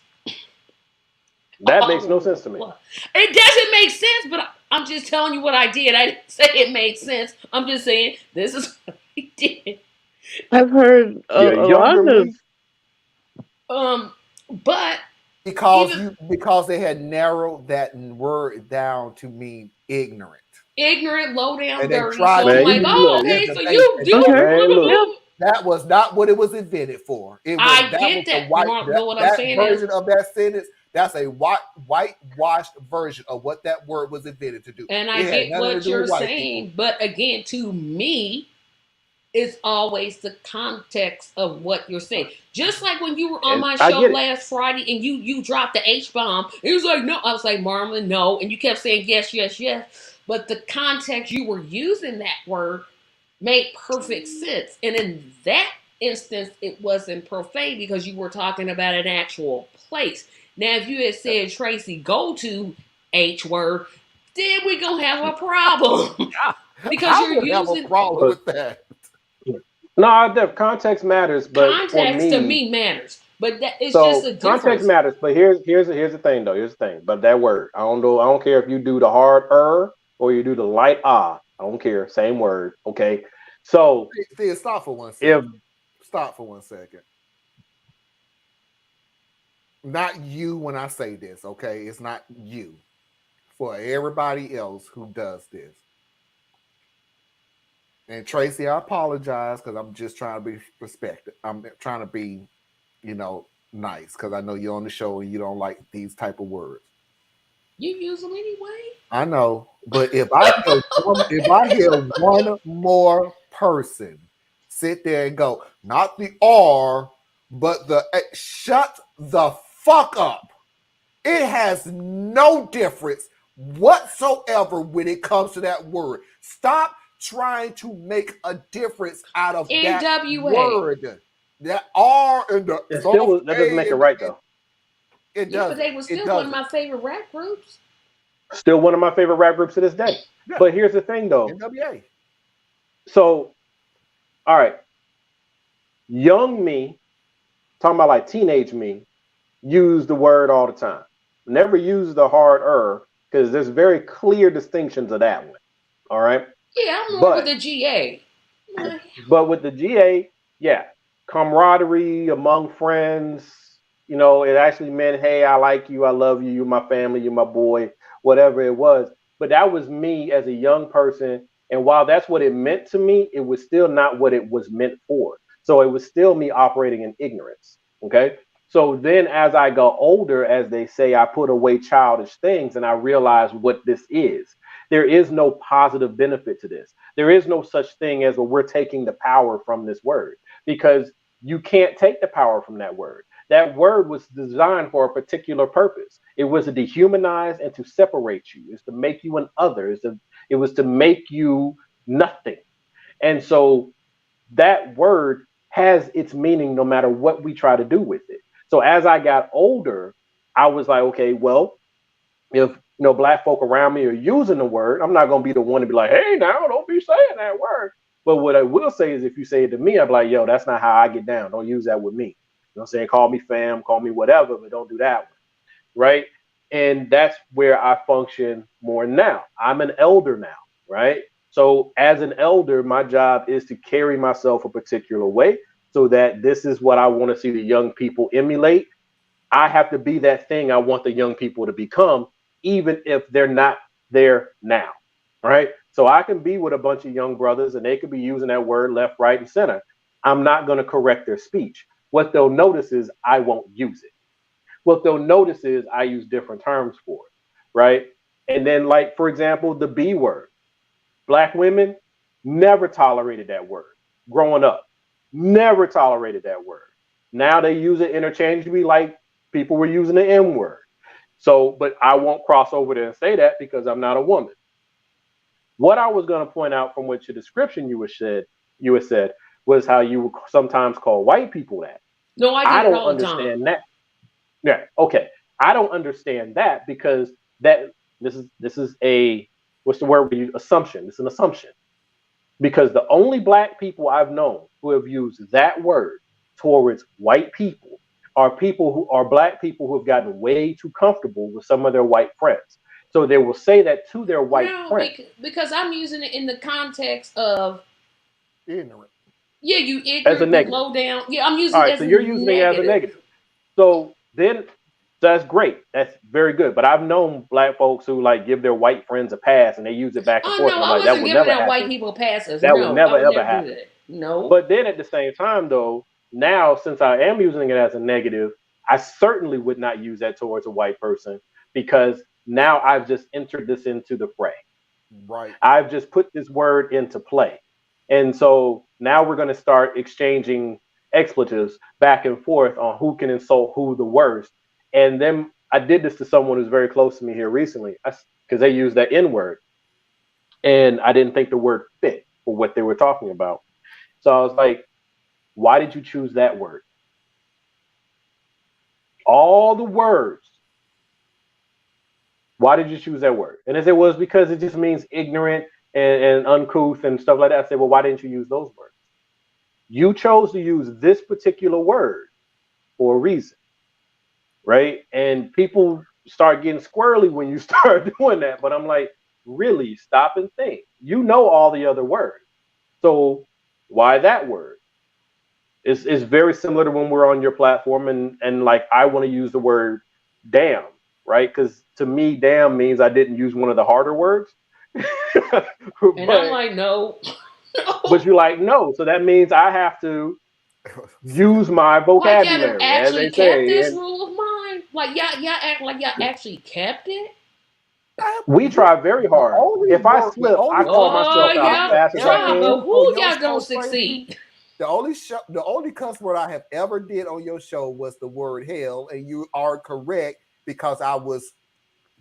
S5: That makes no sense to me.
S4: It doesn't make sense, but I'm just telling you what I did. I didn't say it made sense. I'm just saying this is what I did.
S3: I've heard a lot
S4: of. But
S2: because they had narrowed that word down to mean ignorant.
S4: Ignorant, low down, dirty. So I'm like, okay, so you do.
S2: That was not what it was invented for.
S4: I get that. What I'm saying
S2: version of that sentence, that's a whitewashed version of what that word was invented to do.
S4: And I get what you're saying, but again, to me, it's always the context of what you're saying. Just like when you were on my show last Friday and you dropped the H-bomb, it was like, no. I was like, Marlon, no. And you kept saying yes, yes, yes. But the context you were using that word made perfect sense. And in that instance, it wasn't profane because you were talking about an actual place. Now, if you had said, Tracy, go to H word, then we're going to have a problem. Because you're using...
S2: have a problem with that.
S5: No, the context matters, but
S4: context to me matters. But it's just a difference.
S5: Context matters, but here's the thing, though. Here's the thing. But that word, I don't care if you do the hard or you do the light I don't care. Same word. Okay. So
S2: stop for one second. stop for 1 second. Not you when I say this, okay? It's not you. For everybody else who does this. And Tracy, I apologize because I'm just trying to be respected. I'm trying to be, nice because I know you're on the show and you don't like these type of words.
S4: You use them anyway.
S2: I know, but if I hear one more person sit there and go, not the R, but the shut the fuck up. It has no difference whatsoever when it comes to that word. Stop trying to make a difference out of that word. That R and the
S5: that doesn't make it right though.
S2: It does.
S4: But they were still one of my favorite rap groups.
S5: Still one of my favorite rap groups to this day. Yeah. But here's the thing though.
S2: NWA.
S5: So, all right. Young me, talking about like teenage me, use the word all the time. Never use the hard because there's very clear distinctions of that one. All right.
S4: Yeah, I'm more with the GA.
S5: But with the GA, yeah, camaraderie among friends. It actually meant, hey, I like you, I love you, you're my family, you're my boy, whatever it was. But that was me as a young person. And while that's what it meant to me, it was still not what it was meant for. So it was still me operating in ignorance. Okay. So then as I got older, as they say, I put away childish things and I realized what this is. There is no positive benefit to this. There is no such thing as we're taking the power from this word, because you can't take the power from that word. That word was designed for a particular purpose. It was to dehumanize and to separate you. It's to make you an other. It was to make you nothing. And so that word has its meaning no matter what we try to do with it. So as I got older, I was like, okay, well, if black folk around me are using the word, I'm not going to be the one to be like, hey, now don't be saying that word. But what I will say is if you say it to me, I'm like, yo, that's not how I get down. Don't use that with me. You know what I'm saying? Call me fam, call me whatever, but don't do that one. Right. And that's where I function more now. I'm an elder now. Right. So as an elder, my job is to carry myself a particular way so that this is what I want to see the young people emulate. I have to be that thing I want the young people to become, even if they're not there now. Right. So I can be with a bunch of young brothers and they could be using that word left, right, and center. I'm not going to correct their speech. What they'll notice is I won't use it. What they'll notice is I use different terms for it, right? And then, like, for example, the B word. Black women never tolerated that word growing up. Never tolerated that word. Now they use it interchangeably like people were using the M word. So, but I won't cross over there and say that because I'm not a woman. What I was going to point out from what your description you had said was how you would sometimes call white people that.
S4: No, I don't
S5: understand that. Yeah, okay. I don't understand that because this is a what's the word we use? Assumption. It's an assumption. Because the only black people I've known who have used that word towards white people are black people who have gotten way too comfortable with some of their white friends. So they will say that to their white friends.
S4: Because I'm using it in the context of
S2: ignorant.
S4: Yeah, you ignorant,
S5: as a negative.
S4: low down. Yeah, I'm using
S5: it
S4: as
S5: a negative. All right, so you're using it as a negative. So then that's great. That's very good. But I've known black folks who like give their white friends a pass and they use it back and forth.
S4: No,
S5: and
S4: I wasn't giving
S5: that
S4: white people passes.
S5: That would never ever happen.
S4: No.
S5: But then at the same time, though, now since I am using it as a negative, I certainly would not use that towards a white person because now I've just entered this into the fray.
S2: Right.
S5: I've just put this word into play. And so now we're going to start exchanging expletives back and forth on who can insult who the worst. And then I did this to someone who's very close to me here recently because they used that N word. And I didn't think the word fit for what they were talking about. So I was like, why did you choose that word? All the words. Why did you choose that word? And they said, well, it's because it just means ignorant and uncouth and stuff like that. I said, well, why didn't you use those words? You chose to use this particular word for a reason, right? And people start getting squirrely when you start doing that. But I'm like, really, stop and think. You know all the other words. So why that word? It's very similar to when we're on your platform and like I want to use the word damn, right? Because to me, damn means I didn't use one of the harder words.
S4: And I'm like, no.
S5: But you're like, no. So that means I have to use my
S4: Like y'all done
S5: vocabulary, as
S4: actually
S5: they
S4: kept
S5: say.
S4: this
S5: And
S4: rule of mine? Like y'all act like y'all actually kept it?
S5: we try very hard. If I slip, I call
S4: Oh,
S5: myself out as
S4: y'all
S5: fast as I
S4: try, but
S5: can.
S4: who y'all don't succeed?
S2: The only cuss word I have ever did on your show was the word hell, and you are correct because I was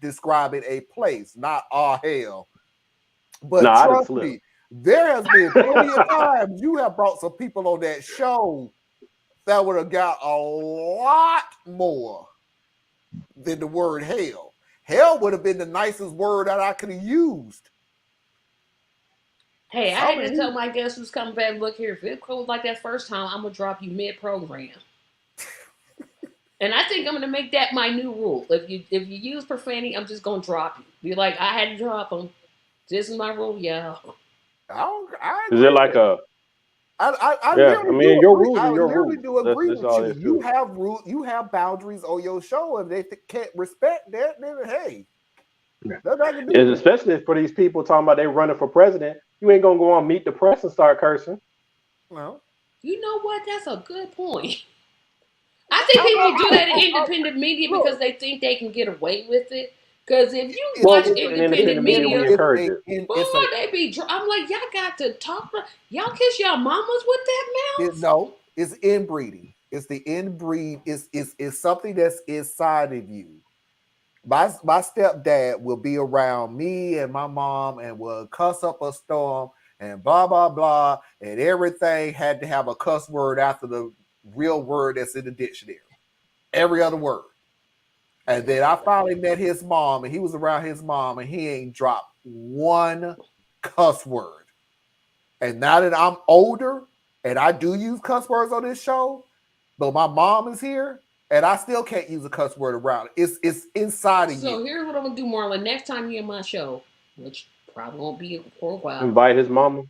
S2: describing a place, not hell. But trust me, there has been plenty of times you have brought some people on that show that would have got a lot more than the word hell. Hell would have been the nicest word that I could have used.
S4: Hey, I had to tell my guest who's coming back, look here, if it goes like that first time, I'm going to drop you mid-program. And I think I'm going to make that my new rule. If you use profanity, I'm just going to drop you. Be like, I had to drop them. This is my rule, yeah.
S5: Is it like a...
S2: I
S5: yeah, I mean, your rules are your rules.
S2: Do agree
S5: That's
S2: with
S5: all
S2: you.
S5: it is.
S2: You have rules. You have boundaries on your show. If they can't respect that, then hey,
S5: and especially for these people talking about they running for president, you ain't gonna go on Meet the Press and start cursing.
S2: No.
S4: You know what? That's a good point. I think people do that in independent media because they think they can get away with it. Because if you watch independent media,
S5: encourage it.
S4: They be. I'm like, y'all got to talk. Y'all kiss y'all mamas with that mouth?
S2: No, it's inbreeding. It's the inbreed. It's something that's inside of you. My stepdad will be around me and my mom and will cuss up a storm and blah blah blah, and everything had to have a cuss word after the real word that's in the dictionary. Every other word. And then I finally met his mom, and he was around his mom, and he ain't dropped one cuss word. And now that I'm older, and I do use cuss words on this show, but my mom is here, and I still can't use a cuss word around it. It's inside of you.
S4: So here's what I'm gonna do, Marlon. Next time you're in my show, which probably won't be for a while,
S5: invite his mama.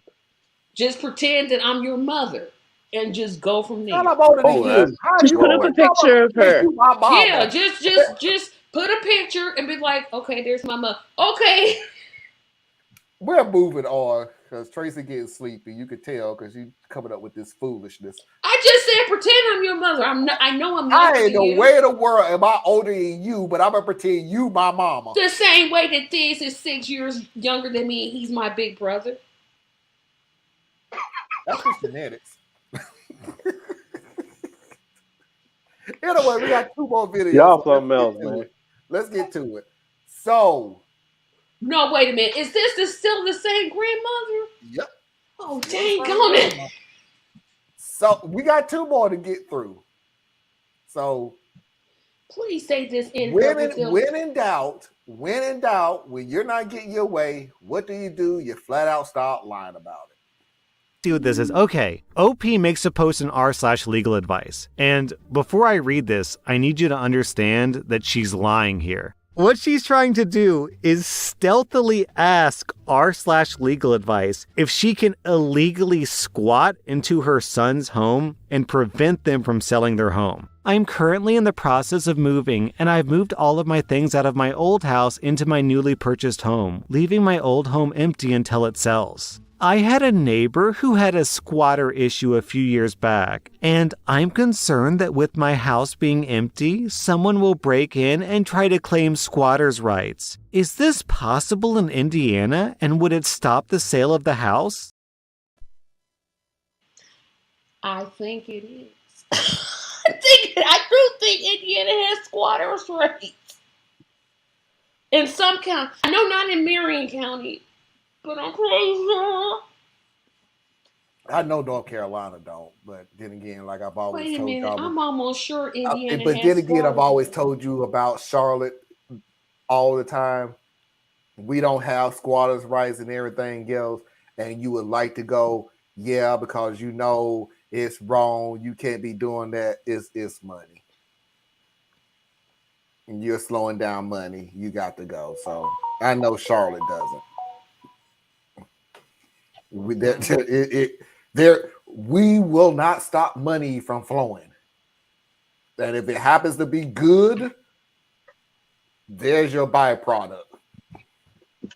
S4: Just pretend that I'm your mother. And just go from there.
S2: I'm older than you.
S3: Just put up a picture of her.
S4: Yeah, just put a picture and be like, okay, there's my mother. Okay.
S2: We're moving on because Tracy getting sleepy. You could tell because she's coming up with this foolishness.
S4: I just said pretend I'm your mother. I know I'm
S2: younger than you. Way in the world am I older than you, but I'm gonna pretend you my mama.
S4: The same way that Thiz is 6 years younger than me and he's my big brother.
S2: That's just genetics. Anyway, we got 2 more videos.
S5: Y'all something else, man.
S2: Let's get to it. So.
S4: No, wait a minute. Is this still the same grandmother?
S2: Yep.
S4: Oh, dang on it.
S2: So we got 2 more to get through. So.
S4: Please say this in
S2: when in doubt, when you're not getting your way, what do? You flat out start lying about it.
S6: See what this is. Okay, OP makes a post in r/legal advice. And before I read this, I need you to understand that she's lying here. What she's trying to do is stealthily ask r/legal advice if she can illegally squat into her son's home and prevent them from selling their home. I'm currently in the process of moving, and I've moved all of my things out of my old house into my newly purchased home, leaving my old home empty until it sells. I had a neighbor who had a squatter issue a few years back, and I'm concerned that with my house being empty, someone will break in and try to claim squatters' rights. Is this possible in Indiana, and would it stop the sale of the house?
S4: I think it is. I do think Indiana has squatters' rights. In some county, I know not in Marion County. But I'm crazy.
S2: I know North Carolina don't, but then again, like I've always told you,
S4: I'm almost sure Indiana.
S2: But then again, I've always told you about Charlotte all the time. We don't have squatters' rights and everything else, and you would like to go, yeah, because you know it's wrong. You can't be doing that. It's money, and you're slowing down money. You got to go. So I know Charlotte doesn't. we will not stop money from flowing. And if it happens to be good, there's your byproduct.
S5: You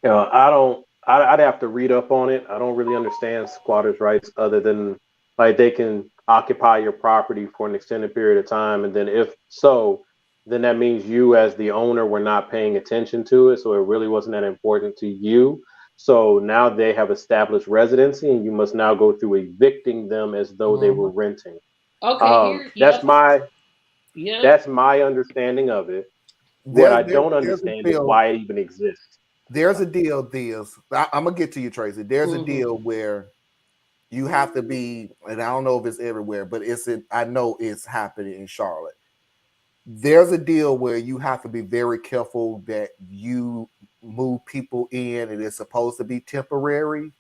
S5: know, I'd have to read up on it. I don't really understand squatters' rights other than like they can occupy your property for an extended period of time, and then if so, then that means you as the owner were not paying attention to it, so it really wasn't that important to you. So now they have established residency, and you must now go through evicting them as though they were renting.
S4: Okay,
S5: That's my
S4: yeah.
S5: that's my understanding of it. What I don't understand is why it even exists.
S2: There's a deal, Diaz. I'm gonna get to you, Tracy. There's a deal where you have to be, and I don't know if it's everywhere, but I know it's happening in Charlotte. There's a deal where you have to be very careful that you move people in, and it's supposed to be temporary,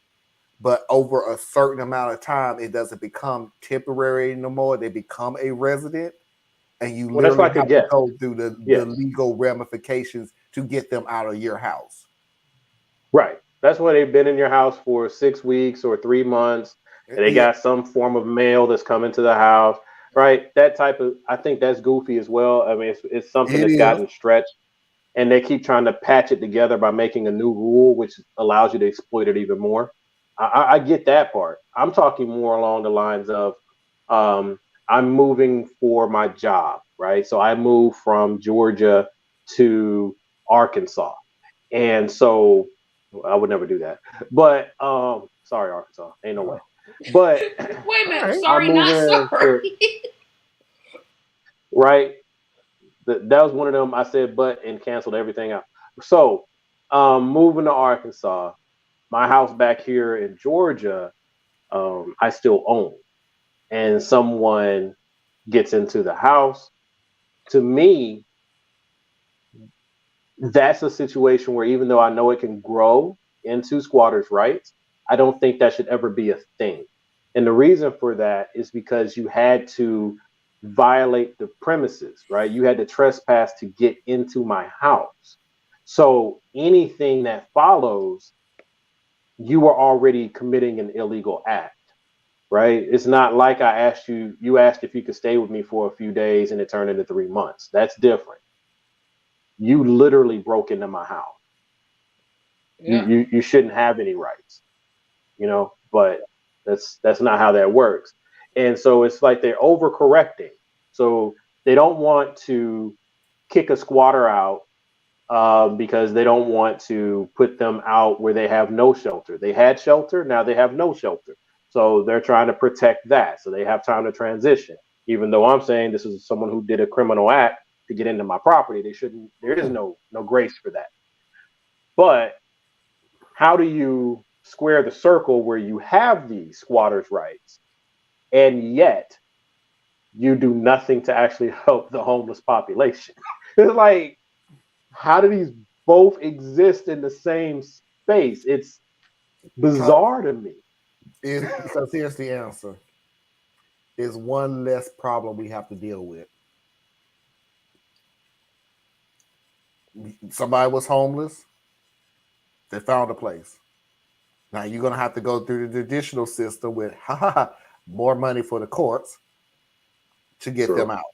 S2: but over a certain amount of time, it doesn't become temporary no more. They become a resident, and you literally have to go through the legal ramifications to get them out of your house.
S5: Right. That's why they've been in your house for 6 weeks or 3 months, and they got some form of mail that's coming to the house. Right. That type of, I think that's goofy as well. I mean, it's something that's gotten stretched, and they keep trying to patch it together by making a new rule, which allows you to exploit it even more. I get that part. I'm talking more along the lines of I'm moving for my job, right? So I moved from Georgia to Arkansas. And so I would never do that. But sorry, Arkansas. Ain't no way. But
S4: wait a minute, sorry, not sorry.
S5: Right. That was one of them. I said but and canceled everything out. So moving to Arkansas, my house back here in Georgia, I still own. And someone gets into the house. To me, that's a situation where even though I know it can grow into squatters' rights, I don't think that should ever be a thing. And the reason for that is because you had to violate the premises, right? You had to trespass to get into my house. So anything that follows, you are already committing an illegal act, right? It's not like you asked if you could stay with me for a few days and it turned into 3 months. That's different. You literally broke into my house. Yeah. You shouldn't have any rights, but that's not how that works. And so it's like they're overcorrecting. So they don't want to kick a squatter out because they don't want to put them out where they have no shelter. They had shelter, now they have no shelter. So they're trying to protect that. So they have time to transition. Even though I'm saying this is someone who did a criminal act to get into my property, there is no grace for that. But how do you square the circle where you have these squatters' rights and yet you do nothing to actually help the homeless population? It's like, how do these both exist in the same space? It's bizarre to me.
S2: So here's the answer. Is one less problem we have to deal with. Somebody was homeless. They found a place. Now you're going to have to go through the traditional system with more money for the courts to get them out.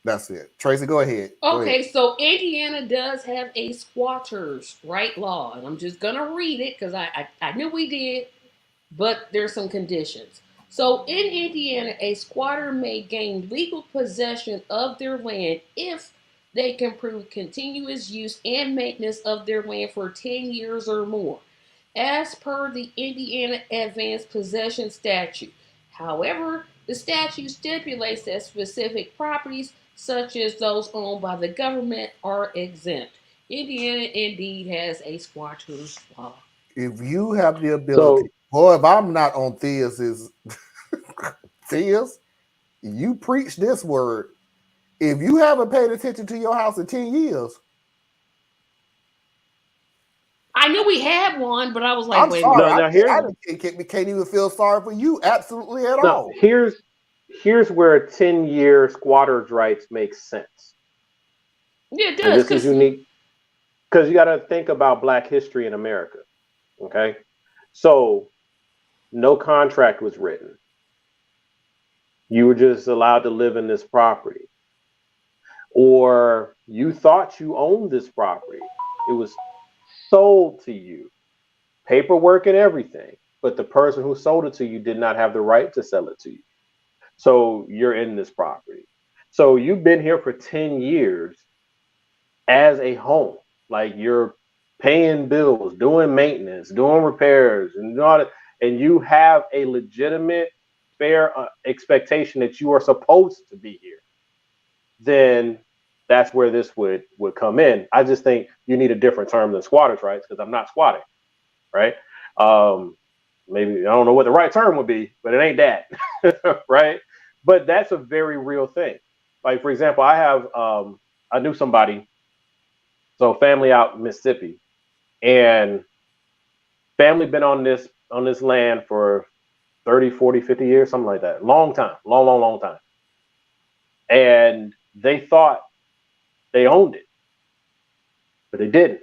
S2: That's it. Tracy, go ahead.
S4: Okay, so Indiana does have a squatters' right law, and I'm just going to read it because I knew we did, but there's some conditions. So in Indiana, a squatter may gain legal possession of their land if they can prove continuous use and maintenance of their land for 10 years or more, as per the Indiana Advanced Possession Statute. However, the statute stipulates that specific properties, such as those owned by the government, are exempt. Indiana indeed has a squatter's law.
S2: If you have the ability, if I'm not on Thea's, you preach this word. If you haven't paid attention to your house in 10 years.
S4: I knew we had one, but I was like,
S2: I'm sorry. I can't even feel sorry for you absolutely at all.
S5: Here's where 10-year squatters' rights makes sense.
S4: Yeah, it does.
S5: And this is unique because you got to think about Black history in America. Okay. So no contract was written. You were just allowed to live in this property. Or you thought you owned this property. It was sold to you, paperwork and everything, but the person who sold it to you did not have the right to sell it to you. So you're in this property. So you've been here for 10 years as a home. Like you're paying bills, doing maintenance, doing repairs, and all that, and you have a legitimate, fair expectation that you are supposed to be here, then that's where this would come in. I just think you need a different term than squatters' rights because I'm not squatting, right? Maybe I don't know what the right term would be, but it ain't that, right? But that's a very real thing. Like for example, I knew somebody, so family out in Mississippi, and family been on this land for 30, 40, 50 years, something like that. Long time, long time. And they thought they owned it, but they didn't.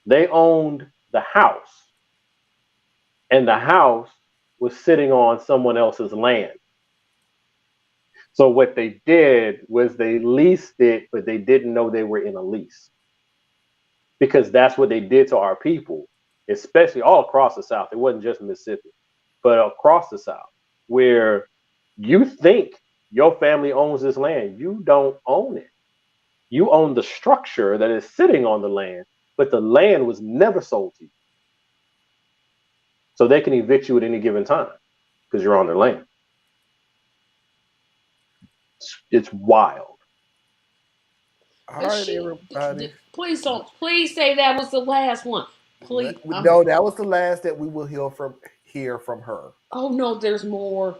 S5: They owned the house, and the house was sitting on someone else's land. So what they did was they leased it, but they didn't know they were in a lease, because that's what they did to our people, especially all across the South. It wasn't just Mississippi, but across the South, where you think your family owns this land. You don't own it. You own the structure that is sitting on the land, but the land was never sold to you. So they can evict you at any given time because you're on their land. It's wild.
S2: All right, everybody.
S4: Please don't. Please say that was the last one. Please.
S2: No, that was the last that we will hear from her.
S4: Oh no, there's more.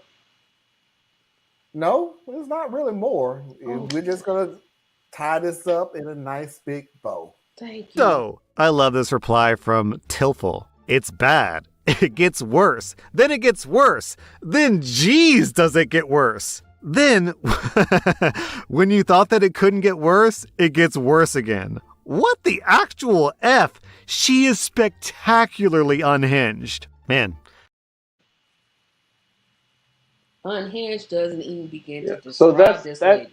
S2: No, it's not really more.
S4: Oh.
S2: We're just gonna tie this up in a nice big bow.
S4: Thank you.
S6: So, I love this reply from Tilful. It's bad. It gets worse. Then it gets worse. Then, geez, does it get worse. Then, when you thought that it couldn't get worse, it gets worse again. What the actual F? She is spectacularly unhinged. Man.
S4: Unhinged doesn't even begin to describe this lady.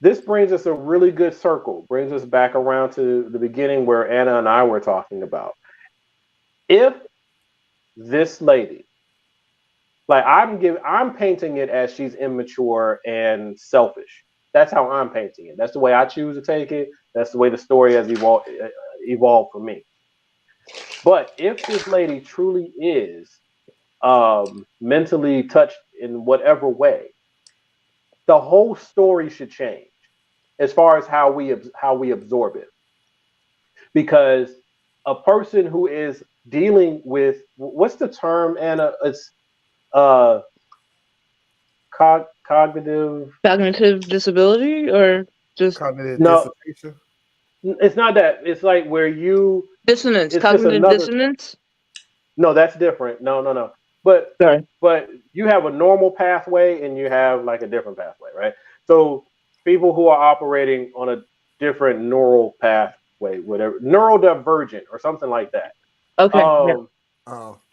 S5: This brings us a really good circle. Brings us back around to the beginning where Anna and I were talking about. If this lady, like I'm painting it as she's immature and selfish. That's how I'm painting it. That's the way I choose to take it. That's the way the story has evolved for me. But if this lady truly is mentally touched in whatever way, the whole story should change as far as how we absorb it. Because a person who is dealing with, what's the term, Anna? It's cognitive
S3: disability, or just
S2: cognitive
S5: dissipation? It's not that. It's like where you
S3: dissonance, cognitive dissonance.
S5: No, that's different. No. But you have a normal pathway and you have like a different pathway, right? So people who are operating on a different neural pathway, whatever, neurodivergent or something like that.
S3: Okay.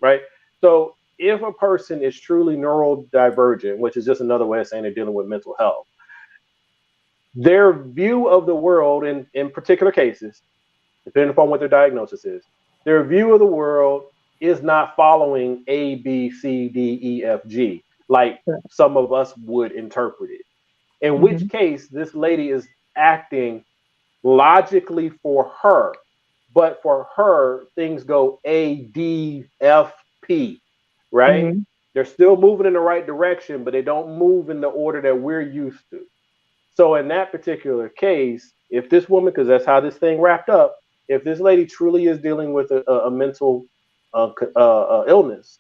S5: Right. So if a person is truly neurodivergent, which is just another way of saying they're dealing with mental health, their view of the world in particular cases, depending upon what their diagnosis is, their view of the world is not following A, B, C, D, E, F, G, like some of us would interpret it. In which case, this lady is acting logically for her, but for her, things go A, D, F, P, right? They're still moving in the right direction, but they don't move in the order that we're used to. So in that particular case, if this woman, because that's how this thing wrapped up, if this lady truly is dealing with a mental illness,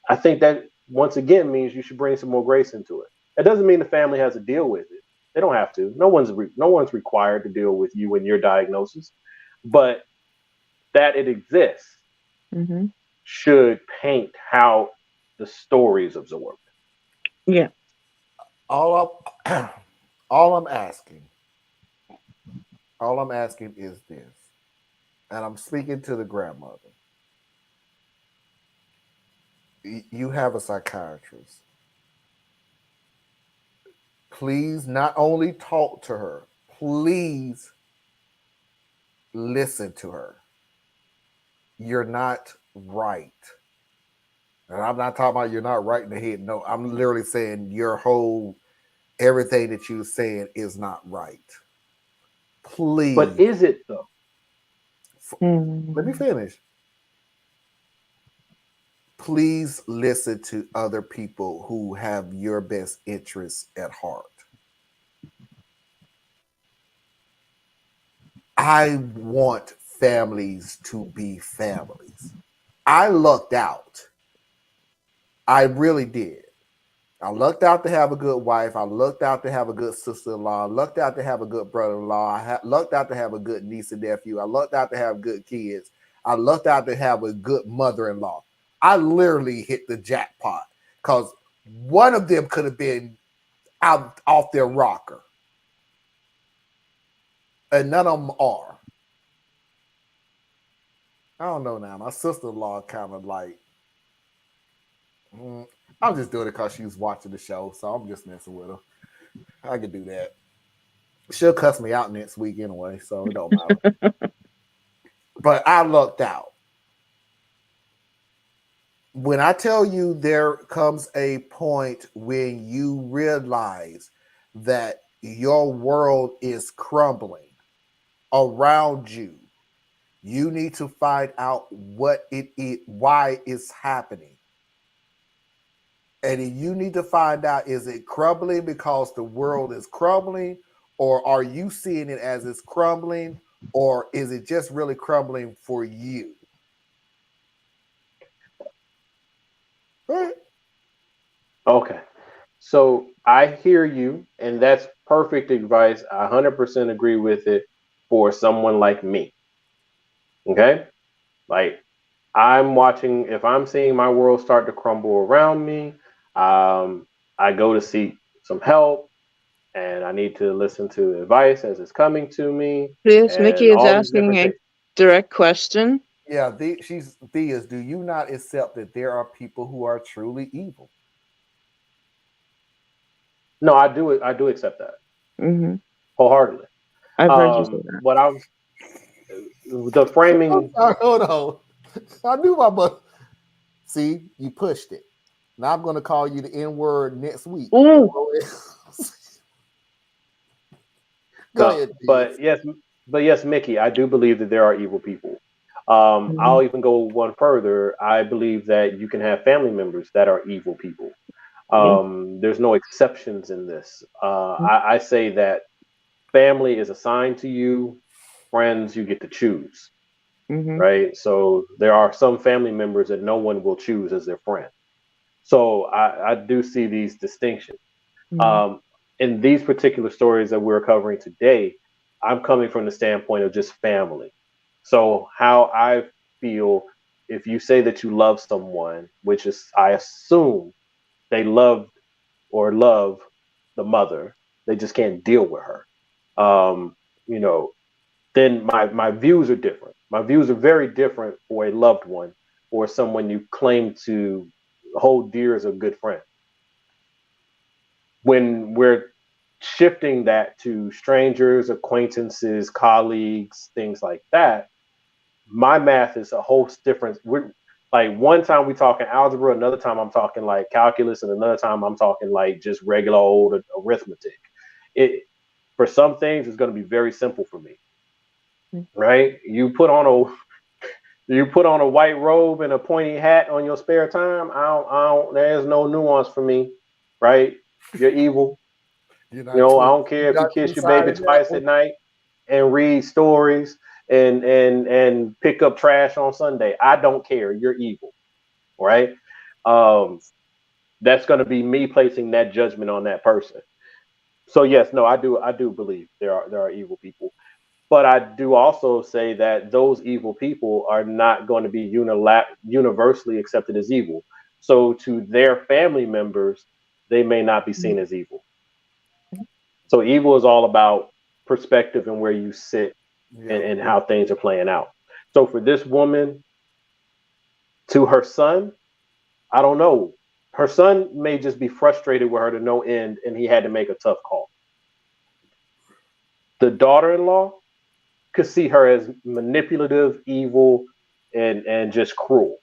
S5: I think that once again means you should bring some more grace into it. That doesn't mean the family has to deal with it. They don't have to. No one's required to deal with you and your diagnosis, but that it exists should paint how the story is absorbed.
S3: Yeah.
S2: All I'm asking is this, and I'm speaking to the grandmother. You have a psychiatrist. Please not only talk to her, please listen to her. You're not right. And I'm not talking about you're not right in the head. No, I'm literally saying your whole everything that you're saying is not right.
S5: But
S2: Please.
S5: is it though?
S2: Let me finish. Please listen to other people who have your best interests at heart. I want families to be families. I lucked out. I really did. I lucked out to have a good wife. I lucked out to have a good sister-in-law. I lucked out to have a good brother-in-law. Lucked out to have a good niece and nephew. I lucked out to have good kids. I lucked out to have a good mother-in-law. I literally hit the jackpot because one of them could have been out off their rocker, and none of them are. I don't know now. My sister-in-law kind of like, I'm just doing it because she was watching the show, so I'm just messing with her. I could do that. She'll cuss me out next week anyway, so it don't matter. But I lucked out. When I tell you there comes a point when you realize that your world is crumbling around you, you need to find out what it is, why it's happening. And you need to find out, is it crumbling because the world is crumbling, or are you seeing it as it's crumbling, or is it just really crumbling for you? Right.
S5: Okay. So I hear you, and that's perfect advice. I 100% agree with it for someone like me. Okay? Like, I'm watching, if I'm seeing my world start to crumble around me, I go to seek some help, and I need to listen to advice as it's coming to me,
S3: Yes, Mickey
S5: and
S3: is
S5: all these
S3: asking
S5: different
S3: a
S5: things.
S3: direct question.
S2: Yeah, Theas, do you not accept that there are people who are truly evil?
S5: No, I do accept that
S3: Mm-hmm.
S5: wholeheartedly.
S3: I've heard you say that.
S5: What I'm the
S2: I'm
S5: framing.
S2: sorry, hold on. I knew my butt. See, you pushed it. Now I'm going to call you the N word next week.
S3: Ooh.
S2: Go
S5: No,
S2: ahead,
S5: but
S2: Theas.
S5: yes, Mickey, I do believe that there are evil people.
S3: Mm-hmm.
S5: I'll even go one further. I believe that you can have family members that are evil people.
S3: Yeah.
S5: There's no exceptions in this. I say that family is assigned to you, friends you get to choose,
S3: Mm-hmm.
S5: right? So there are some family members that no one will choose as their friend. So I do see these distinctions.
S3: Mm-hmm.
S5: Um, in these particular stories that we're covering today, I'm coming from the standpoint of just family. So, how I feel, if you say that you love someone, which is, I assume they loved or love the mother, they just can't deal with her. Um, you know, then my views are different. My views are very different for a loved one or someone you claim to hold dear as a good friend. When we're shifting that to strangers, acquaintances, colleagues, things like that, my math is a whole different. We're like one time we talking algebra, another time I'm talking like calculus, and another time I'm talking like just regular old arithmetic. It for some things it's going to be very simple for me, right? You put on a white robe and a pointy hat on your spare time. I don't. There's no nuance for me, right? You're evil.
S2: You're
S5: You
S2: not
S5: know, I
S2: two.
S5: don't care
S2: You're
S5: if you
S2: not
S5: kiss your baby
S2: two-sided that
S5: twice
S2: one.
S5: at night and read stories and pick up trash on Sunday. I don't care. You're evil, right? Um, that's going to be me placing that judgment on that person. So yes, no, I do believe there are evil people, but I do also say that those evil people are not going to be universally accepted as evil. So to their family members, they may not be seen as evil. So evil is all about perspective and where you sit
S2: Yeah.
S5: and how things are playing out. So for this woman, to her son, I don't know. Her son may just be frustrated with her to no end, and he had to make a tough call. The daughter-in-law could see her as manipulative, evil, and just cruel.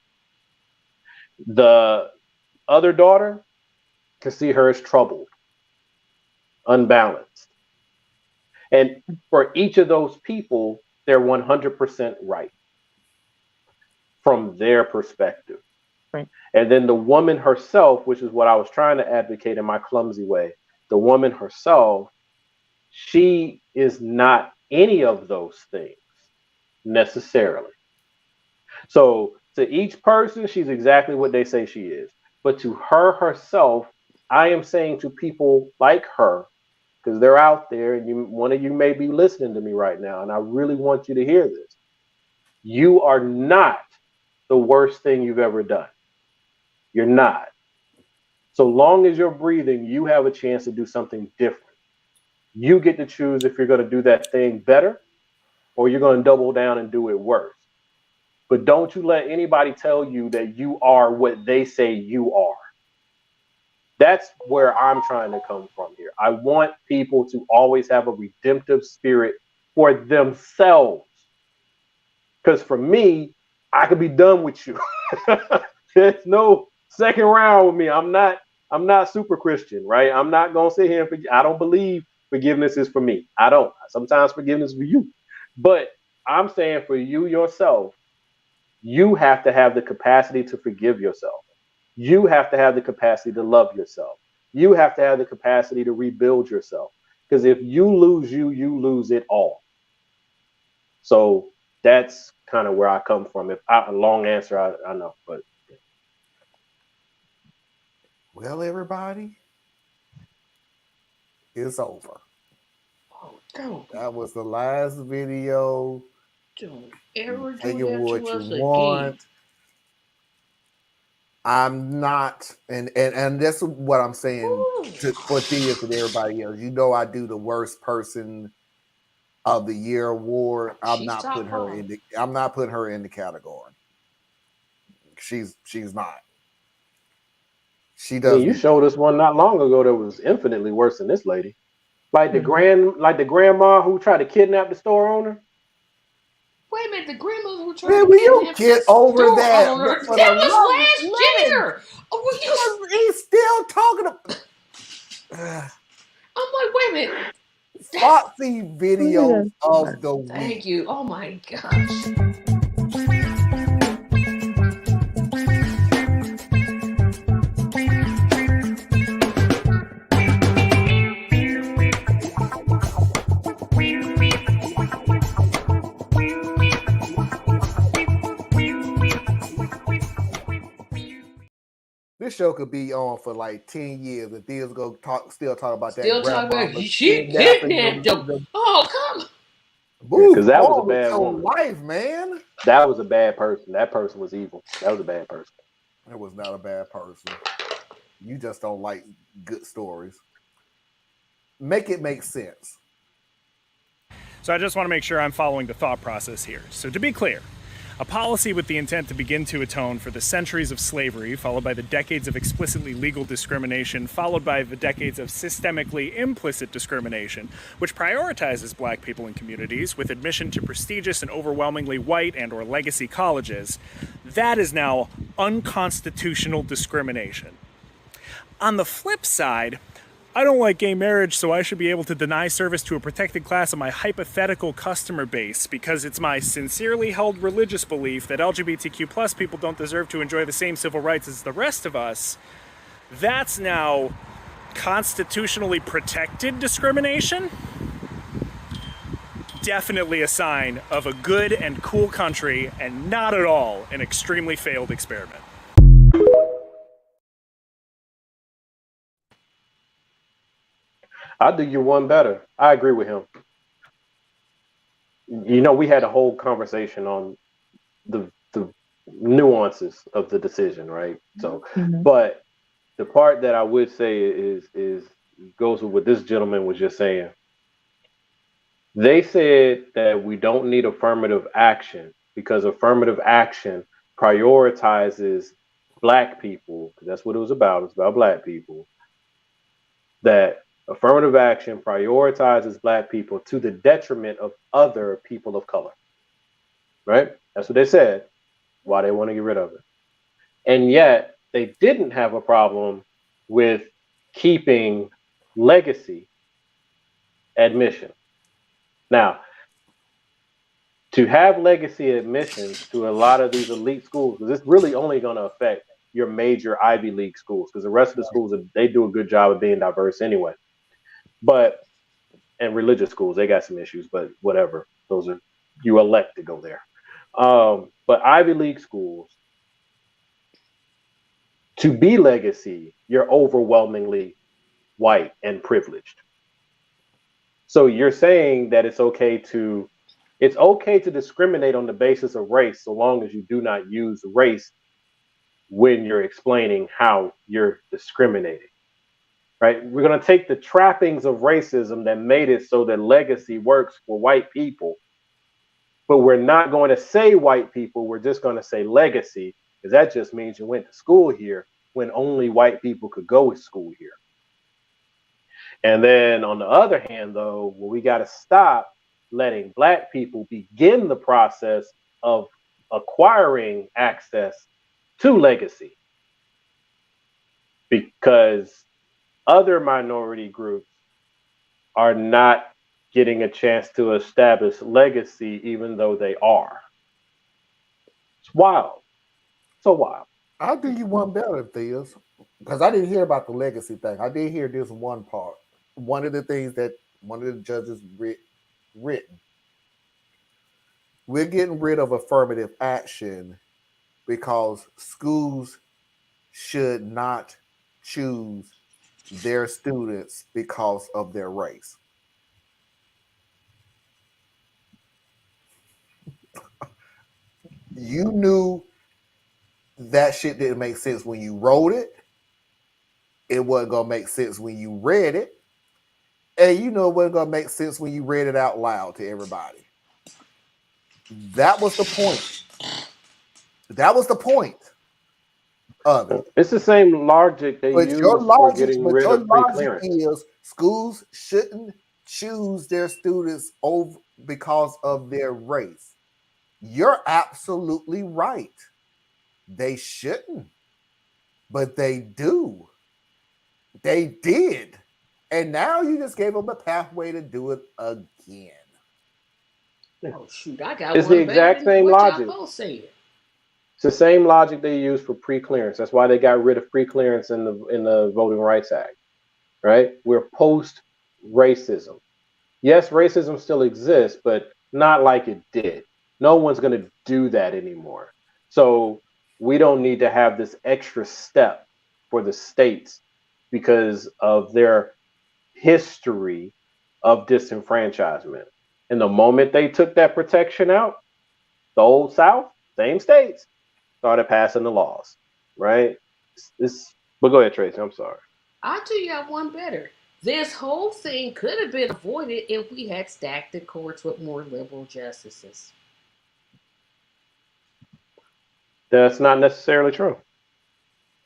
S5: The other daughter could see her as troubled, unbalanced. And for each of those people, they're 100% right from their perspective.
S3: Right.
S5: And then the woman herself, which is what I was trying to advocate in my clumsy way, the woman herself, she is not any of those things necessarily. So to each person, she's exactly what they say she is. But to her herself, I am saying to people like her, because they're out there, and one of you may be listening to me right now, and I really want you to hear this. You are not the worst thing you've ever done. You're not. So long as you're breathing, you have a chance to do something different. You get to choose if you're going to do that thing better or you're going to double down and do it worse. But don't you let anybody tell you that you are what they say you are. That's where I'm trying to come from here. I want people to always have a redemptive spirit for themselves. Because for me, I could be done with you. There's no second round with me. I'm not super Christian, right? I'm not gonna sit here and I don't believe forgiveness is for me. I don't. Sometimes forgiveness is for you. But I'm saying for you yourself, you have to have the capacity to forgive yourself. You have to have the capacity to love yourself. You have to have the capacity to rebuild yourself. Because if you lose you, you lose it all. So that's kind of where I come from. A long answer, I know, but.
S2: Well, everybody, it's over.
S4: Oh, don't.
S2: That was the last video.
S4: Don't ever
S2: Take
S4: do
S2: it
S4: that
S2: what
S4: to us
S2: you want.
S4: again.
S2: I'm not, and that's what I'm saying for Theus and everybody else. You know, I do the worst person of the year award. I'm not putting her in the category. She's not. She doesn't.
S5: You showed us one not long ago that was infinitely worse than this lady. Like the grandma who tried to kidnap the store owner.
S4: Wait a minute, the grandmother who tried to kidnap
S2: get
S4: the
S2: over
S4: store
S2: that.
S4: owner. That was last year.
S2: He's still talking about.
S4: I'm like, wait a minute.
S2: Foxy videos of the week.
S4: Thank you. Oh my gosh.
S2: This show could be on for like 10 years and Thea's gonna still talk about that.
S4: Still talking about she kidnapped them. Oh, come on.
S2: Because that was a bad woman. Life, man.
S5: That was a bad person. That person was evil. That was a bad person.
S2: That was not a bad person. You just don't like good stories. Make it make sense.
S7: So I just want to make sure I'm following the thought process here. So to be clear, a policy with the intent to begin to atone for the centuries of slavery, followed by the decades of explicitly legal discrimination, followed by the decades of systemically implicit discrimination, which prioritizes black people and communities with admission to prestigious and overwhelmingly white and or legacy colleges, that is now unconstitutional discrimination. On the flip side, I don't like gay marriage, so I should be able to deny service to a protected class of my hypothetical customer base because it's my sincerely held religious belief that LGBTQ plus people don't deserve to enjoy the same civil rights as the rest of us. That's now constitutionally protected discrimination? Definitely a sign of a good and cool country and not at all an extremely failed experiment.
S5: I'll do you one better. I agree with him. You know, we had a whole conversation on the nuances of the decision, right? So, but the part that I would say is goes with what this gentleman was just saying. They said that we don't need affirmative action because affirmative action prioritizes black people, because that's what it was about. It's about black people. That affirmative action prioritizes black people to the detriment of other people of color. Right? That's what they said. Why they want to get rid of it. And yet they didn't have a problem with keeping legacy admission. Now, to have legacy admissions to a lot of these elite schools, because it's really only going to affect your major Ivy League schools, because the rest of the schools, they do a good job of being diverse anyway. But, and religious schools, they got some issues, but whatever. Those are, you elect to go there. But Ivy League schools, to be legacy, you're overwhelmingly white and privileged. So you're saying that it's okay to discriminate on the basis of race so long as you do not use race when you're explaining how you're discriminating. Right? We're going to take the trappings of racism that made it so that legacy works for white people, but we're not going to say white people, we're just going to say legacy, because that just means you went to school here when only white people could go to school here. And then on the other hand, though, we got to stop letting black people begin the process of acquiring access to legacy, because other minority groups are not getting a chance to establish legacy, even though they are. It's wild. So wild.
S2: I'll do you one better, Theus, because I didn't hear about the legacy thing. I did hear this one part. One of the things that one of the judges written. We're getting rid of affirmative action because schools should not choose their students because of their race. You knew that shit didn't make sense when you wrote it. It wasn't going to make sense when you read it. And you know it wasn't going to make sense when you read it out loud to everybody. That was the point. That was the point of it.
S5: It's the same logic they use for getting rid of pre-clearance.
S2: Is schools shouldn't choose their students over because of their race. You're absolutely right. They shouldn't, but they do. They did. And now you just gave them a pathway to do it again.
S4: Oh shoot, I got
S5: it's
S4: one
S5: the exact same logic. It's the same logic they use for pre-clearance. That's why they got rid of pre-clearance in the Voting Rights Act. Right? We're post-racism. Yes, racism still exists, but not like it did. No one's going to do that anymore. So we don't need to have this extra step for the states because of their history of disenfranchisement. And the moment they took that protection out, the Old South, same states, started passing the laws, right? But go ahead, Tracy. I'm sorry.
S4: I'll tell you one better. This whole thing could have been avoided if we had stacked the courts with more liberal justices.
S5: That's not necessarily true.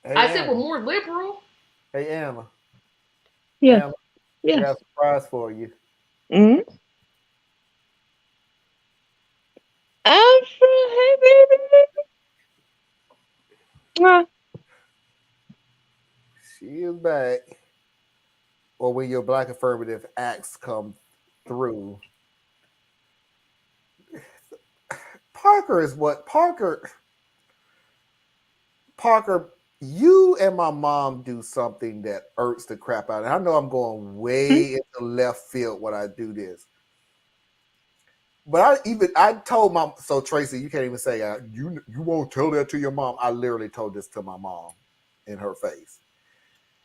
S4: Hey, I said we're more liberal.
S2: Hey, Anna.
S3: Yeah.
S2: Anna,
S3: yeah.
S2: I got a surprise for you.
S3: Mm-hmm. Hey, baby.
S2: She is back. Or when your Black affirmative acts come through. Parker is what? Parker, you and my mom do something that irks the crap out of me. I know I'm going way into left field when I do this. But I told mom, so Tracy, you can't even say you won't tell that to your mom. I literally told this to my mom in her face.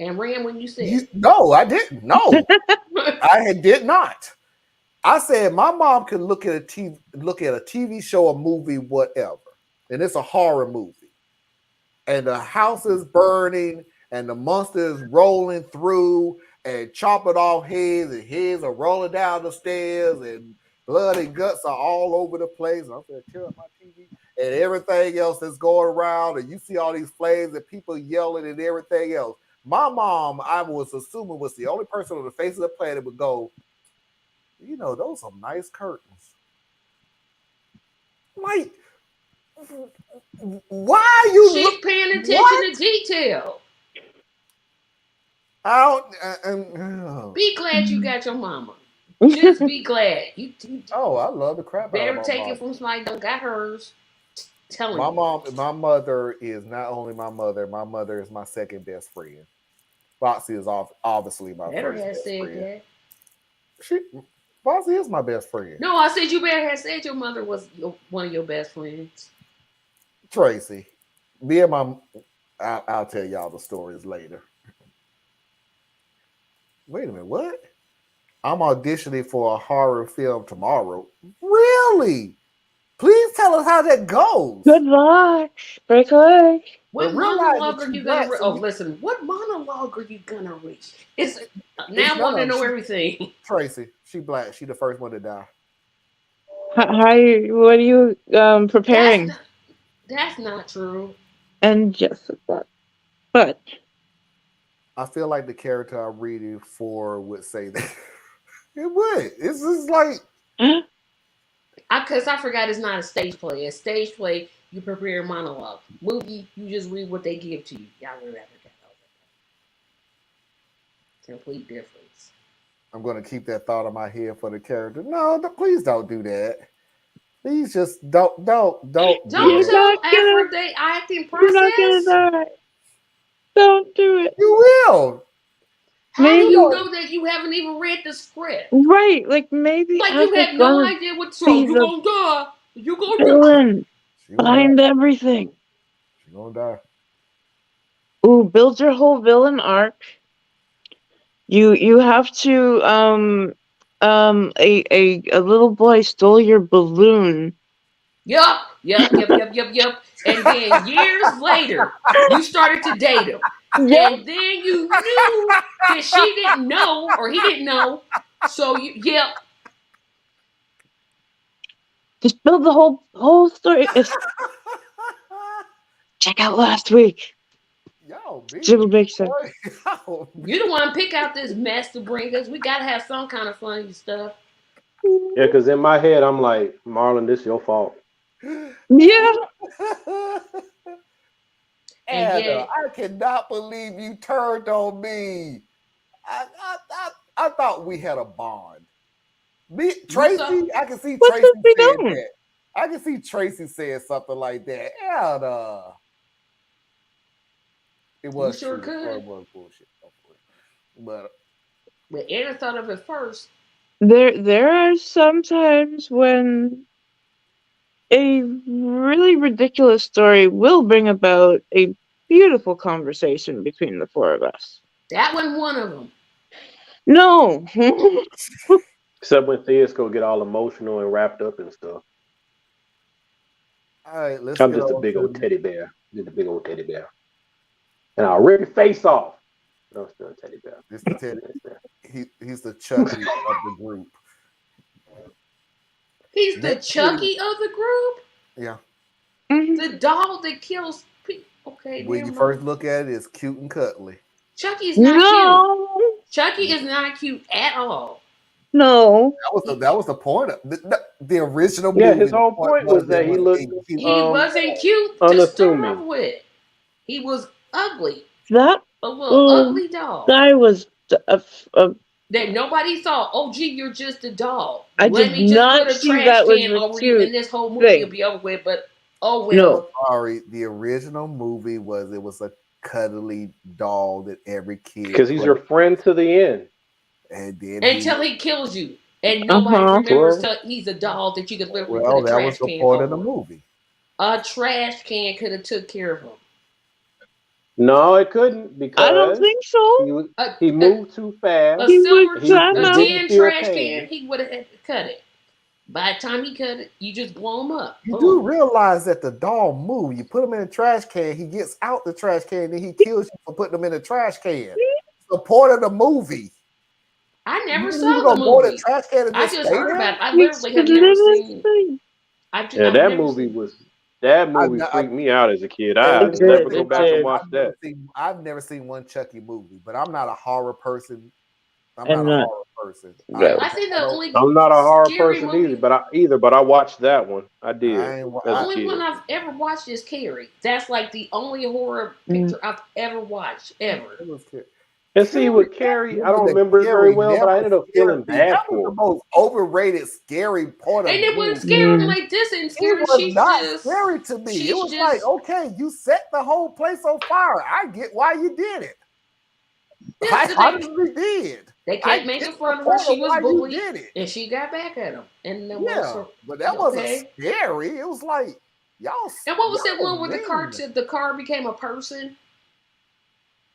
S4: And ran when you said
S2: no, I didn't. No, I did not. I said my mom can look at a TV show, a movie, whatever, and it's a horror movie, and the house is burning, and the monster is rolling through and chopping off heads, and heads are rolling down the stairs, and blood and guts are all over the place. And I'm going to tear up my TV. and everything else that's going around, and you see all these flames and people yelling and everything else. My mom, I was assuming, was the only person on the face of the planet would go, those are nice curtains. Like, why are you?
S4: She's paying attention to detail.
S2: Be
S4: glad you got your mama. Just be glad.
S2: I love the crap out of my
S4: take
S2: mom.
S4: it from somebody don't got hers. Telling
S2: my mother is not only my mother is my second best friend. Foxy is obviously my first best friend. Foxy is my best friend.
S4: No, I said you better have said your mother was one of your best friends.
S2: Tracy, me and I'll tell y'all the stories later. Wait a minute, what? I'm auditioning for a horror film tomorrow. Really? Please tell us how that goes.
S3: Good luck. Break a leg.
S4: What monologue are you gonna read? Oh, listen. What monologue are you gonna read? Now I want to know everything.
S2: Tracy, she black. She the first one to die.
S3: What are you preparing?
S4: That's not true.
S3: And yes, but
S2: I feel like the character I'm reading for would say that. It would. It's just like.
S4: Because I forgot it's not a stage play. A stage play, you prepare a monologue. Movie, you just read what they give to you. Y'all remember that. Complete difference.
S2: I'm going to keep that thought in my head for the character. No, please don't do that. Please just don't tell
S4: after they acting process.
S3: You're not gonna die. Don't do it.
S2: You will.
S4: How do you know that you haven't even read the script?
S3: Right, like maybe.
S4: Like you have no idea what's wrong. You gonna die. You gonna die.
S3: Behind everything.
S2: She gonna die.
S3: Ooh, build your whole villain arc. You have to a little boy stole your balloon.
S4: Yup. And then years later, you started to date him. Yep. And then you knew that she didn't know or he didn't know. So
S3: just build the whole story. Check out last week. Super big sense.
S4: You don't want to pick out this mess to bring us. We gotta have some kind of funny stuff.
S5: Yeah, because in my head I'm like, Marlon, this your fault.
S3: Yeah.
S2: Anna, I cannot believe you turned on me. I thought we had a bond. Tracy, I can see Tracy saying that. I can see Tracy saying something like that. Anna. It was
S4: sure
S2: true.
S4: Could.
S2: It was bullshit. But
S4: Anna thought of it first.
S3: There are some times when a really ridiculous story will bring about a beautiful conversation between the four of us.
S4: That wasn't one of them.
S3: No.
S5: Except when Thea's go get all emotional and wrapped up and stuff.
S2: All right,
S5: I'm just a big old teddy bear. Just a big old teddy bear. And I'll rip your face off. But I'm still a teddy bear.
S2: This the teddy. He's the Chucky of the group.
S4: He's the Chucky of the group?
S2: Yeah.
S4: The doll that kills people. Okay.
S2: When you first look at it, it's cute and cuddly.
S4: Chucky's not cute. Chucky is not cute at all.
S3: No.
S2: That was the point of the original movie.
S5: Yeah, his whole point was that he looked.
S4: He wasn't cute to start off with. He was ugly.
S3: That
S4: a little ugly doll.
S3: Guy was
S4: that nobody thought, oh gee, you're just a doll.
S3: Let me just put a trash can over you and
S4: this whole movie will be over with, but oh well.
S2: No. Sorry, the original movie was a cuddly doll that every kid
S5: because he's your friend to the end.
S2: And then
S4: until he kills you. And nobody remembers he's a doll that you could literally put a trash can over. Well, that was the point of the movie. A trash can could have took care of him.
S5: No, it couldn't because
S3: I don't think so.
S5: He moved too fast.
S4: A tin trash can, he would have cut it. By the time he cut it, you just blow him up.
S2: You do realize that the doll moves. You put him in a trash can, he gets out the trash can, then he kills you for putting him in a trash can. It's the point of the movie.
S4: I never saw the movie.
S2: Trash can
S4: I just heard about it. I literally have never seen it.
S5: That movie was That
S2: I've,
S5: movie
S2: not,
S5: freaked me out as a kid. I
S3: It
S5: had to never
S3: did.
S5: go
S3: It
S5: back and
S3: did.
S5: watch that.
S2: I've never seen one Chucky movie, but I'm not a horror person. I'm not
S3: And
S2: a
S3: not.
S2: horror person.
S3: Yeah.
S4: I think the
S2: don't.
S4: only
S5: I'm not a horror
S4: scary
S5: person
S4: movie,
S5: but I watched that one. I did
S2: I ain't.
S4: the
S5: as a
S4: only one
S5: kid.
S4: I've ever watched is Carrie. That's like the only horror
S3: Mm.
S4: picture I've ever watched, ever.
S2: It was
S5: And see,
S2: Carrie.
S5: with Carrie, I
S2: Remember
S5: don't
S2: that
S5: remember it very
S2: Carrie
S5: well, but I
S2: never
S5: ended up
S2: scared
S5: feeling
S2: me. That
S5: bad
S2: was the
S5: for her.
S2: most overrated scary part
S4: And
S2: of the
S4: it wasn't
S2: movie.
S4: scary. I'm
S3: Mm.
S4: like, this ain't
S2: It
S4: scary.
S2: was not scary to me. It
S4: She's
S2: was like,
S4: just,
S2: okay, you set the whole place on fire. I get why you did it.
S4: yeah,
S2: I
S4: so
S2: honestly did.
S4: they
S2: I
S4: kept
S2: get
S4: making
S2: the
S4: fun of her.
S2: point
S4: She
S2: of
S4: was
S2: why you
S4: bullied,
S2: did it.
S4: and she got back at him. And the most,
S2: Yeah, but that wasn't
S4: okay.
S2: scary. It was like y'all.
S4: And what was that one where
S2: mean.
S4: the car became a person?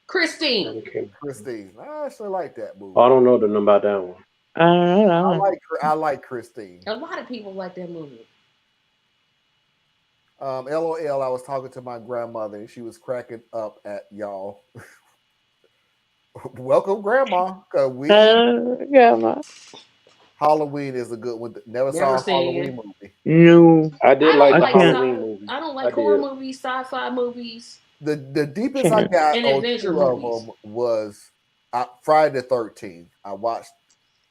S4: Christine.
S5: Okay.
S2: Christine. I actually like that movie.
S5: I don't know nothing about that one.
S3: I don't know.
S2: I like Christine.
S4: A lot of people like that movie.
S2: LOL. I was talking to my grandmother and she was cracking up at y'all. Welcome, Grandma.
S3: Grandma.
S2: Halloween is a good one. Never saw a Halloween movie.
S3: No.
S5: I did
S4: I
S5: like
S4: don't
S5: the
S4: like
S5: Halloween movies.
S4: I don't
S5: I
S4: like horror
S5: did.
S4: movies, sci-fi movies,
S2: The deepest I
S3: Can't.
S2: got
S4: and
S2: on
S4: adventure
S2: two of
S4: movies.
S2: them was Friday the 13th. I watched.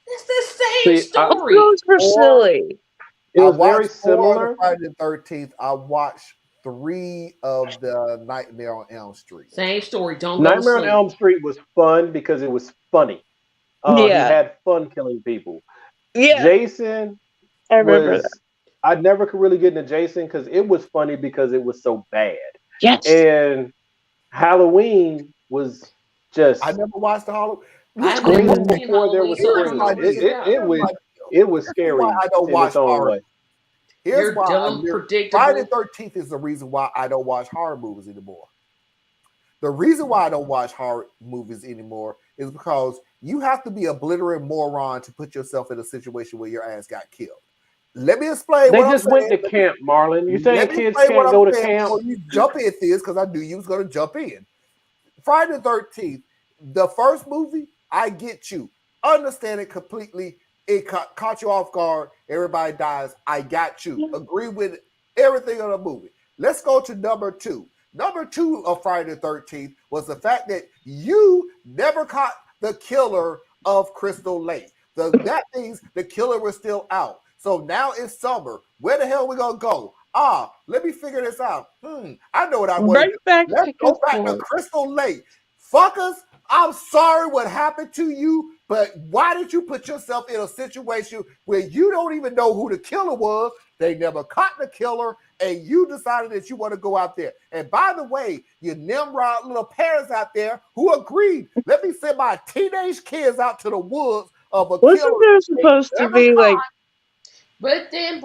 S4: It's the same
S5: See,
S4: story.
S3: Those were
S2: Four-
S3: silly.
S5: it
S2: I
S5: was very
S2: watched 4 of the
S5: similar.
S2: Friday the 13th. I watched 3 of the Nightmare on Elm Street.
S4: Same story. Don't go to
S5: Nightmare on
S4: sleep.
S5: Elm Street was fun because it was funny. He
S3: Yeah.
S5: had fun killing people.
S3: Yeah.
S5: Jason
S3: I remember that.
S5: was. I never could really get into Jason because it was funny because it was so bad.
S3: Yes.
S5: And Halloween was just
S2: I never watched the Halloween.
S4: I've
S5: scream
S4: never seen
S5: before there was
S4: Halloween, so I
S5: scream.
S4: don't know what it's about.
S5: It was scary
S2: I don't
S5: in
S2: watch
S5: its own
S2: horror.
S5: way.
S2: Here's
S4: You're
S2: why
S4: dumb, predictable.
S2: Friday the 13th is the reason why I don't watch horror movies anymore. The reason why I don't watch horror movies anymore is because you have to be a blithering moron to put yourself in a situation where your ass got killed. Let me explain
S5: They
S2: what
S5: just
S2: I'm
S5: went
S2: saying.
S5: to camp, Marlon. You saying
S2: Let me
S5: kids
S2: explain what
S5: can't
S2: I'm
S5: go to
S2: saying
S5: camp?
S2: before you jump in this, because I knew you was going to jump in. Friday the 13th, the first movie, I get you. Understand it completely. It caught you off guard. Everybody dies. I got you. Agree with everything on the movie. Let's go to number 2. Number 2 of Friday the 13th was the fact that you never caught the killer of Crystal Lake. That means the killer was still out. So now it's summer. Where the hell are we going to go? Let me figure this out. I know what I want to do. Let's go back to Crystal Lake. Fuckers, I'm sorry what happened to you, but why did you put yourself in a situation where you don't even know who the killer was? They never caught the killer, and you decided that you want to go out there. And by the way, you Nimrod little parents out there who agreed, let me send my teenage kids out to the woods of a
S3: Wasn't
S2: killer.
S3: there supposed to be like
S4: But then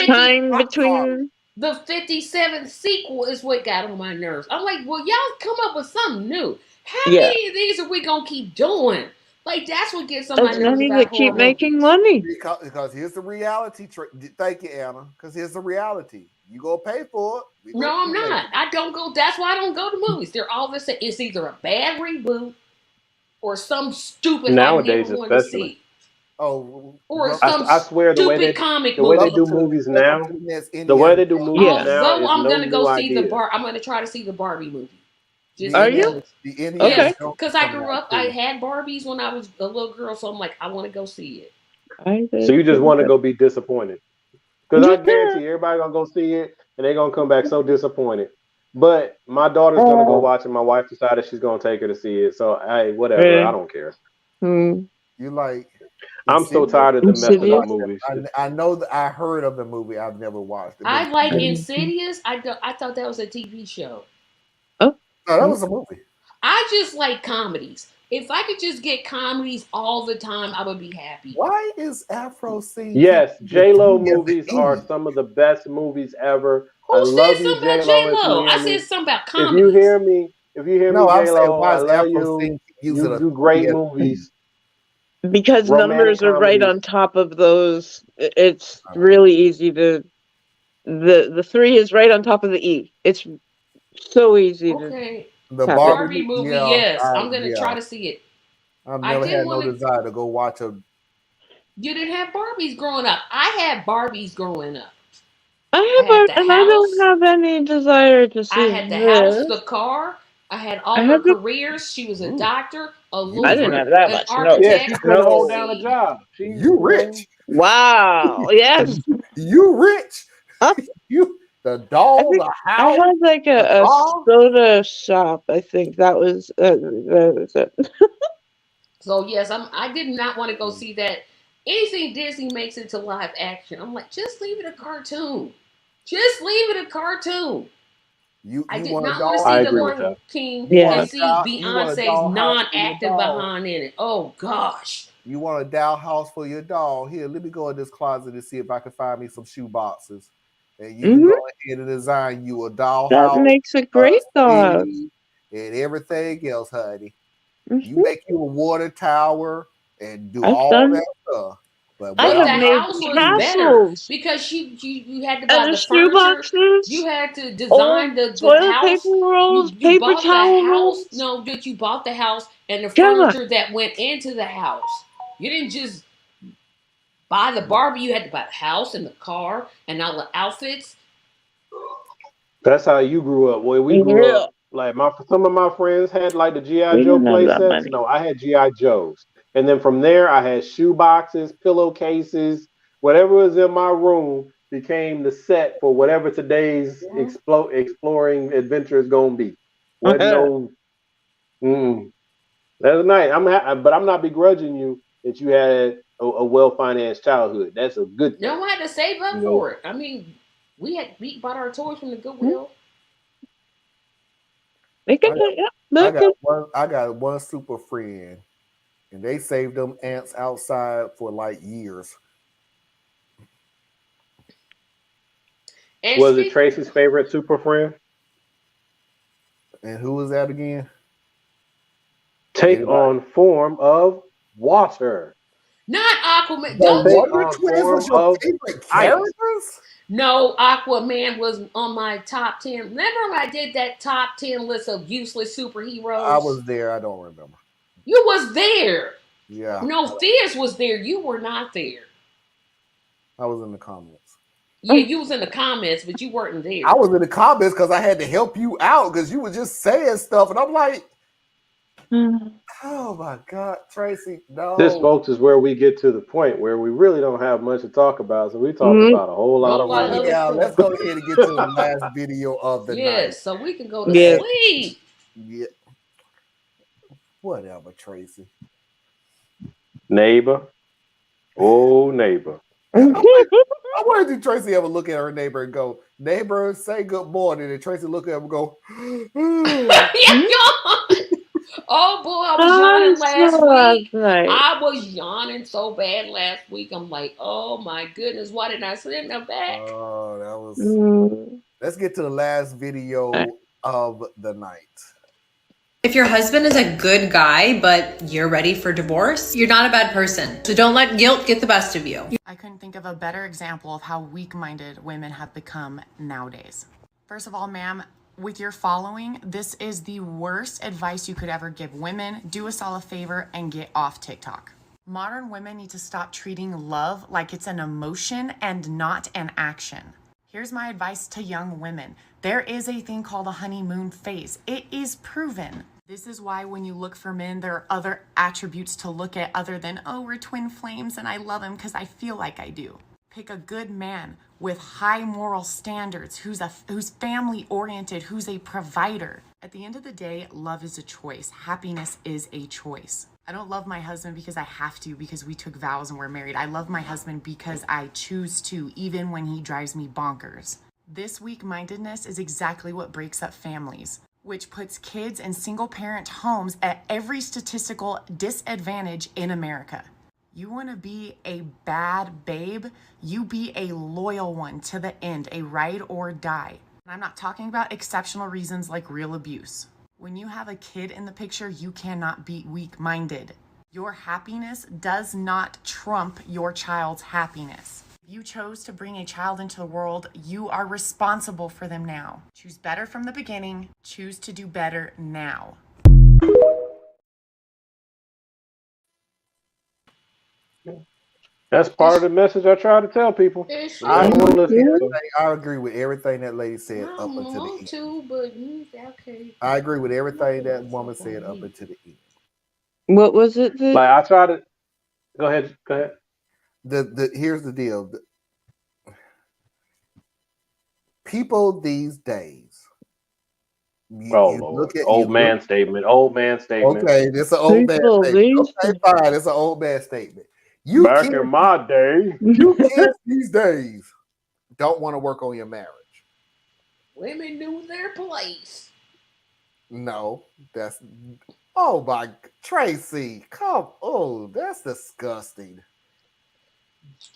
S3: time between?
S4: The 57 sequel is what got on my nerves. I'm like, well, y'all come up with something new. How many of these are we gonna keep doing? Like, that's what gets on my
S3: As
S4: nerves
S3: many
S4: about
S3: that
S4: horror
S3: keep making
S4: movies.
S3: money.
S2: Because here's the reality. Thank you, Anna. Because here's the reality. You gonna pay for it.
S4: No, I'm not. I don't go. That's why I don't go to movies. They're all the same. It's either a bad reboot or some stupid
S5: Nowadays,
S4: I never want to
S5: especially.
S4: see.
S2: Oh,
S4: or
S5: I swear the way they do movies now, the way they do movies now is
S4: I'm
S5: no
S4: gonna go
S5: new
S4: see
S5: idea.
S4: I'm gonna try to see the Barbie movie.
S3: Are you?
S4: Yes, because I grew up. I had Barbies when I was a little girl, so I'm like, I want to go see it.
S5: So you just want to go be disappointed? Because I guarantee everybody gonna go see it, and they're gonna come back so disappointed. But my daughter's gonna go watch it. My wife decided she's gonna take her to see it. So hey, whatever. I don't care.
S2: You like?
S5: I'm so tired of the messed up movies.
S2: I know that I heard of the movie. I've never watched it.
S4: I like Insidious. I thought that was a TV show.
S2: No, that was a movie.
S4: I just like comedies. If I could just get comedies all the time, I would be happy.
S2: Why is Afro scene?
S5: Yes, J-Lo movies are some of the best movies ever.
S4: Who said something about J-Lo? I said something about comedies.
S5: If you hear me, J-Lo, I love you. You do great movies.
S3: Because numbers are right on top of those. It's really easy to. The 3 is right on top of the E. It's so easy to.
S2: The
S4: Barbie movie, yes. I'm going to try to see it.
S2: I've never had no desire to go watch a.
S4: You didn't have Barbies growing up. I had Barbies growing up. I had the
S3: and I don't
S4: house.
S3: have any desire to
S4: I
S3: see
S4: had the house, the
S3: this.
S4: car. I had
S3: I
S4: all her
S3: had the.
S4: careers. She was a
S5: Ooh,
S4: doctor, a
S5: you
S3: I didn't
S4: lawyer,
S3: have
S5: rich.
S3: that
S4: an
S3: much. No,
S5: Yeah, she
S4: architect.
S5: couldn't hold
S3: no.
S5: down a
S4: See,
S5: job. She,
S2: You rich.
S3: Wow. Yes.
S2: You rich.
S3: I
S2: You the dog,
S3: think
S2: the
S3: I
S2: house,
S3: had like
S2: the
S3: a
S2: car.
S3: soda shop. I think that was it.
S4: so yes, I did not want to go see that. Anything Disney makes into live action, I'm like, just leave it a cartoon. Just leave it a cartoon. I
S2: You
S4: did
S2: want a
S4: not want to
S2: dog?
S5: I
S4: see the
S5: agree with
S4: Lion
S5: that.
S4: King
S2: You want
S3: Yeah.
S4: and
S2: a
S4: see
S2: you want a
S4: Beyonce's
S2: doll house for your
S4: non-active
S2: dog?
S4: behind in it. Oh gosh.
S2: You want a doll house for your dog? Here, let me go in this closet and see if I can find me some shoe boxes. And you can
S3: Hmm.
S2: go ahead and design you a doll
S3: That
S2: house,
S3: makes a
S2: a
S3: great dog.
S2: city, and everything else, honey. You
S3: Hmm.
S2: make you a water tower and do
S3: I've
S2: all
S3: done.
S2: that stuff. But
S3: I
S2: what
S4: But
S3: have
S4: the
S2: I'm not
S3: made
S4: house
S2: gonna
S4: was
S2: do,
S4: better
S3: castles
S4: because you had to
S3: and
S4: buy
S3: the
S4: the
S3: shoe
S4: furniture. You
S3: boxes,
S4: had to design
S3: old
S4: the
S3: toilet paper
S4: house.
S3: rolls,
S4: You
S3: paper
S4: bought the
S3: towel
S4: house.
S3: rolls.
S4: No, that you bought the house and the
S3: Gemma.
S4: furniture that went into the house. You didn't just buy the
S2: yeah.
S4: Barbie. You had to buy the house and the car and all the outfits.
S5: That's how you grew up. Well, we grew
S3: Yeah.
S5: up like my some of my friends had like the GI
S3: We
S5: Joe
S3: didn't have
S5: play
S3: that
S5: sets.
S3: money.
S5: No, I had GI Joes, and then from there I had shoe boxes, pillowcases, whatever was in my room became the set for whatever today's exploring adventure is gonna be. Wasn't no, mm, that's nice. But I'm not begrudging you that you had a well financed childhood. That's a good thing.
S4: No one had to save
S5: You
S4: up
S5: know,
S4: for it. I mean, we bought our toys from the
S3: Hmm?
S4: Goodwill.
S3: They
S2: I
S3: can
S2: got
S3: do, yeah, they can.
S2: I got one super friend, and they saved them ants outside for like years.
S4: And
S5: was it
S4: speak
S5: Tracy's favorite super friend?
S2: And who was that again?
S5: Take
S2: Anybody?
S5: on form of water.
S4: not Aquaman.
S2: The
S4: Don't
S5: Take
S4: you?
S2: Wonder
S5: on
S2: Twins
S5: form
S2: was your
S5: of
S2: favorite
S5: ice.
S2: characters?
S4: No, Aquaman was on my top 10. Remember when I did that top 10 list of useless
S2: I
S4: superheroes?
S2: was there. I don't remember.
S4: You was there.
S2: Yeah,
S4: No, Fierce was there. You were not there.
S2: I was in the comments.
S4: Yeah, you was in the comments, but you weren't
S2: I
S4: there.
S2: was in the comments because I had to help you out because you were just saying stuff, and I'm like, oh my god, Tracy,
S5: This,
S2: no.
S5: folks, is where we get to the point where we really don't have much to talk about, so we talk
S3: Mm,
S5: about a whole lot
S4: Whole
S5: of
S4: lot of other
S5: random
S2: Yeah, let's
S5: stuff.
S4: stuff.
S2: go ahead and get to the last video of the night.
S4: Yes, so we can go to
S3: yeah.
S2: And
S4: sleep.
S2: yeah, whatever, Tracy.
S5: Neighbor, oh neighbor.
S2: I wonder if Tracy ever look at her neighbor and go, "Neighbor, say good morning," and Tracy look at him and go,
S4: Yeah, yawn. Oh boy, I was
S3: I
S4: yawning
S3: saw
S4: last
S3: last
S4: week.
S3: night.
S4: I was yawning so bad last week. I'm like, oh my goodness, why didn't I sit in the back?
S2: "Oh, that was."
S3: Mm,
S2: Let's get to the last video of the night.
S8: If your husband is a good guy, but you're ready for divorce, you're not a bad person. So don't let guilt get the best of you.
S9: I couldn't think of a better example of how weak-minded women have become nowadays. First of all, ma'am, with your following, this is the worst advice you could ever give women. Do us all a favor and get off TikTok. Modern women need to stop treating love like it's an emotion and not an action. Here's my advice to young women. There is a thing called a honeymoon phase. It is proven. This is why when you look for men, there are other attributes to look at other than, oh, we're twin flames and I love him because I feel like I do. Pick a good man with high moral standards, who's family oriented, who's a provider. At the end of the day, love is a choice. Happiness is a choice. I don't love my husband because I have to, because we took vows and we're married. I love my husband because I choose to, even when he drives me bonkers. This weak-mindedness is exactly what breaks up families, which puts kids in single-parent homes at every statistical disadvantage in America. You want to be a bad babe? You be a loyal one to the end, a ride or die. And I'm not talking about exceptional reasons like real abuse. When you have a kid in the picture, you cannot be weak-minded. Your happiness does not trump your child's happiness. If you chose to bring a child into the world, you are responsible for them now. Choose better from the beginning. Choose to do better now.
S5: That's part of the message I try to tell people.
S4: It
S5: They don't
S4: should.
S5: want to listen. So.
S2: I agree with everything that lady said
S4: I
S2: up
S4: don't
S2: until the
S4: want
S2: end.
S4: to, but okay.
S2: I agree with everything that woman said up until the end.
S3: What was it that?
S5: Like I try to go ahead. Go ahead.
S2: Here's the deal. People these days,
S5: Oh Lord, old man statement. Old man statement.
S2: Okay, this is an old man statement. Okay, fine, it's an old man statement.
S5: Back in my day,
S2: you kids these days don't want to work on your marriage.
S4: Women knew their place.
S2: No, that's oh my Tracy, come that's disgusting.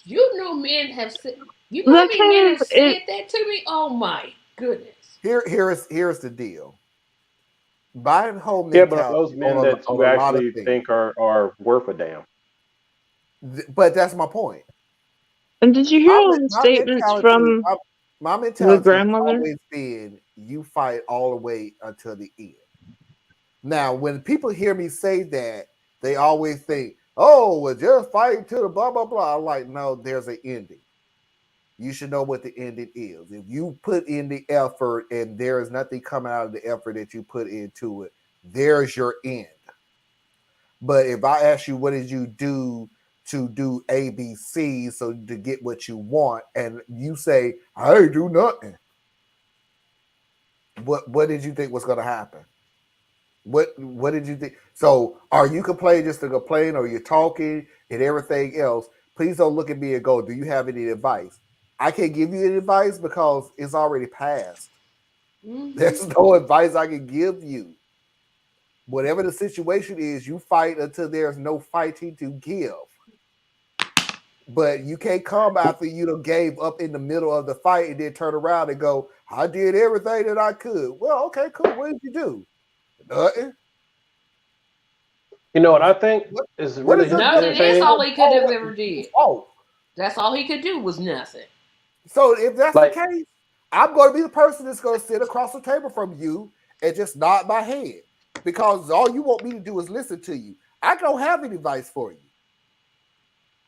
S4: You know men have said you know how many men have said that to me? Oh my goodness.
S2: Here's the deal. Buying home
S5: mentality. Yeah, but those men that you actually think are worth a damn.
S2: But that's my point.
S3: And did you hear all the statements from
S2: my mentality
S3: the grandmother?
S2: has always been you fight all the way until the end. Now, when people hear me say that, they always think, oh, well, just fight to the blah, blah, blah. I'm like, no, there's an ending. You should know what the ending is. If you put in the effort and there is nothing coming out of the effort that you put into it, there's your end. But if I ask you, what did you do to do A, B, C, so to get what you want, and you say, I didn't do nothing, what did you think was going to happen? What did you think? So are you complaining just to complain, or you're talking and everything else? Please don't look at me and go, do you have any advice? I can't give you any advice because it's already passed. Mm-hmm. There's no advice I can give you. Whatever the situation is, you fight until there's no fighting to give. But you can't come after you gave up in the middle of the fight and then turn around and go, I did everything that I could. Well, okay, cool. What did you do? Nothing.
S5: You know what I think is really
S4: nothing. That's all he could have ever did. Oh, that's all he could do was nothing.
S2: So if that's the case, I'm going to be the person that's going to sit across the table from you and just nod my head, because all you want me to do is listen to you. I don't have any advice for you.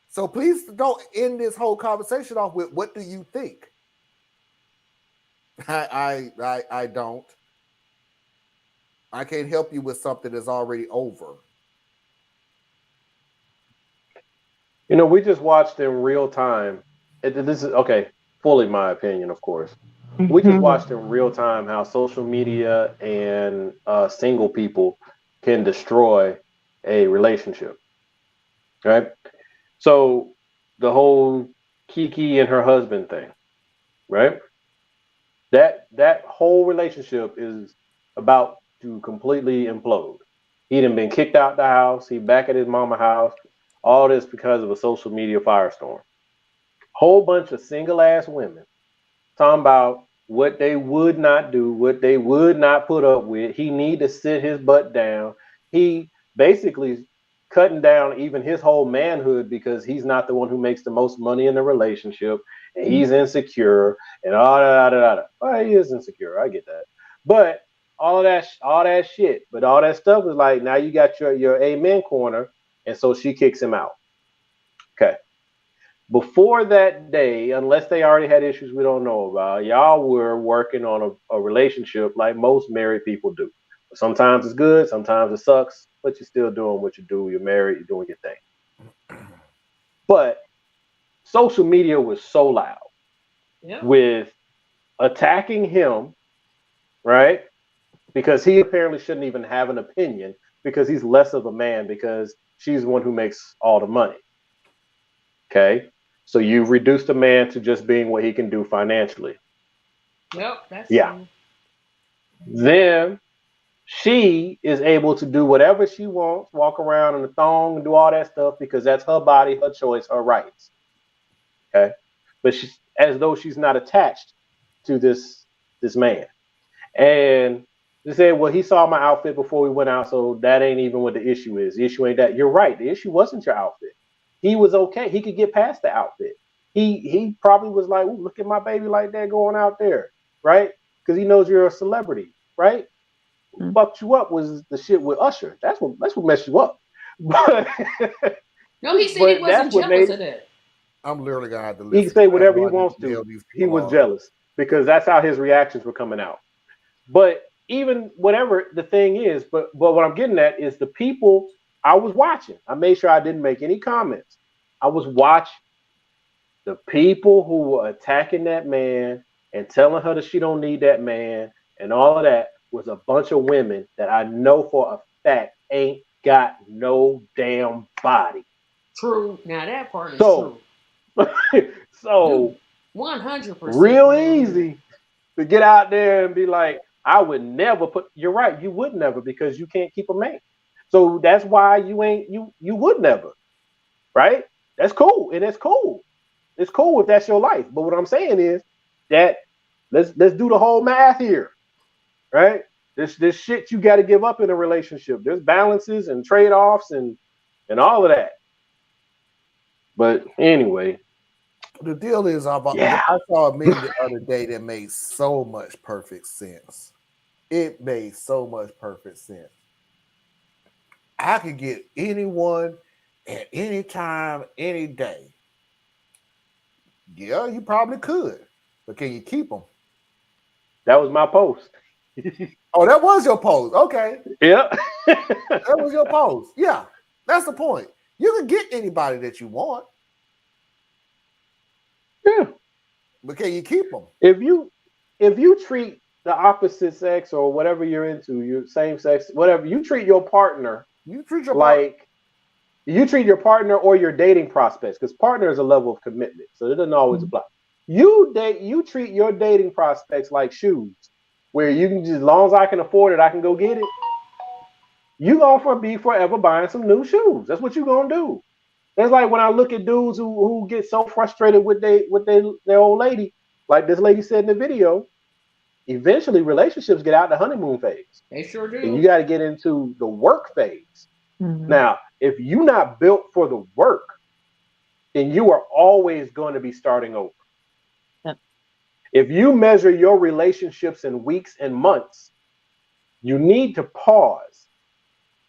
S2: So please don't end this whole conversation off with what do you think? I don't. I can't help you with something that's already over.
S5: You know, we just watched in real time. This is okay, fully my opinion, of course. Mm-hmm. We just watched in real time how social media and single people can destroy a relationship. Right? So the whole Kiki and her husband thing, right? That whole relationship is about to completely implode. He done been kicked out the house. He back at his mama house. All this because of a social media firestorm. Whole bunch of single ass women talking about what they would not do, what they would not put up with. He need to sit his butt down. He basically cutting down even his whole manhood because he's not the one who makes the most money in the relationship, and he's insecure and all that. Well, he is insecure. I get that, but all that shit. But all that stuff is like, now you got your amen corner, and so she kicks him out. Okay. Before that day, unless they already had issues we don't know about, y'all were working on a relationship like most married people do. Sometimes it's good, sometimes it sucks, but you're still doing what you do. You're married, you're doing your thing. But social media was so loud with attacking him, right? Because he apparently shouldn't even have an opinion because he's less of a man because she's the one who makes all the money. Okay? So you reduced a man to just being what he can do financially.
S4: Yep, that's
S5: true. Then she is able to do whatever she wants, walk around in a thong and do all that stuff because that's her body, her choice, her rights. Okay? But she's as though she's not attached to this man. And they said, well, he saw my outfit before we went out, so that ain't even what the issue is. The issue ain't that. You're right. The issue wasn't your outfit. He was okay. He could get past the outfit. He probably was like, ooh, look at my baby like that going out there, right? Because he knows you're a celebrity, right? What fucked you up was the shit with Usher. That's what messed you up. But,
S4: no, he said he wasn't jealous of that.
S2: I'm literally gonna have to listen.
S5: He can say whatever he
S2: what
S5: wants
S2: the hell
S5: to.
S2: these
S5: He
S2: people
S5: was
S2: are.
S5: jealous because that's how his reactions were coming out. But even whatever the thing is, but what I'm getting at is the people I was watching. I made sure I didn't make any comments. I was watching the people who were attacking that man and telling her that she don't need that man and all of that was a bunch of women that I know for a fact ain't got no damn body.
S4: True. Now that part is
S5: So,
S4: true.
S5: so
S4: 100%.
S5: real easy to get out there and be like, I would never put. You're right, you would never because you can't keep a man. So that's why you would never, right? That's cool, and it's cool. It's cool if that's your life. But what I'm saying is that let's do the whole math here, right? This shit you got to give up in a relationship. There's balances and trade-offs and all of that. But anyway,
S2: The deal is, I saw a meme the other day that made so much perfect sense. It made so much perfect sense. I could get anyone at any time, any day. Yeah, you probably could, but can you keep them?
S5: that was my post.
S2: Oh, that was your post. Okay.
S5: Yeah.
S2: That was your post. Yeah, that's the point. You can get anybody that you want.
S5: Yeah.
S2: But can you keep them?
S5: If you treat the opposite sex or whatever you're into, your same sex, whatever, you treat your partner like you treat your partner or your dating prospects, because partner is a level of commitment, so it doesn't always apply. You treat your dating prospects like shoes, where you can just, as long as I can afford it, I can go get it. You gonna be forever buying some new shoes. That's what you gonna do. It's like when I look at dudes who get so frustrated with their old lady, like this lady said in the video. Eventually, relationships get out the honeymoon phase.
S4: They sure do.
S5: And you got to get into the work phase.
S3: Mhm.
S5: Now, if you're not built for the work, then you are always going to be starting over.
S3: Yep.
S5: If you measure your relationships in weeks and months, you need to pause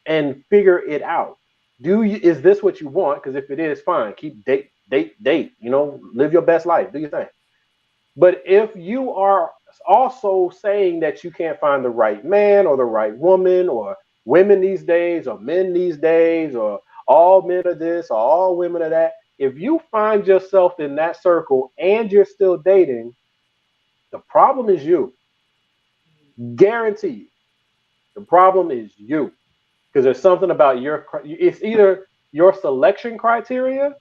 S5: and figure it out. Is this what you want? Because if it is, fine. Keep date. Live your best life. Do your thing. But if you are also saying that you can't find the right man or the right woman, or women these days or men these days, or all men are this or all women are that, if you find yourself in that circle and you're still dating, the problem is you. Guarantee you. The problem is you. Because there's something about it's either your selection criteria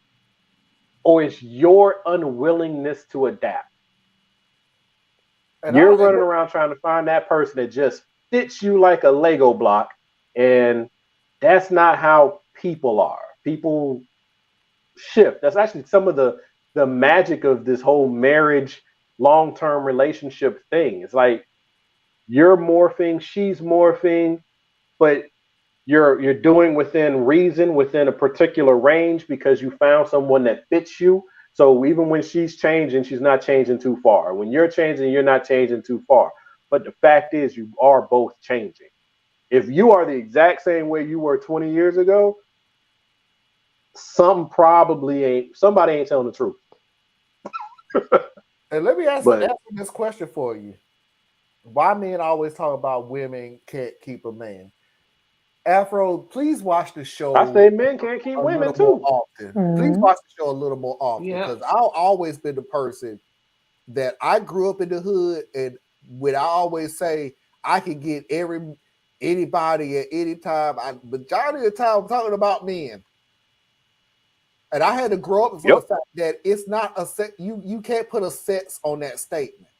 S5: or it's your unwillingness to adapt. And you're running around trying to find that person that just fits you like a Lego block. And that's not how people are. People shift. That's actually some of the magic of this whole marriage, long-term relationship thing. It's like you're morphing, she's morphing, but you're doing within reason, within a particular range, because you found someone that fits you. So even when she's changing, she's not changing too far. When you're changing, you're not changing too far. But the fact is, you are both changing. If you are the exact same way you were 20 years ago, somebody ain't telling the truth.
S2: And let me answer this question for you. Why men always talk about women can't keep a man? Afro, please watch the show.
S5: I say men can't keep women too.
S2: Often. Mm-hmm. Please watch the show a little more often, because I've always been the person that I grew up in the hood, and when I always say I can get anybody at any time, majority of the time I'm talking about men. And I had to grow up for the fact that it's not a set. You can't put a sex on that statement.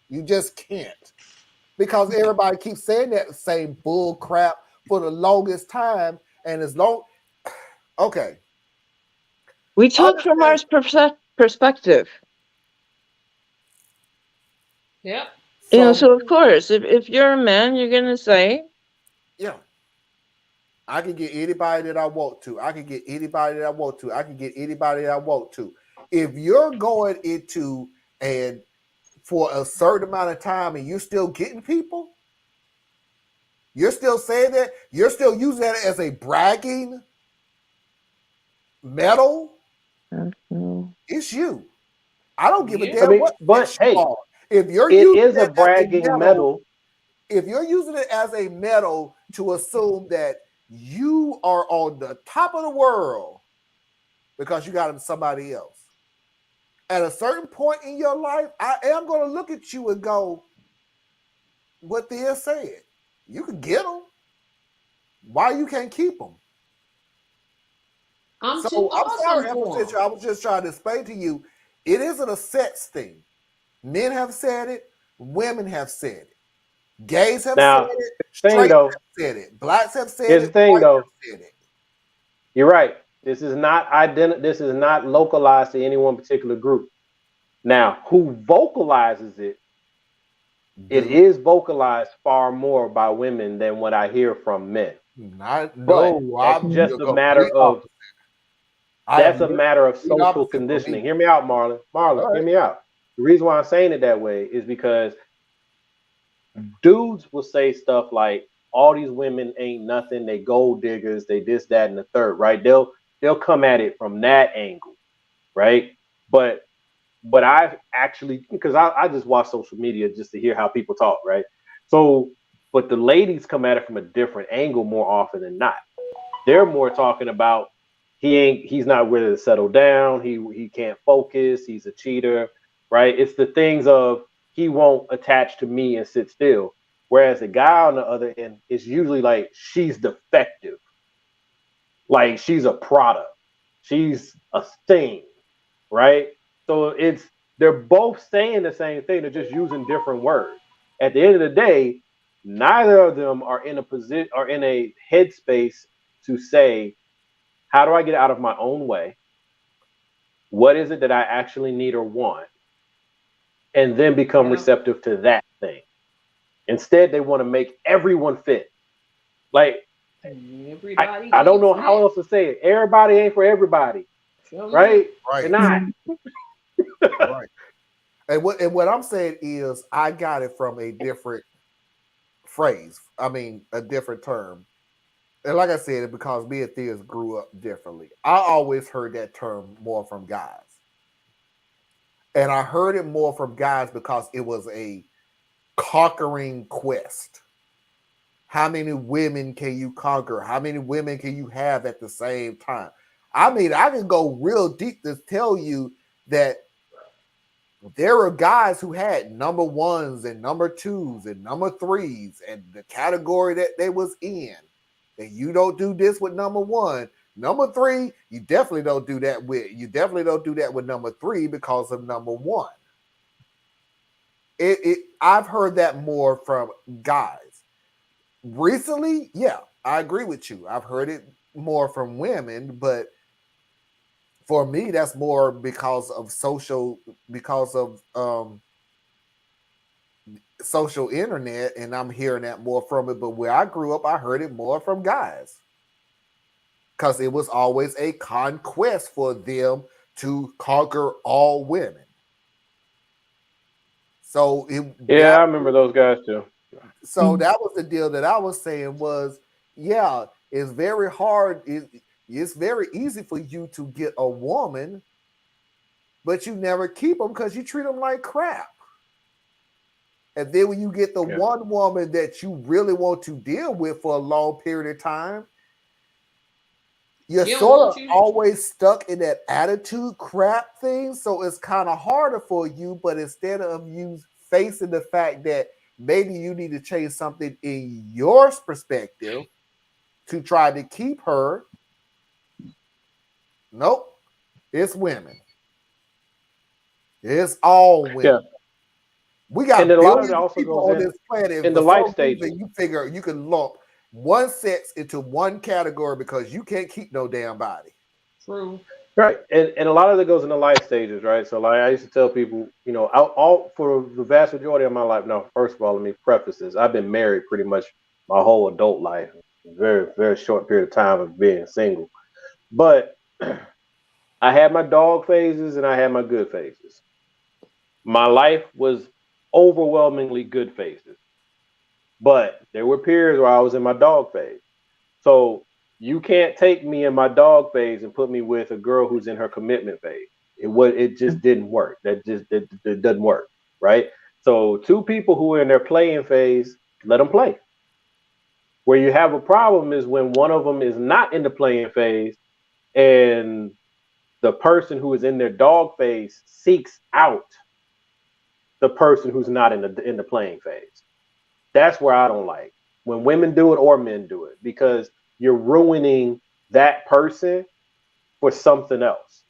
S2: You just can't, because everybody keeps saying that same bull crap for the longest time. And okay.
S3: We talk from our perspective.
S4: Yep.
S3: So of course, if you're a man, you're gonna say,
S2: yeah, I can get anybody that I want to. I can get anybody that I want to. I can get anybody that I want to. If you're going into and for a certain amount of time and you're still getting people, you're still saying that, you're still using that as a bragging medal. You It's you. I don't give a
S4: Yeah.
S2: damn
S5: I mean,
S2: what
S5: but
S2: sex you
S5: hey,
S2: are. If you're
S5: it
S2: using
S5: is a
S2: it as a
S5: bragging
S2: medal,
S5: medal.
S2: if you're using it as a medal to assume that you are on the top of the world because you got somebody else, at a certain point in your life, I am going to look at you and go, what Thea said. You can get them. Why you can't keep them?
S4: I'm
S2: So
S4: too
S2: I'm sorry,
S4: awesome for
S2: Empress.
S4: 'em.
S2: I was just trying to explain to you, it isn't a sex thing. Men have said it. Women have said it. Gays have said
S5: Now,
S2: it.
S5: thing
S2: Straight
S5: though,
S2: have said it. Blacks have said
S5: here's
S2: it.
S5: the thing
S2: Whites
S5: though.
S2: have said it.
S5: You're right. This is not This is not localized to any one particular group. Now, who vocalizes it? It
S2: Dude,
S5: is vocalized far more by women than what I hear from men. But that's
S2: I'm
S5: just
S2: the
S5: a matter
S2: complete
S5: of
S2: opposite. I am the complete
S5: social
S2: opposite for
S5: conditioning.
S2: me.
S5: Hear me out, Marlon. Marlon,
S2: All
S5: hear
S2: right.
S5: me out. The reason why I'm saying it that way is because dudes will say stuff like, all these women ain't nothing, they gold diggers, they this, that, and the third, right? They'll come at it from that angle, right? But what I've actually, because I just watch social media just to hear how people talk, right? So, but the ladies come at it from a different angle more often than not. They're more talking about he's not ready to settle down, he can't focus, he's a cheater, right? It's the things of he won't attach to me and sit still. Whereas the guy on the other end is usually like she's defective, like she's a product, she's a thing, right? So they're both saying the same thing, they're just using different words. At the end of the day, neither of them are in a position or in a headspace to say, how do I get out of my own way? What is it that I actually need or want? And then become
S4: Yeah.
S5: receptive to that thing. Instead, they want to make everyone fit. Like,
S4: Everybody
S5: I don't
S4: can't
S5: know how
S4: fit.
S5: else to say it. Everybody ain't for everybody,
S4: Sure not.
S5: right? They're
S2: Right.
S5: not.
S2: Right. And what I'm saying is I got it from a different phrase. I mean, a different term. And like I said, because me and Theas grew up differently. I always heard that term more from guys. And I heard it more from guys because it was a conquering quest. How many women can you conquer? How many women can you have at the same time? I mean, I can go real deep to tell you that there are guys who had number ones and number twos and number threes and the category that they was in. And you don't do this with number one. Number three, you definitely don't do that with. You definitely don't do that with number three because of number one. I've heard that more from guys. Recently, yeah, I agree with you. I've heard it more from women, but for me, that's more because of social internet, and I'm hearing that more from it. But where I grew up, I heard it more from guys because it was always a conquest for them to conquer all women. So
S5: Yeah, I remember those guys too.
S2: that was the deal that I was saying was, yeah, it's very hard. It's very easy for you to get a woman, but you never keep them because you treat them like crap. And then when you get the
S5: Yeah.
S2: one woman that you really want to deal with for a long period of time, you're
S4: She don't
S2: sort of
S4: want you.
S2: always stuck in that attitude crap thing. So it's kind of harder for you. But instead of you facing the fact that maybe you need to change something in your perspective to try to keep her, nope, it's women. It's all
S5: Yeah.
S2: women. We
S5: And
S2: got
S5: then a lot of it
S2: billions of
S5: also
S2: people
S5: goes
S2: on this planet, and
S5: in
S2: for
S5: the life
S2: some
S5: stages.
S2: reason, you figure you can lump one sex into one category because you can't keep no damn body.
S4: True.
S5: Right. And a lot of it goes in the life stages, right? So like I used to tell people, all for the vast majority of my life. No, first of all, let me preface this. I've been married pretty much my whole adult life. Very, very short period of time of being single. But I had my dog phases and I had my good phases. My life was overwhelmingly good phases. But there were periods where I was in my dog phase. So you can't take me in my dog phase and put me with a girl who's in her commitment phase. It just didn't work. It doesn't work, right? So two people who are in their playing phase, let them play. Where you have a problem is when one of them is not in the playing phase, and the person who is in their dog phase seeks out the person who's not in the playing phase. That's where I don't like when women do it or men do it, because you're ruining that person for something else,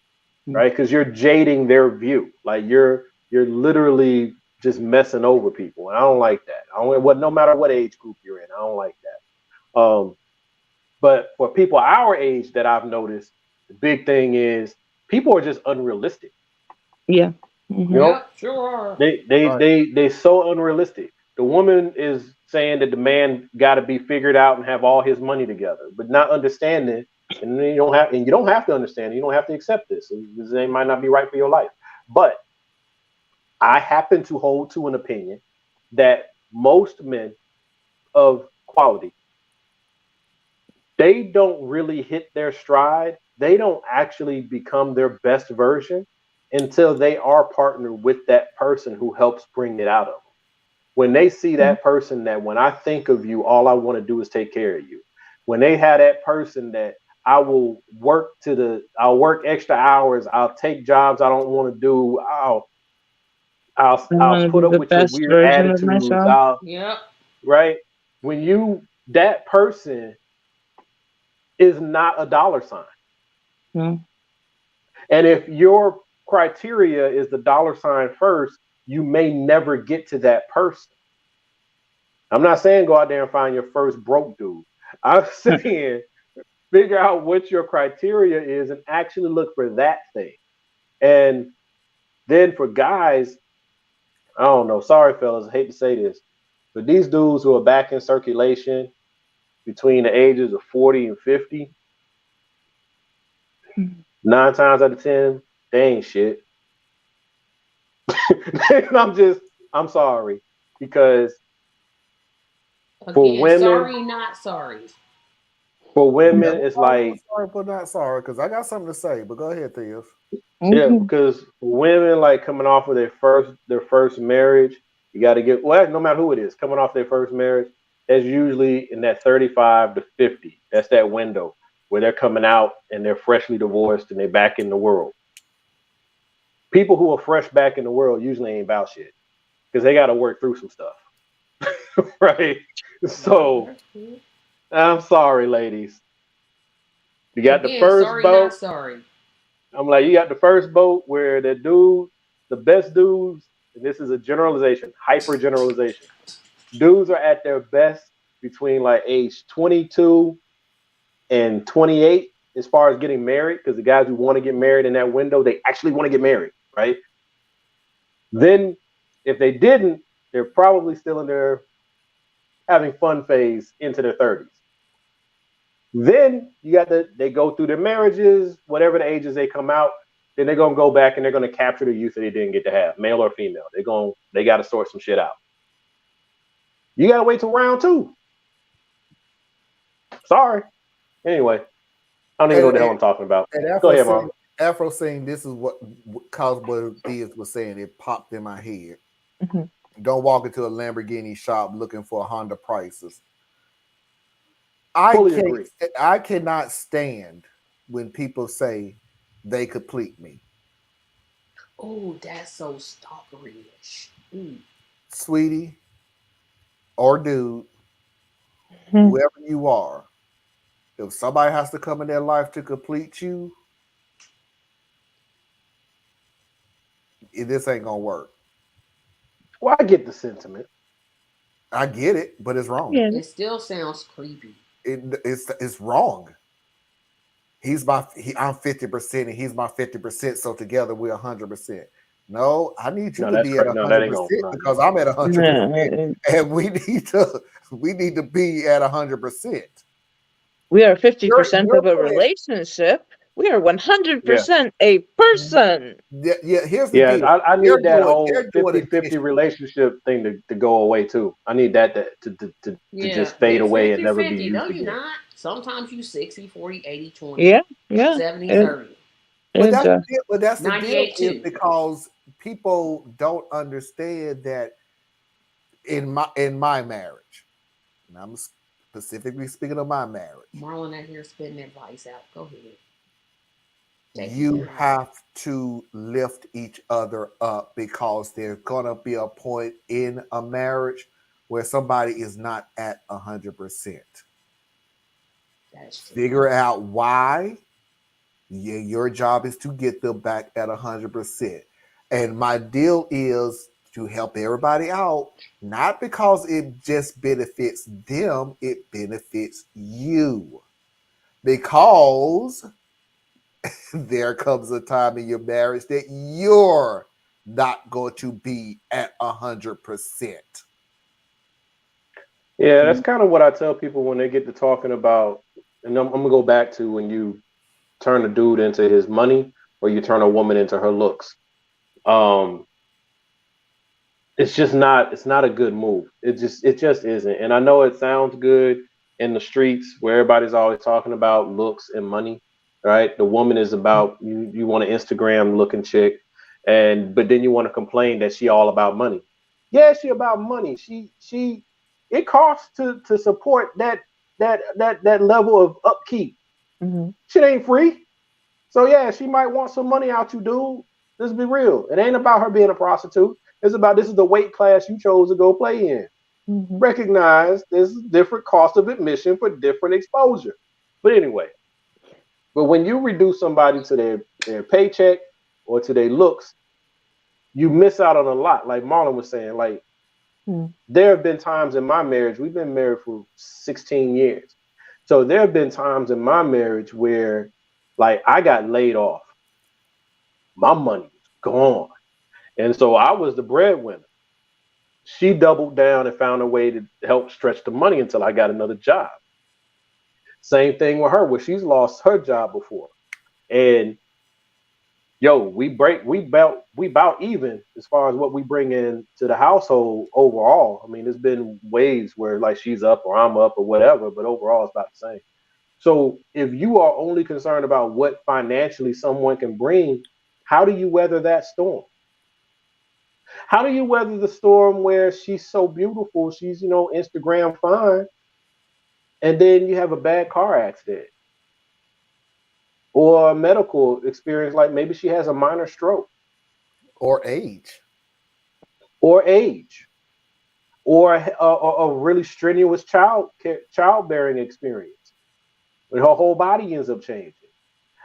S5: right? Because you're jading their view. Like you're literally just messing over people, and I don't like that. No matter what age group you're in, I don't like that. But for people our age, that I've noticed, the big thing is people are just unrealistic.
S3: Yeah.
S5: You know,
S4: Yep, sure are.
S5: They so unrealistic. The woman is saying that the man got to be figured out and have all his money together, but not understanding. And you don't have to understand. You don't have to accept this. It might not be right for your life. But I happen to hold to an opinion that most men of quality, they don't really hit their stride. They don't actually become their best version until they are partnered with that person who helps bring it out of them. When they see that person that when I think of you, all I want to do is take care of you. When they have that person that I'll work extra hours, I'll take jobs I don't want to do, I'll put up with your weird attitudes.
S4: Yep.
S5: Right? That person is not a dollar sign.
S3: Mm.
S5: And if your criteria is the dollar sign first, you may never get to that person. I'm not saying go out there and find your first broke dude. I'm saying figure out what your criteria is and actually look for that thing. And then for guys, I don't know. Sorry, fellas, I hate to say this, but these dudes who are back in circulation between the ages of 40 and 50, 9 times out of 10, they ain't shit. I'm sorry, because for women,
S4: sorry, not sorry.
S5: For women, it's like
S2: sorry, but not sorry, because I got something to say. But go ahead, Theo.
S5: Yeah, because women like coming off of their first marriage, you got to get no matter who it is, coming off their first marriage, that's usually in that 35 to 50. That's that window where they're coming out and they're freshly divorced and they're back in the world. People who are fresh back in the world usually ain't about shit because they got to work through some stuff, right? So I'm sorry, ladies. You got the first
S4: sorry,
S5: boat.
S4: Not sorry.
S5: I'm like, you got the first boat where the best dudes, and this is a generalization, hyper generalization. Dudes are at their best between like age 22 and 28 as far as getting married, because the guys who want to get married in that window, they actually want to get married, right? Then if they didn't, they're probably still in their having fun phase into their 30s. Then they go through their marriages, whatever the ages they come out, then they're gonna go back and they're gonna capture the youth that they didn't get to have, male or female. They gotta sort some shit out. You gotta wait till round 2. Sorry. Anyway, I don't even know what the hell I'm talking about. Go ahead, Mom.
S2: Afro saying this is what caused what Diaz was saying. It popped in my head. Mm-hmm. Don't walk into a Lamborghini shop looking for Honda prices. I cannot stand when people say they complete me.
S4: Oh, that's so stalkerish.
S2: Sweetie or dude, whoever you are, if somebody has to come in their life to complete you, this ain't gonna work.
S5: Well, I get the sentiment.
S2: I get it, but it's wrong.
S4: Yeah. It still sounds creepy.
S2: It's wrong. I'm 50% and he's my 50%. So together we're 100%. No, I need you to be at 100% because I'm at 100%, and we need to be at 100%.
S3: We are 50% of a relationship. We are 100% a person.
S2: Yeah, here's the deal.
S5: I need that whole 50-50 relationship thing to go away too. I need that to just fade away and never be used again.
S4: No, you're not. Sometimes you 60, 40, 80, 20.
S3: Yeah.
S4: 70, 30.
S2: But that's the deal, is
S4: too.
S2: because people don't understand that in my marriage, and I'm specifically speaking of my marriage.
S4: Marlon out here spitting advice out. Go ahead.
S2: You have to lift each other up, because there's gonna be a point in a marriage where somebody is not at 100%. Figure out why. Yeah, your job is to get them back at 100%. And my deal is to help everybody out, not because it just benefits them, it benefits you. Because there comes a time in your marriage that you're not going to be at 100%.
S5: Yeah, that's kind of what I tell people when they get to talking about, and I'm gonna go back to when you turn a dude into his money or you turn a woman into her looks. It's not a good move. It just isn't. And I know it sounds good in the streets where everybody's always talking about looks and money, right? The woman is about you want an Instagram looking chick, but then you want to complain that she all about money. Yeah, she about money. She it costs to support that level of upkeep.
S3: Mm-hmm.
S5: Shit ain't free. So yeah, she might want some money out you, dude. Let's be real. It ain't about her being a prostitute. It's about, this is the weight class you chose to go play in.
S3: Mm-hmm.
S5: Recognize there's different cost of admission for different exposure. But anyway, when you reduce somebody to their paycheck or to their looks, you miss out on a lot. Like Marlon was saying, like, there have been times in my marriage, we've been married for 16 years. So there have been times in my marriage where, like, I got laid off. My money was gone. And so I was the breadwinner. She doubled down and found a way to help stretch the money until I got another job. Same thing with her, where she's lost her job before. And yo, we about even as far as what we bring in to the household overall. I mean, there's been waves where like she's up or I'm up or whatever, but overall it's about the same. So if you are only concerned about what financially someone can bring, how do you weather that storm? How do you weather the storm where she's so beautiful, she's, Instagram fine, and then you have a bad car accident or a medical experience, like maybe she has a minor stroke
S2: or age
S5: or a really strenuous childbearing experience when her whole body ends up changing?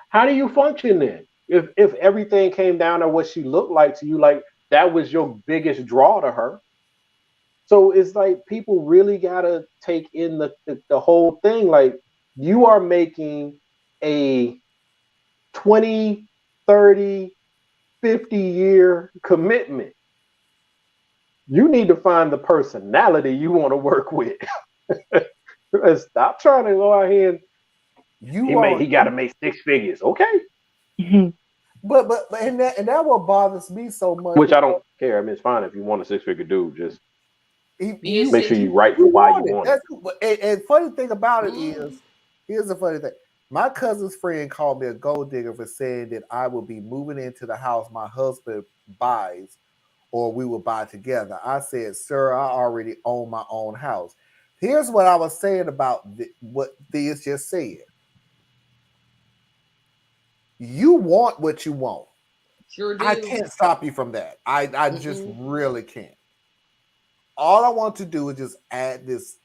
S5: How do you function then? If everything came down to what she looked like to you, like that was your biggest draw to her. So it's like people really gotta take in the whole thing. Like, you are making a 20, 30, 50-year commitment. You need to find the personality you want to work with. Stop trying to go out here and he got to make 6 figures. Okay.
S2: Mm-hmm. But that what bothers me so much.
S5: Which I don't care. I mean, it's fine if you want a 6-figure dude. Just make sure you write for why you want it.
S2: And funny thing about it is, here's the funny thing. My cousin's friend called me a gold digger for saying that I would be moving into the house my husband buys, or we will buy together. I said, sir, I already own my own house. Here's what I was saying about what Thea just said. You want what you want.
S4: Sure do.
S2: I can't stop you from that. I just really can't. All I want to do is just add this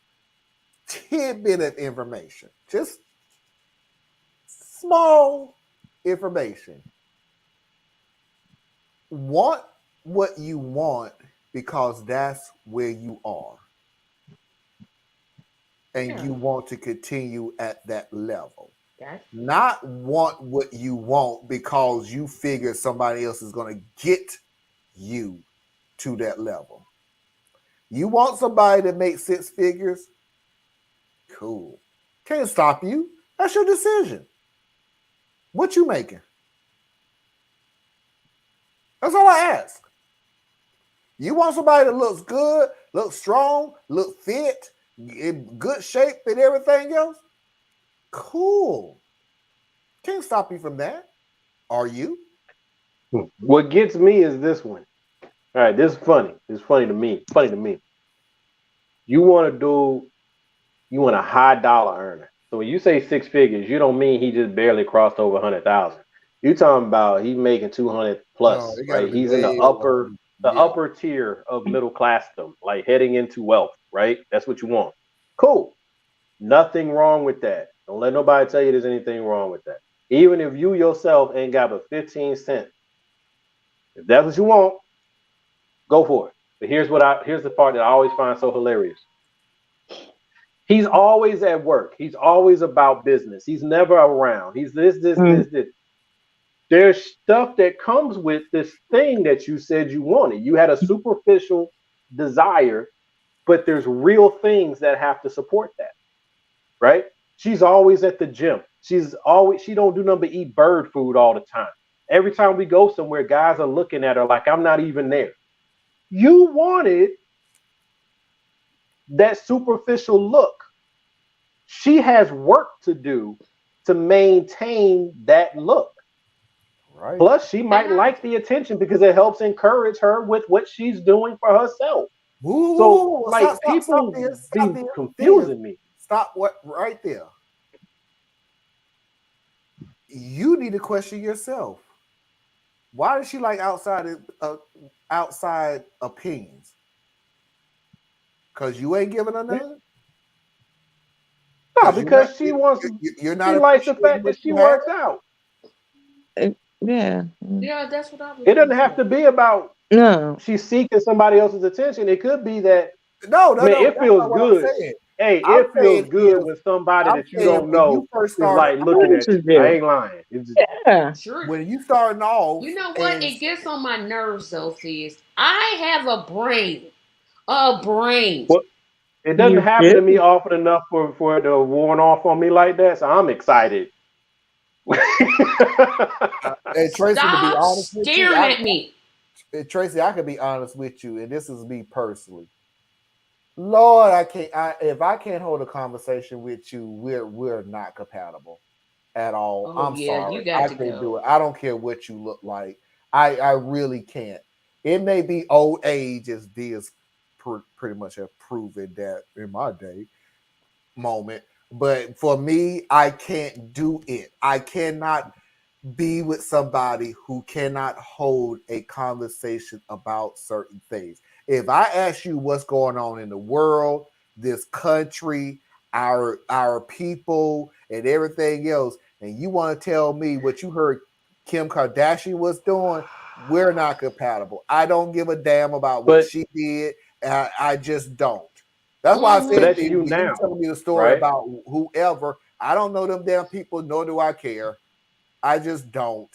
S2: tidbit of information. Just small information. Want what you want because that's where you are. And you want to continue at that level. Not want what you want because you figure somebody else is going to get you to that level. You want somebody that makes 6 figures? Cool. Can't stop you. That's your decision. What you making? That's all I ask. You want somebody that looks good, looks strong, looks fit, in good shape and everything else? Cool. Can't stop you from that. Are you?
S5: What gets me is this one. All right, this is funny. It's funny to me. Funny to me. You want to do, you want a high dollar earner. So when you say six figures, you don't mean he just barely crossed over 100,000. You talking about he making 200
S2: No,
S5: plus,
S2: it got to
S5: right?
S2: be
S5: He's in
S2: way over 100.
S5: the
S2: Yeah.
S5: upper tier of middle classdom, like heading into wealth, right? That's what you want. Cool. Nothing wrong with that. Don't let nobody tell you there's anything wrong with that. Even if you yourself ain't got but 15 cents, if that's what you want, go for it. But here's the part that I always find so hilarious. He's always at work. He's always about business. He's never around. He's this. There's stuff that comes with this thing that you said you wanted. You had a superficial desire, but there's real things that have to support that, right? She's always at the gym. She don't do nothing but eat bird food all the time. Every time we go somewhere, guys are looking at her like I'm not even there. You wanted that superficial look. She has work to do to maintain that look.
S2: Right.
S5: Plus, she might like the attention because it helps encourage her with what she's doing for herself.
S2: Ooh,
S5: So, like,
S2: stop
S5: people
S2: this,
S5: be confusing me.
S2: Stop what right there. You need to question yourself. Why does she like outside opinions? Because you ain't giving her none?
S5: No, because she wants.
S2: You're not.
S5: She likes the fact that she works out.
S3: Yeah.
S4: Yeah, that's what I was.
S5: It doesn't have to be about she's seeking somebody else's attention. It could be that it feels good. Hey, it feels good when somebody that you don't know is like looking at you. I ain't lying.
S4: Sure.
S2: When you starting off,
S4: you know what? It gets on my nerves, though, is I have a brain. A brain.
S5: Well, it doesn't happen to me often enough for it to worn off on me like that, so I'm excited.
S2: Hey, Tracy, to be honest with you,
S4: staring at me.
S2: Tracy, I can be honest with you, and this is me personally. Lord, if I can't hold a conversation with you, we're not compatible at all.
S4: Oh,
S2: I'm
S4: yeah,
S2: sorry.
S4: you got
S2: I
S4: to
S2: can't
S4: go.
S2: do it. I don't care what you look like. I really can't. It may be old age, as Diaz pretty much have proven that in my day moment. But for me, I can't do it. I cannot be with somebody who cannot hold a conversation about certain things. If I ask you what's going on in the world, this country, our people, and everything else, and you want to tell me what you heard Kim Kardashian was doing, we're not compatible. I don't give a damn about what she did. I just don't. That's why I said
S5: that's you now,
S2: you telling me the story about whoever. I don't know them damn people, nor do I care. I just don't.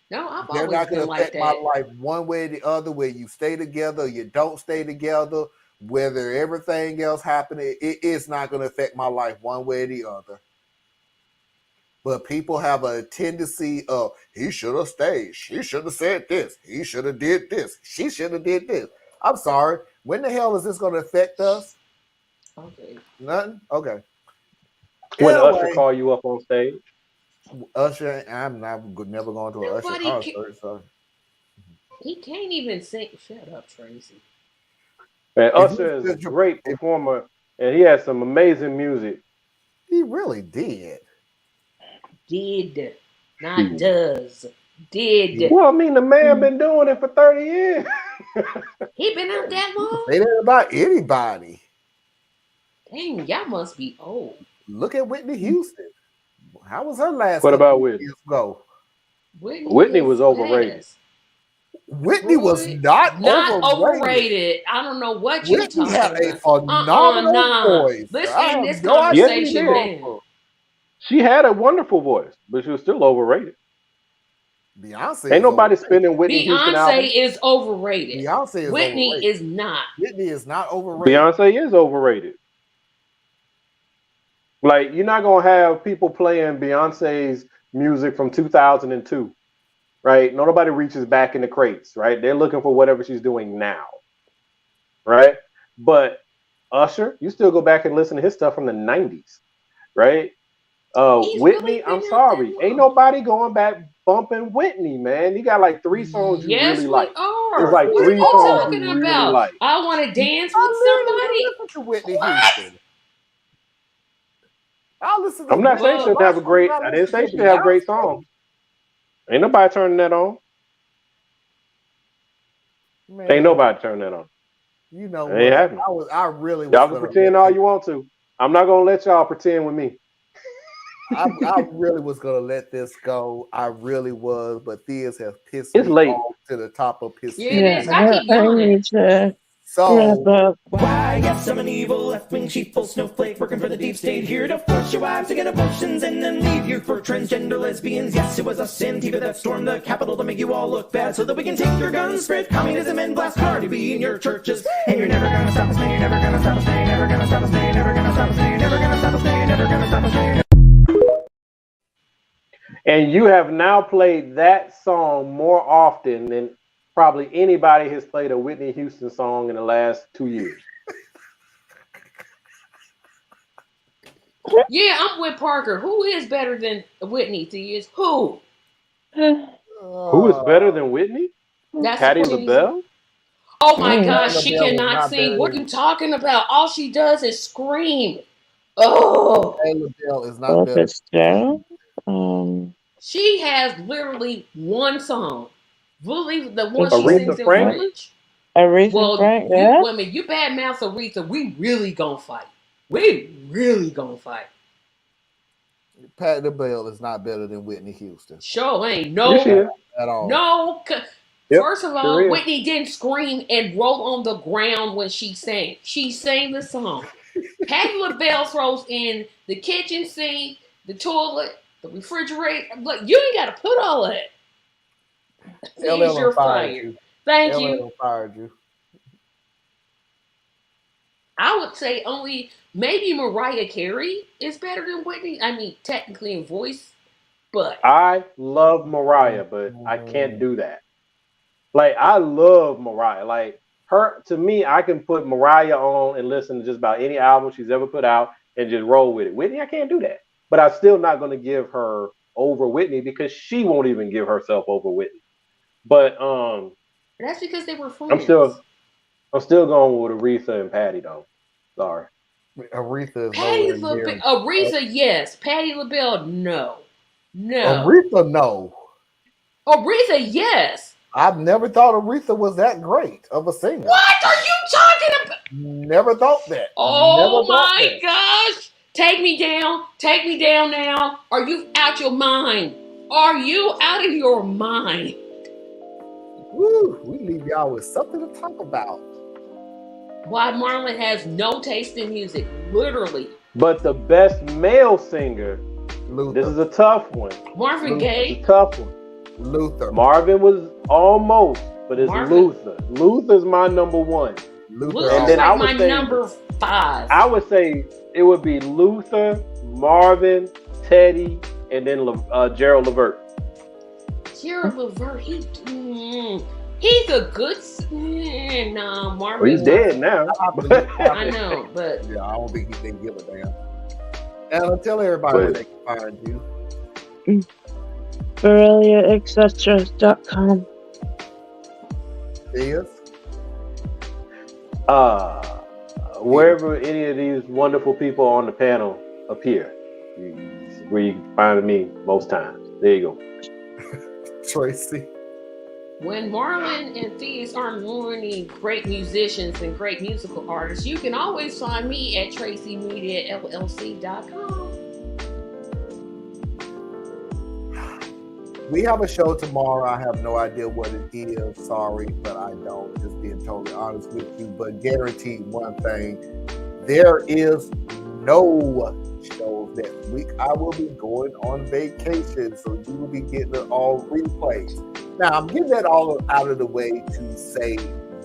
S4: No, I've
S2: They're
S4: always
S2: not going
S4: been
S2: to
S4: like
S2: affect
S4: that.
S2: my life one way or the other, whether you stay together or you don't stay together, whether everything else happening, it is not going to affect my life one way or the other. But people have a tendency of, he should have stayed. She should have said this. He should have did this. She should have did this. I'm sorry. When the hell is this going to affect us?
S4: Okay.
S2: Nothing? Okay.
S5: When Usher call you up on stage?
S2: Usher, I'm never going to an Usher concert. So.
S4: He can't even sing. Shut up, Tracy.
S5: And Usher is a great performer, and he has some amazing music.
S2: He really did.
S4: Did. Not does. Did.
S5: Well, I mean, the man been doing it for 30 years.
S4: He been out that long?
S2: Say that about anybody.
S4: Dang, y'all must be old.
S2: Look at Whitney Houston. How was her last?
S5: What about Whitney?
S4: Whitney
S5: was overrated.
S2: Whitney was not
S4: overrated. I don't know what you're talking about.
S2: Whitney had a phenomenal voice.
S4: Let's end this conversation then.
S5: She had a wonderful voice, but she was still overrated.
S2: Beyonce
S5: ain't nobody spinning Whitney Houston album.
S4: Beyonce is overrated.
S2: Beyonce is
S4: Whitney
S2: overrated.
S4: is not.
S2: Whitney is not overrated.
S5: Beyonce is overrated. Like, you're not gonna have people playing Beyonce's music from 2002, right? Nobody reaches back in the crates, right? They're looking for whatever she's doing now, right? But Usher, you still go back and listen to his stuff from the 90s, right?
S4: He's
S5: Whitney,
S4: really
S5: I'm
S4: been out
S5: sorry.
S4: that
S5: Ain't
S4: long.
S5: nobody going back bumping Whitney, man. You got like 3 songs you
S4: Yes,
S5: really
S4: we
S5: like. There's
S4: are.
S5: like
S4: What are
S5: three
S4: you
S5: songs
S4: talking
S5: you really
S4: about?
S5: like.
S4: I want to dance with
S2: I literally
S4: somebody.
S2: listen to Whitney
S4: What?
S2: Houston. I listen to
S5: I'm not saying
S2: Whitney
S5: she
S2: a
S5: doesn't
S2: lot
S5: have a
S2: more than
S5: great.
S2: I
S5: I didn't
S2: listen
S5: say
S2: to
S5: she didn't have great
S2: Beyonce.
S5: songs. Ain't nobody turning that on. Ain't
S2: Man,
S5: nobody turning that on.
S2: you know
S5: It ain't
S2: what?
S5: happening.
S2: I really was
S5: Y'all can
S2: gonna
S5: pretend
S2: let
S5: all
S2: this.
S5: you want to. I'm not gonna let y'all pretend with me.
S2: I really was gonna let this go. I really was, but Theus has pissed
S5: It's
S2: me
S5: late.
S2: off to the top of his
S4: Yeah, it
S2: feet.
S4: is. I keep
S3: I
S4: yawning.
S3: need to wrap
S2: So
S3: up.
S10: Why, yes, I'm an evil left-wing sheeple snowflake working for the deep state here to force your wives to get abortions and then leave you for transgender lesbians. Yes, it was us Antifa that stormed the Capitol to make you all look bad so that we can take your guns, spread communism, and blast Cardi B in your churches. And you're never gonna stop us, and you're never gonna stop us, and you're never gonna stop us, and you're never gonna stop us, and you're never gonna stop us, and you're never gonna stop us, and you're
S5: And you have now played that song more often than probably anybody has played a Whitney Houston song in the last 2 years.
S4: Yeah, I'm with Parker. Who is better than Whitney? Is who?
S5: Who is better than Whitney?
S4: That's the
S5: Patty
S4: question.
S5: LaBelle?
S4: Oh my
S3: Mm.
S4: gosh,
S2: Patti
S4: she
S2: LaBelle is
S4: cannot
S2: not
S4: sing.
S2: better
S4: What are
S2: than
S4: you talking about? All she does is scream. Oh,
S2: Patti LaBelle is not
S3: Well,
S2: better.
S3: Fitzgerald. Um,
S4: she has literally one song. Believe the one she
S3: Fitzgerald.
S4: sings
S5: Aretha
S4: in
S3: Yeah.
S5: Franklin?
S4: French.
S3: Aretha
S4: Well,
S3: Frank.
S4: you
S3: Yeah.
S4: women, you badmouth Aretha, we really gonna fight. We really gonna fight.
S2: Patti LaBelle is not better than Whitney Houston
S4: Sure ain't
S5: Yes, she
S4: no,
S5: is.
S2: at all.
S4: no.
S5: Yep,
S4: First of
S5: sure
S4: all,
S5: is.
S4: Whitney didn't scream and roll on the ground when she sang. She sang the song. Patti LaBelle throws in the kitchen sink, the toilet, the refrigerator. Look, you ain't got to put all that. Here's
S2: LL
S4: your
S2: fired
S4: fire.
S2: you.
S4: Thank you.
S2: LL fired you.
S4: I would say only maybe Mariah Carey is better than Whitney. I mean, technically in voice, but
S5: I love Mariah, but I can't do that. Like, I love Mariah. Like, her, to me, I can put Mariah on and listen to just about any album she's ever put out and just roll with it. Whitney, I can't do that. But I'm still not going to give her over Whitney because she won't even give herself over Whitney. But
S4: that's because they were
S5: I'm
S4: friends.
S5: still going with Aretha and Patty though. Sorry.
S2: Aretha is
S4: Patty
S2: nowhere
S4: LaBelle,
S2: near.
S4: Aretha, yes. Patty LaBelle, no.
S2: Aretha, no.
S4: Aretha, yes.
S2: I've never thought Aretha was that great of a singer.
S4: What are you talking about?
S2: Never thought that.
S4: Oh
S2: Never thought
S4: my
S2: that.
S4: gosh. Take me down. Take me down now. Are you out your mind? Are you out of your mind?
S2: Woo, we leave y'all with something to talk about.
S4: Why Marlon has no taste in music, literally.
S5: But the best male singer,
S2: Luther.
S5: this is a tough one.
S4: Marvin
S2: Luther.
S5: It's
S4: Gaye.
S5: a tough one.
S2: Luther.
S5: Marvin was almost, but it's
S4: Marvin.
S5: Luther. Luther's my number one.
S2: Luther.
S5: And then
S4: like
S5: I would
S4: my
S5: say
S4: number 5.
S5: I would say it would be Luther, Marvin, Teddy, and then Gerald Levert.
S4: Gerald Levert, he's a good. Nah, Marvin.
S5: Well, he's dead now.
S4: I know, but
S2: yeah, I don't think he didn't give a damn. Now tell everybody where they can find you.
S3: BoreliaEtc.com.
S2: Yes.
S5: Wherever any of these wonderful people on the panel appear, where you can find me most times. There you go.
S2: Tracy.
S4: when Marlon and Theus are mourning great musicians and great musical artists, you can always find me at TracyMediaLLC.com.
S2: We have a show tomorrow. I have no idea what it is. Sorry, but I don't. Just being totally honest with you. But guaranteed one thing: there is no shows next week. I will be going on vacation, so you will be getting it all replays. Now, I'm getting that all out of the way to say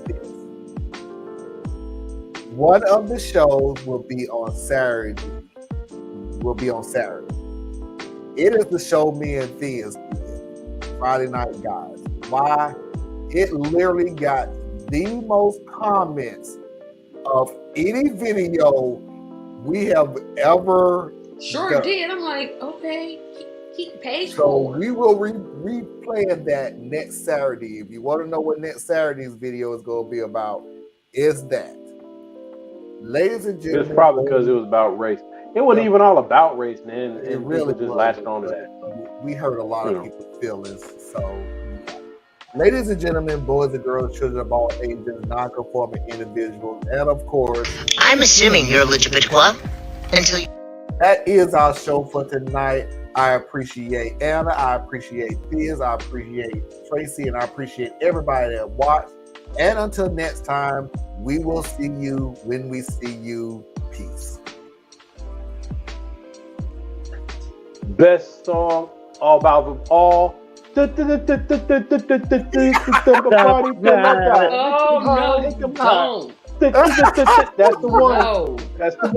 S2: this. One of the shows will be on Saturday. It is the show me and Theus did, Friday Night Guys. Why? It literally got the most comments of any video we have ever
S4: Sure
S2: Duh.
S4: did. I'm like, okay, he paid
S2: So
S4: for it.
S2: we will replay that next Saturday. If you want to know what next Saturday's video is going to be about, is that, ladies and gentlemen,
S5: It's probably because it was about race. It wasn't even all about race, man.
S2: it
S5: And
S2: really
S5: people just
S2: was,
S5: latched onto that.
S2: we hurt a lot of people's feelings. So, ladies and gentlemen, boys and girls, children of all ages, non-conforming individuals, and of course,
S11: I'm assuming you're LGBTQ until you.
S2: That is our show for tonight. I appreciate Anna, I appreciate Fizz, I appreciate Tracy, and I appreciate everybody that watched. And until next time, we will see you when we see you. Peace.
S5: Best song all about them all.
S4: Oh no, don't.
S5: That's the one.
S4: No.
S5: That's the one.